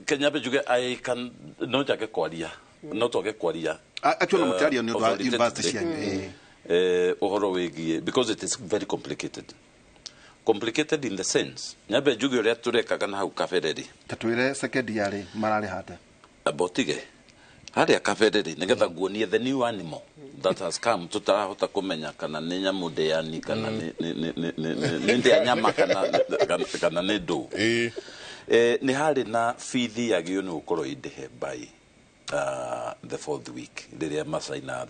S2: Kenya bejuge I can no jake kwaria no toge kwaria
S6: actually mutaria ni university cianyu
S2: ohoro wegie because it is very complicated in the sense nyabe juge uria tureka kana hau kafereri
S6: tatwire secondary marari hata
S2: abotige haria kafereri nigetha nguonie the new animal that has come tutarahota kumenya kana ni nyamu ndeani kana ni ndia nyama kana ni ndo ni hari na fithi yagio ni gukorwo indihe by the 4th week riria masaina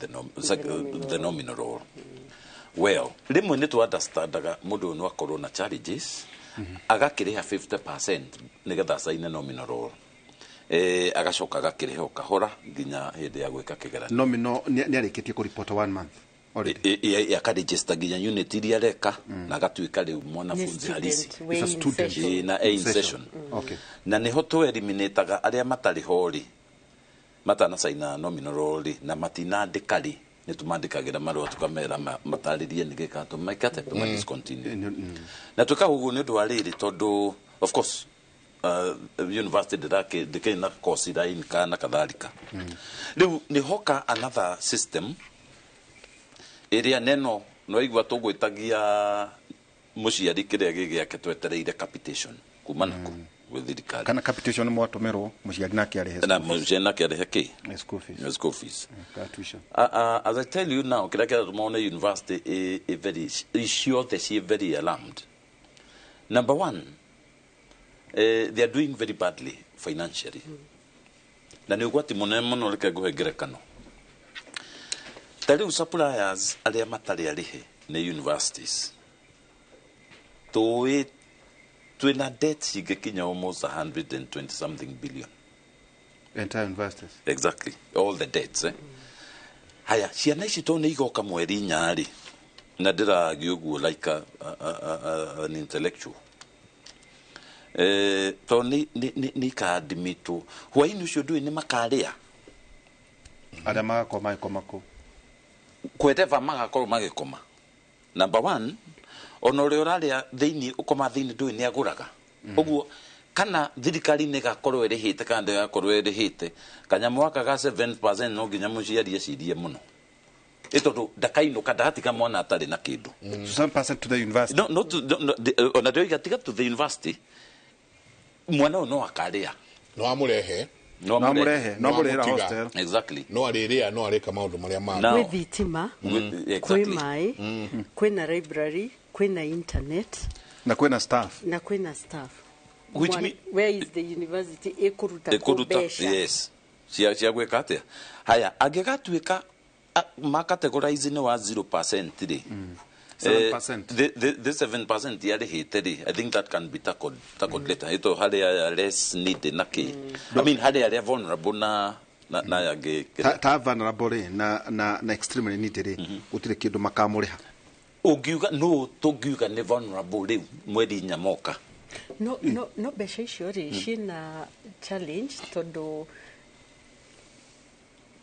S2: the nominal role well rimwe ni tu understandaga mundu no akorwo na challenges agakiriha 50% nigetha saina nominal role agacoka agakiriha ukahora nginya hindi ya gwika kigeranio
S6: nominal ni arikitie ku report 1 month
S2: ya register nginya unit iria reka na agatuika riu mwanafunzi halisi
S6: is a student
S2: na in session
S6: okay
S2: na ni hoto eliminateaga aria matari hori matana saina nominal role na matinandikari nitumandikagira marwa tukamera mataririe nigeka to maikate to discontinue na tukahugu ni ndu ariri tondu of course university dikena course line kana kadhalika riu ni hoka another system area neno no igwa tugwitagia muciari kiria gigiake twetereire capitation kumana ku with thirikari
S6: kana capitation mwatomerwo muciari nake arehe
S2: na muciari nake arehe ki school fees as I tell you now kila tumaona university a very sure she very alarmed. Number one, they are doing very badly financially. Na ni ugwati munene reke guhengere kano tari suppliers aria matari arihe ne universities twina debt cigekinya almost 120 something billion
S6: entire universities.
S2: Exactly, all the debts haya ciana ici to nĩ igoka mweri nyari na ndĩragi ũguo like an intellectual to nĩ kaadmitwo hwaini ũcio ndũĩ nĩ makarĩa
S6: arĩa magakoma ikomako
S2: kweteva magakorwo magĩkoma. Number one, ona ũrĩa ũrarĩa thĩinĩ ũkoma thĩinĩ ndũĩ nĩ agũraga ũguo kana thirikari nĩ gakorwo ĩrĩhĩte kana ndĩgakorwo ĩrĩhĩte kanyamũ gaka ga 7% no nginya mũciari ecirie mũno ĩtondũ ndakainũka ndagatiga mwana atarĩ na kĩndũ
S6: 7% to the university
S2: ona ndĩoiga tiga to the university mwana ũyũ no akarĩa
S5: no amũrehe
S6: no mũrĩhĩra hostel
S2: exactly
S5: no arĩrĩa no arĩka maũndũ marĩa ma
S1: kwĩ thitima kwĩ maĩ kwĩna library kwĩna internet
S6: na kwĩna staff
S2: which mean
S1: where is the university ekuruta
S2: yes cia gwĩka atĩa haya angĩgatuĩka makategorize ni wa 0% ri
S6: 7%.
S2: The 7% yarĩhĩte ri I think that can be tackled later ito harĩa less need na ki I mean harĩa vulnerable na yangi
S6: ta vulnerable ri na extremely needy ri gutire kindu makamũrĩha
S2: ungiuga no tungiuga ni vulnerable ri mweri nyamoka
S1: no mbeca icio ri ciina challenge tondu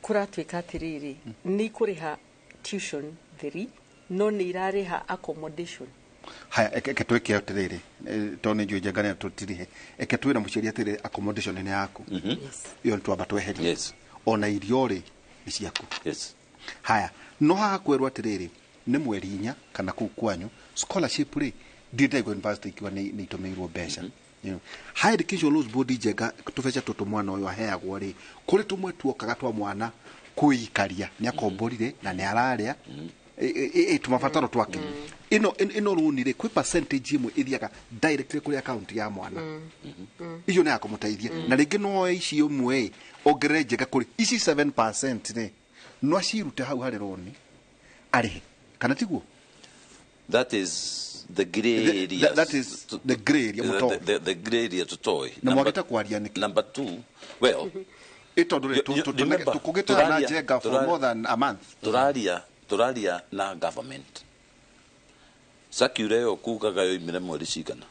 S1: kuratuĩka atiriri ni kuriha tuition thiri no ni irariha accommodation.
S6: Haya eke tweke atiriri toni njuje ngane tutirihe eke twira muciari atiri accommodation ni yaku iyo ntwamba tweherie
S2: yes
S6: ona irio ri ni ciaku
S2: yes
S6: haya no haha kwerwa atiriri ni mweri inya kana kuu kwanyu scholarship ri ndindego university ikiwa ni itumirwo mbeca high education laws body jega tufecha toto mwana uyu aheagwo ri kuri tumwe tuokaga twa mwana kuikaria ni akomborire na ni araria tumafataro twake ino runi ri kwi percentage imwe ithiaga directly kuri account ya mwana iyo ni akomuteithia na ringi no ici umwe ogere jega kuri ici 7% ni no acirute hau hari runi arihe kana tiguo
S2: that is the gray area.
S6: That is the gray area.
S2: The gray area to toy.
S6: Number
S2: 2, well,
S6: tukugeta na jega for more than a month.
S2: Turaria na government. Sakure okukaga yo imire mweri cigana.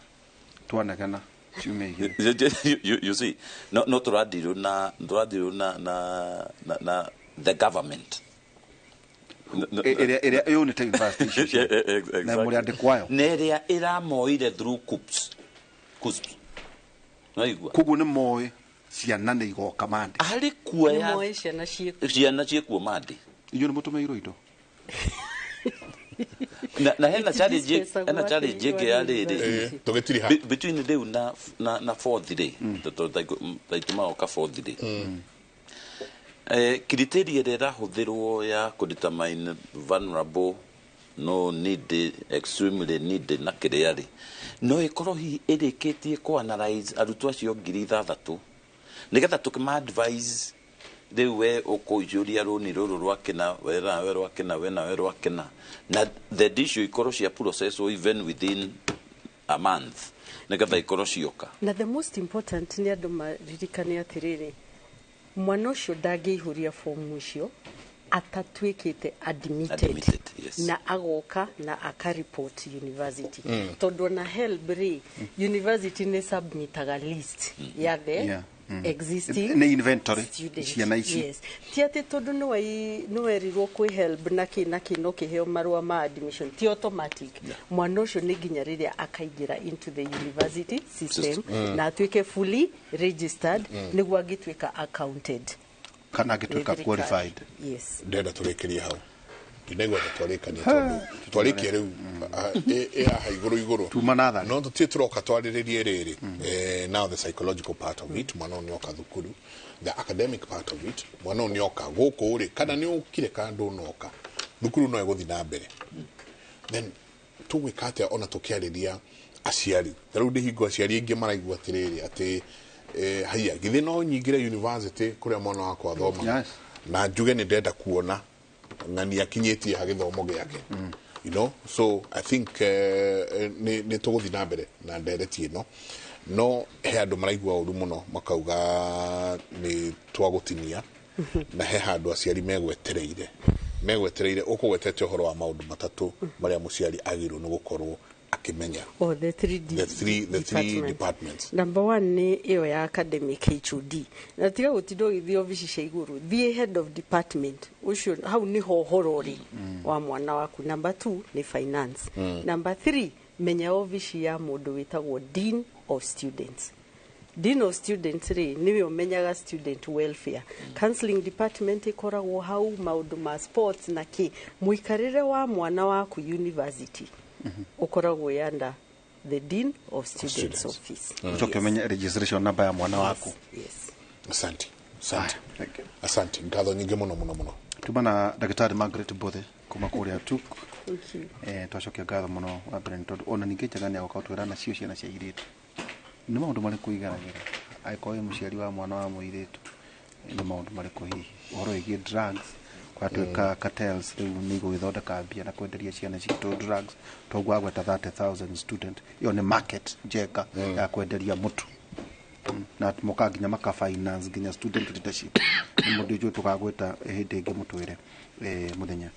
S6: Twanagana chume
S2: you see, no turadiru na the government.
S6: Area unit university na muri andikwayo
S2: neria ira moire through coops no igwa
S6: kugu ni moy ciana ni igoka mandi
S2: ari kuoya
S1: moy ciana
S2: ciekuo mandi
S6: iyo ni mutumeiro indo
S2: na hena challenge jege ya riri
S5: tugitiri ha
S2: between the day na fourth day to taituma oka fourth day criteria rera huthirwo ya kudetermine vulnerable no need extremely need na kiriari no ikorohi irikitie ku analyze arutwa cio 6,000 nigetha tukima advise they we okojuria runi ruru rwakena wena rwakena na the issue ikoro cia process even within a month nigetha ikoro cioka
S1: na the most important ni andu maririkane atiriri mwana ucio ndangĩihũria fomu icio atatuĩkĩte admitted
S2: yes.
S1: na agoka na akareport university tondũ na help ri university nĩ submitaga list ya the existing
S6: ni inventory ciana ici
S1: yes ti atĩ tondũ nĩ werirwo kwĩ help na kĩ no kĩheo marũa ma admission ti automatic mwana ũcio nĩ nginya rĩrĩa akaingĩra into the university system na atuĩke fully registered nĩguo angĩtuĩka accounted
S6: kana angĩtuĩka qualified
S1: yes
S5: ndenda tũrĩkĩrie hau inegwa twarikania tondu twarikia riu iguru
S6: tumana
S5: no tutituroka twariririe riri now the psychological part of it mwana ni oka thukuru the academic part of it mwana ni oka guku ri kana ni ukire kandu noka thukuru no eguthi na mbere then tugwikate ona tukiariria aciari riu ndihingo aciari ingi maraigua tiriri ati haya githi no nyingire university kuria mwana wakwa athoma na njuge ni ndenda kuona na ni akinyetie ha githomo giake you know, so I think ni tuguthi na mbere na nderetie no he andu maraigua uru muno makauga ni twagutinia na he handu aciari megwetereire ukugwetete uhoro wa maundu matatu maria muciari agiru ni gukorwo akimenya
S1: the three
S5: departments.
S1: Number 1 ni iyo ya academic HOD na tiga gutindo githio ofici cia iguru thie head of department ucio hau ni ho horori wa mwana waku. Number 2 ni finance. Number 3 menya ofici ya mundu witagwo dean of students. Dean of students ri niwe umenyaga student welfare. Counseling department ikoragwo hau, maundu ma sports na ki muikarire wa mwana waku university ukoragwo yanda the dean of students office.
S6: Ukimenya registration number ya mwana waku.
S1: Yes.
S5: Asante ngatho nyingi muno
S6: tumana Daktari Margaret Bothe kuma kuria tuk twacokia ngatho muno wa Parental ona ningi njagani agokautura na cio ciana cia iritu ni maundu mari kuigaragira aikoe muciari wa mwana wa muiritu ni maundu mari kuhihi uhoro igi drugs kwatuika cartels riu ni gwithondeka mbia na kwenderia ciana citu drugs togwa ta 30,000 student iyo ni market njega ya kwenderia mutu na muka nginya maka finance nginya student leadership mundu jo tukagweta hindi ingi mutwire muthenya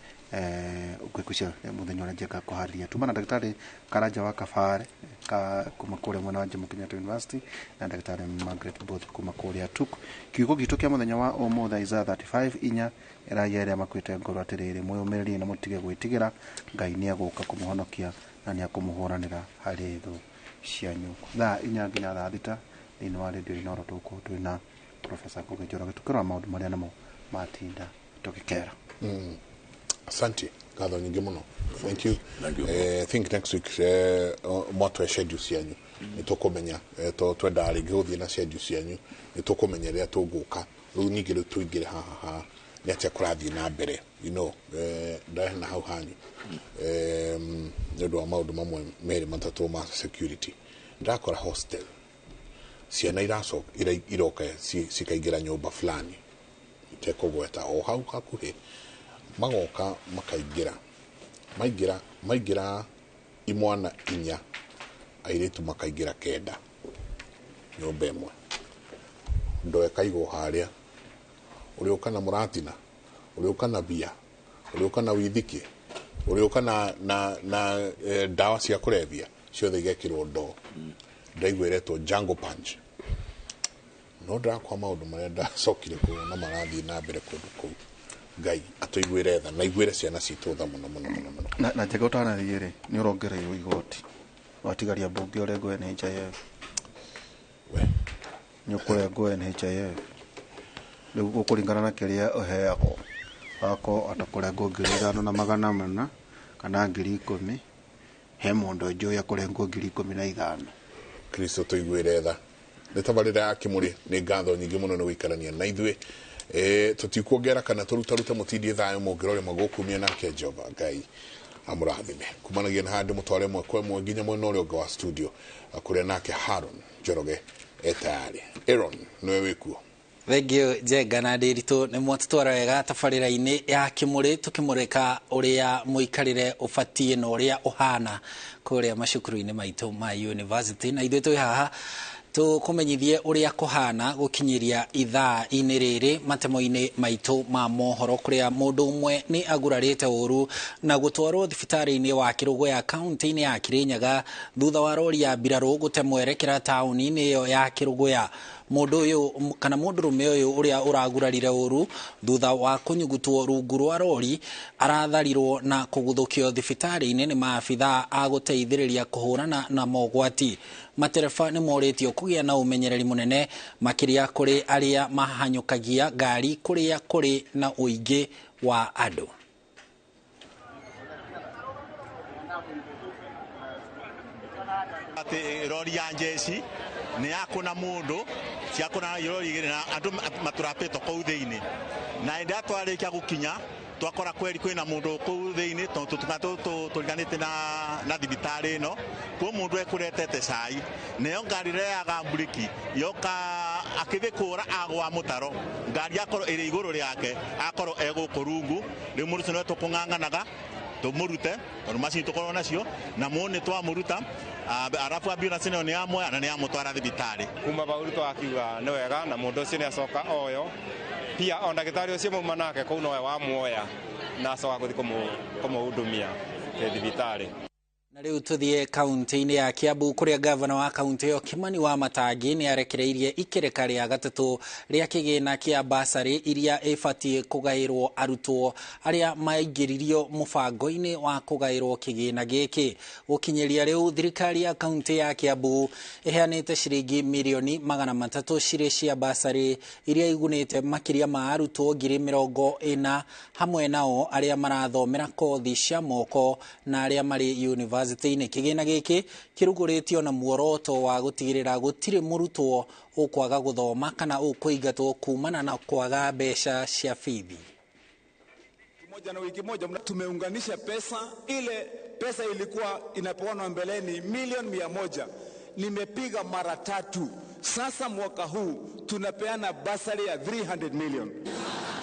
S6: ukwikucia muthenya ora njega kuharia tumana Daktari Karanja wa Kabare kuma kuria mwana wa Jomo Kenyatta University na Daktari Margaret Bothe kuma kuria tuk kiugo gitu kia muthenya wa omotha iza 35 inya eraya ria makwite ngoro atiriri muyumiriri na mutige gwitigira Ngai ni aguka kumuhonokia na ni akumuhuranira hari thu cianyu thaa inya nginya thaa thita thini wa radio Inooro tuku twina Professor Kugejora gitukira maundu maria namo matinda tukikera.
S5: Asante ngatho nyingi muno. Thank you. I think next week motwe schedule cianyu nitukumenya twenda ringi guthie na schedule cianyu nitukumenya ria tuguka riu nyingi riu tuingire haha ni atia kurathie na mbere you know ndahena hau hanyu ndu wa maundu mamwe meri matatu ma security ndakora hostel ciana iroka cikaingira nyumba fulani itekugweta o hau hakuhi magoka maigira imwana inya airitu makaingira kenda nyumba imwe ndoeka igo haria uriuka na muratina uriuka na bia uriuka na withiki uriuka na dawa cia kurevia ciothe igekirwo ndo ndaigwiretwo jungle punch no ndakwa maundu maria ndacokire kuona marathie na mbere kundu kuu Ngai atuigwire tha na igwire ciana citu tha muno
S6: na njega utanathie ri ni urongereirwo igoti watigaria mbunge urengo NHIF nyukurengwo NHIF riu gukuringana na kiria uheagwo wako atakurengwo 5,400 kana 10,000 he mundu njuya kurengwo 15,000
S5: Kristo tuigwire tha nitabarira ya kimuri ni ngatho nyingi muno ni wikarania na ithwe tutikuongera kana turutarute mutindie thayo mungirore magukumia nake Jehova Ngai amurathime kumanagia na handi mutware mwekwe mwe nginya mwena uria wa studio akuria nake Haron Njoroge etayari Aaron niwe wikuo.
S3: Thengio njega na ndiritu ni mwatutwara wega tabarira-ini ya kimuri tukimurika uria muikarire ubatie na uria uhana kuria macukuru-ini maitu ma university na ithuĩ twĩ haha tukumenyithie uria kuhana gukinyiria ithaa-ini riri matemo-ini maitu ma mohoro kuria mundu umwe ni agurarite uru na gutwarwo thibitari-ini wa Kirugoya kaunti-ini ya Kirinyaga thutha wa rori ya mbiraru gutemwerekera tauni-ini iyo ya Kirugoya. Mundu uyu kana mundurume uyu uria uragurarire uru thutha wa kunyugutwo rungu rwa rori aratharirwo na kuguthukio thibitari-ini ni maabitha aguteithiriria kuhurana na mogwati. Matereba ni moritio kugia na umenyereri munene makiria kuri aria mahanyukagia ngari kuria kuri na uingi wa andu.
S4: ati rori ya njeci ni yakuna mundu ciakuna rori na andu maturapeto kou thiini na nda twarikia gukinya twakora kweri kwina mundu kou thiini tondu turiganite na thibitari no kwa mundu ekuretete cai neyo ngari ya gamburiki yoka akithikura agwa mutaro ngari akoro iri iguru riake akoro eguku rungu rimu rucino tukunganganaga tumurute tondu macini tukorwo nacio na mune twamuruta arafu ambulance ni amwe na ni amutwara thibitari
S7: kuma bauru twakiuga ni wega na mundu ucio ni acoka oyo pia o ndagitari ucio muma nake kou nowe wamuoya na acoka kuthi kumuhudumia thibitari.
S3: Na riu tuthie kaunti-ini ya Kiambu kuria gavana wa kaunti iyo Kimani wa Matangi ni arekereirie ikereka ria gatatu ria kigina kia basari iria ibatie kugairwo arutwo aria maingiririo mubango-ini wa kugairwo kigina giki. Gukinyiria riu thirikari ya kaunti ya Kiambu iheanite ciringi milioni 300 ciri cia basari iria igunite makiria ma arutwo 40,000 hamwe nao aria marathomera kothi cia moko na aria mari university. Kigina giki kiruguritio na muoroto wa gutigirira gutire murutwo ukwaga guthoma kana ukuingatwo kumana na kwaga mbeca cia fithi.
S8: Moja na wiki moja tumeunganisha pesa. Ile pesa ilikuwa inapewanwa mbeleni milioni 100, nimepiga mara 3. Sasa mwaka huu tunapeana basari ya 300 million.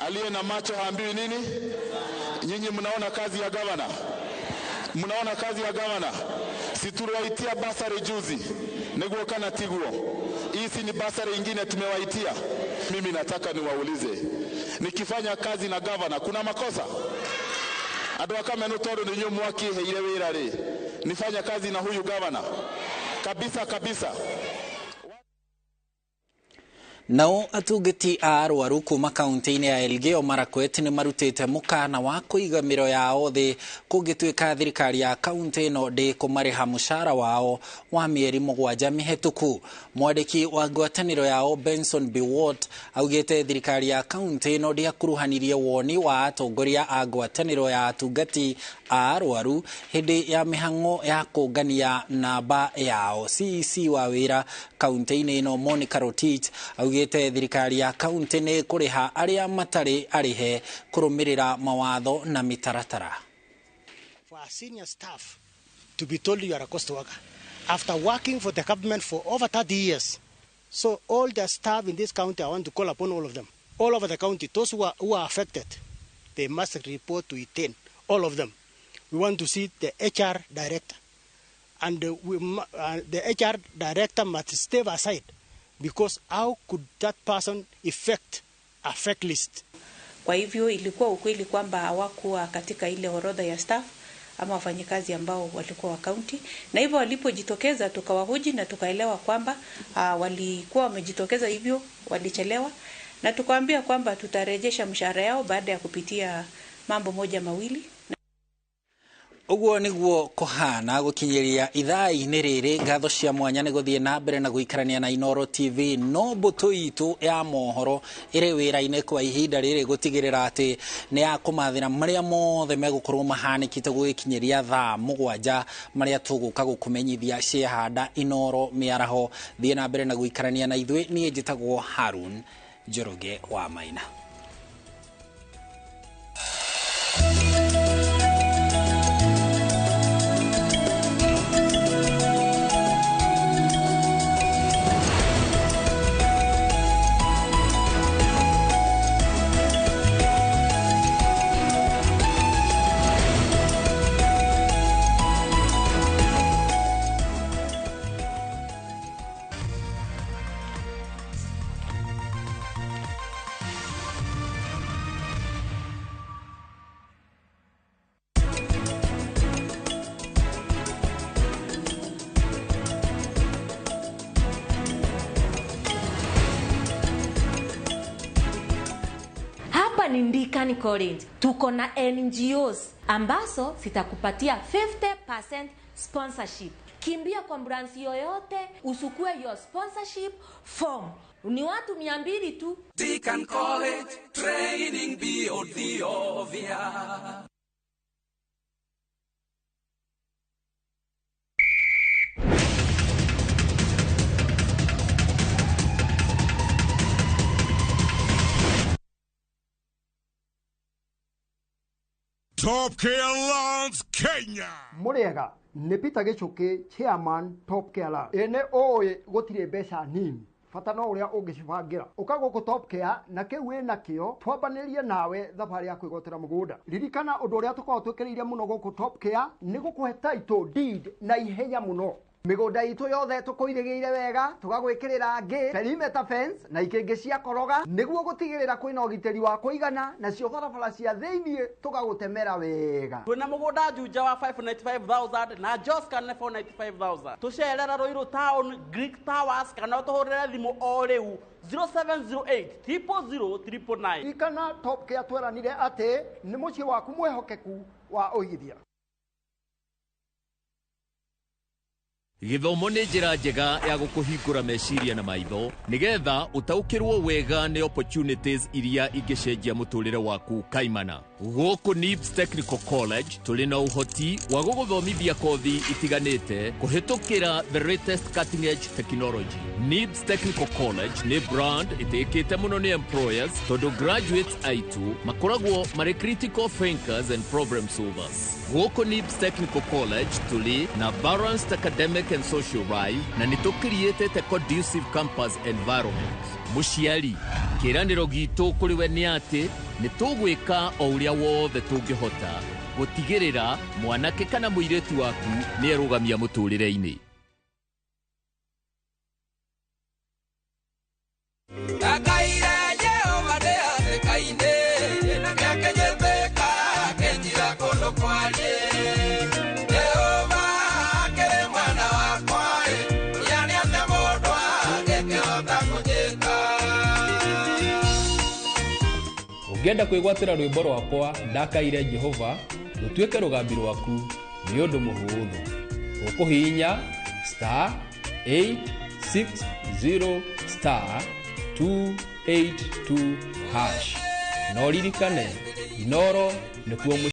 S9: Aliye na macho haambiwi nini? Nyinyi mnaona kazi ya gavana? Mnaona kazi ya gavana? Situwaitia basari juzi neguo kana tiguo. Hizi ni basari ingine tumewaitia. Mimi nataka niwaulize, nikifanya kazi na gavana kuna makosa? Andũ akamenu tondu ninyu mwakiheire wira ri nifanya kazi na huyu gavana kabisa kabisa.
S3: Nao atungati a arwaru kuma kaunti-ini ya Elgeyo Marakwet ni marutite mukana wa kuiga miro yao thi kungituika thirikari ya kaunti ino ndi kumariha mushara wao wa mieri 7 mihituku. Mwandiki wa ngwataniro yao Benson Biwott augite thirikari ya kaunti ino ndi akuruhanirie woni wa atongoria a ngwataniro ya atungati a arwaru hindi ya mihango ya kungania namba yao. CEC wa wira kaunti-ini ino Monica Rotich augite thirikari ya kaunti ni kuriha aria matari arihe kurumirira mawatho na mitaratara.
S28: For our senior staff to be told you are a cost worker after working for the government for over 30 years. So all the staff in this county, I want to call upon all of them, all over the county, those who are affected, they must report to ETN, all of them. We want to see the HR director, and the HR director must step aside, because how could that person affect a fake list?
S11: Kwa hivyo ilikuwa ukweli kwamba hawakuwa katika ile orodha ya staff ama wafanyikazi ambao walikuwa wa county, na hivyo walipojitokeza tukawahoji na tukaelewa kwamba walikuwa wamejitokeza hivyo walichelewa, na tukawaambia kwamba tutarejesha mshahara yao baada ya kupitia mambo moja mawili.
S3: Uguo niguo kohana gukinyiria ithai-ini riri ngatho cia mwanya ni guthie na mbere na guikarania na Inooro TV no mbutu itu ya mohoro iri wira-ini kwa ihinda riri gutigirira ati ni ya kumathira maria mothe megukorwo mahanikite guikinyiria thaa 7 maria tuguka gukumenyithia ciehanda Inooro miaraho. Thie na mbere na guikarania na ithwe ni njitagwo Harun Njoroge wa Maina.
S12: Ndikani College tuko na NGOs ambazo zitakupatia 50% sponsorship. Kimbia kwa branch yoyote usukue your sponsorship form. Ni watu 200 tu.
S13: Ndikani College training beyond the obvious.
S14: Top Care Lounge Kenya.
S15: Muriega ni Peter Gichuki, chairman Top Care Lounge. Ene oe gutire mbeca nini. Fata no uria ungicibangira ukago ku Top Care na kiu wina kio twambanirie nawe thabari ya kwigotera mugunda. Ririkana undu uria tukorwo twikiriire muno guku Top Care ni gukuhe title deed na ihenya muno. Migunda itu yothe tukuirigiire wega tugagwikirira gate perimeter fence na ikingi cia koroga niguo gutigirira kwina ugiteri wa kuigana na cio barabara cia thiini tugagutemera wega.
S16: Twina mugunda Juja wa 595,000 na Joscan 495,000. Tucerera Ruiru Town Greek Towers kana tuhurire thimu o riu 0708 000
S15: Ikana Top Care tweranire ati ni mucii waku mwehokeku wa uigithia.
S17: Githomo nĩ njĩra njega ya gũkũhingũra meciria na maitho nĩgetha ũtaũkĩrwo wega nĩ opportunities iria ingĩcenjia mũtũrĩre waku kaimana. Gũkũ NIBS Technical College tũrĩ na ũhoti wa gũgũthomithia kothi itiganĩte kũhĩtũkĩra the latest cutting edge technology. NIBS Technical College nĩ brand ĩtĩkĩte mũno nĩ employers tondũ graduates aitũ makoragwo marĩ critical thinkers and problem solvers. Gũkũ NIBS Technical College tũrĩ na balanced academic and social life na nĩ tũkriĩtĩte conducive campus environment. Mũciari, kĩĩranĩro gitũ kũrĩ we nĩ atĩ nĩ tũgwĩka o ũrĩa wothe tũngĩhota gũtigĩrĩra mwanake kana mũirĩtu waku nĩ erũgamia mũtũrĩre-inĩ.
S19: Ngenda kwigwatira rwimbo rwakwa ndakaire Jehova rutuike rugambi rwaku ni undu muhuthu ukuhinya *860 *282# no ririkane Inooro nikuo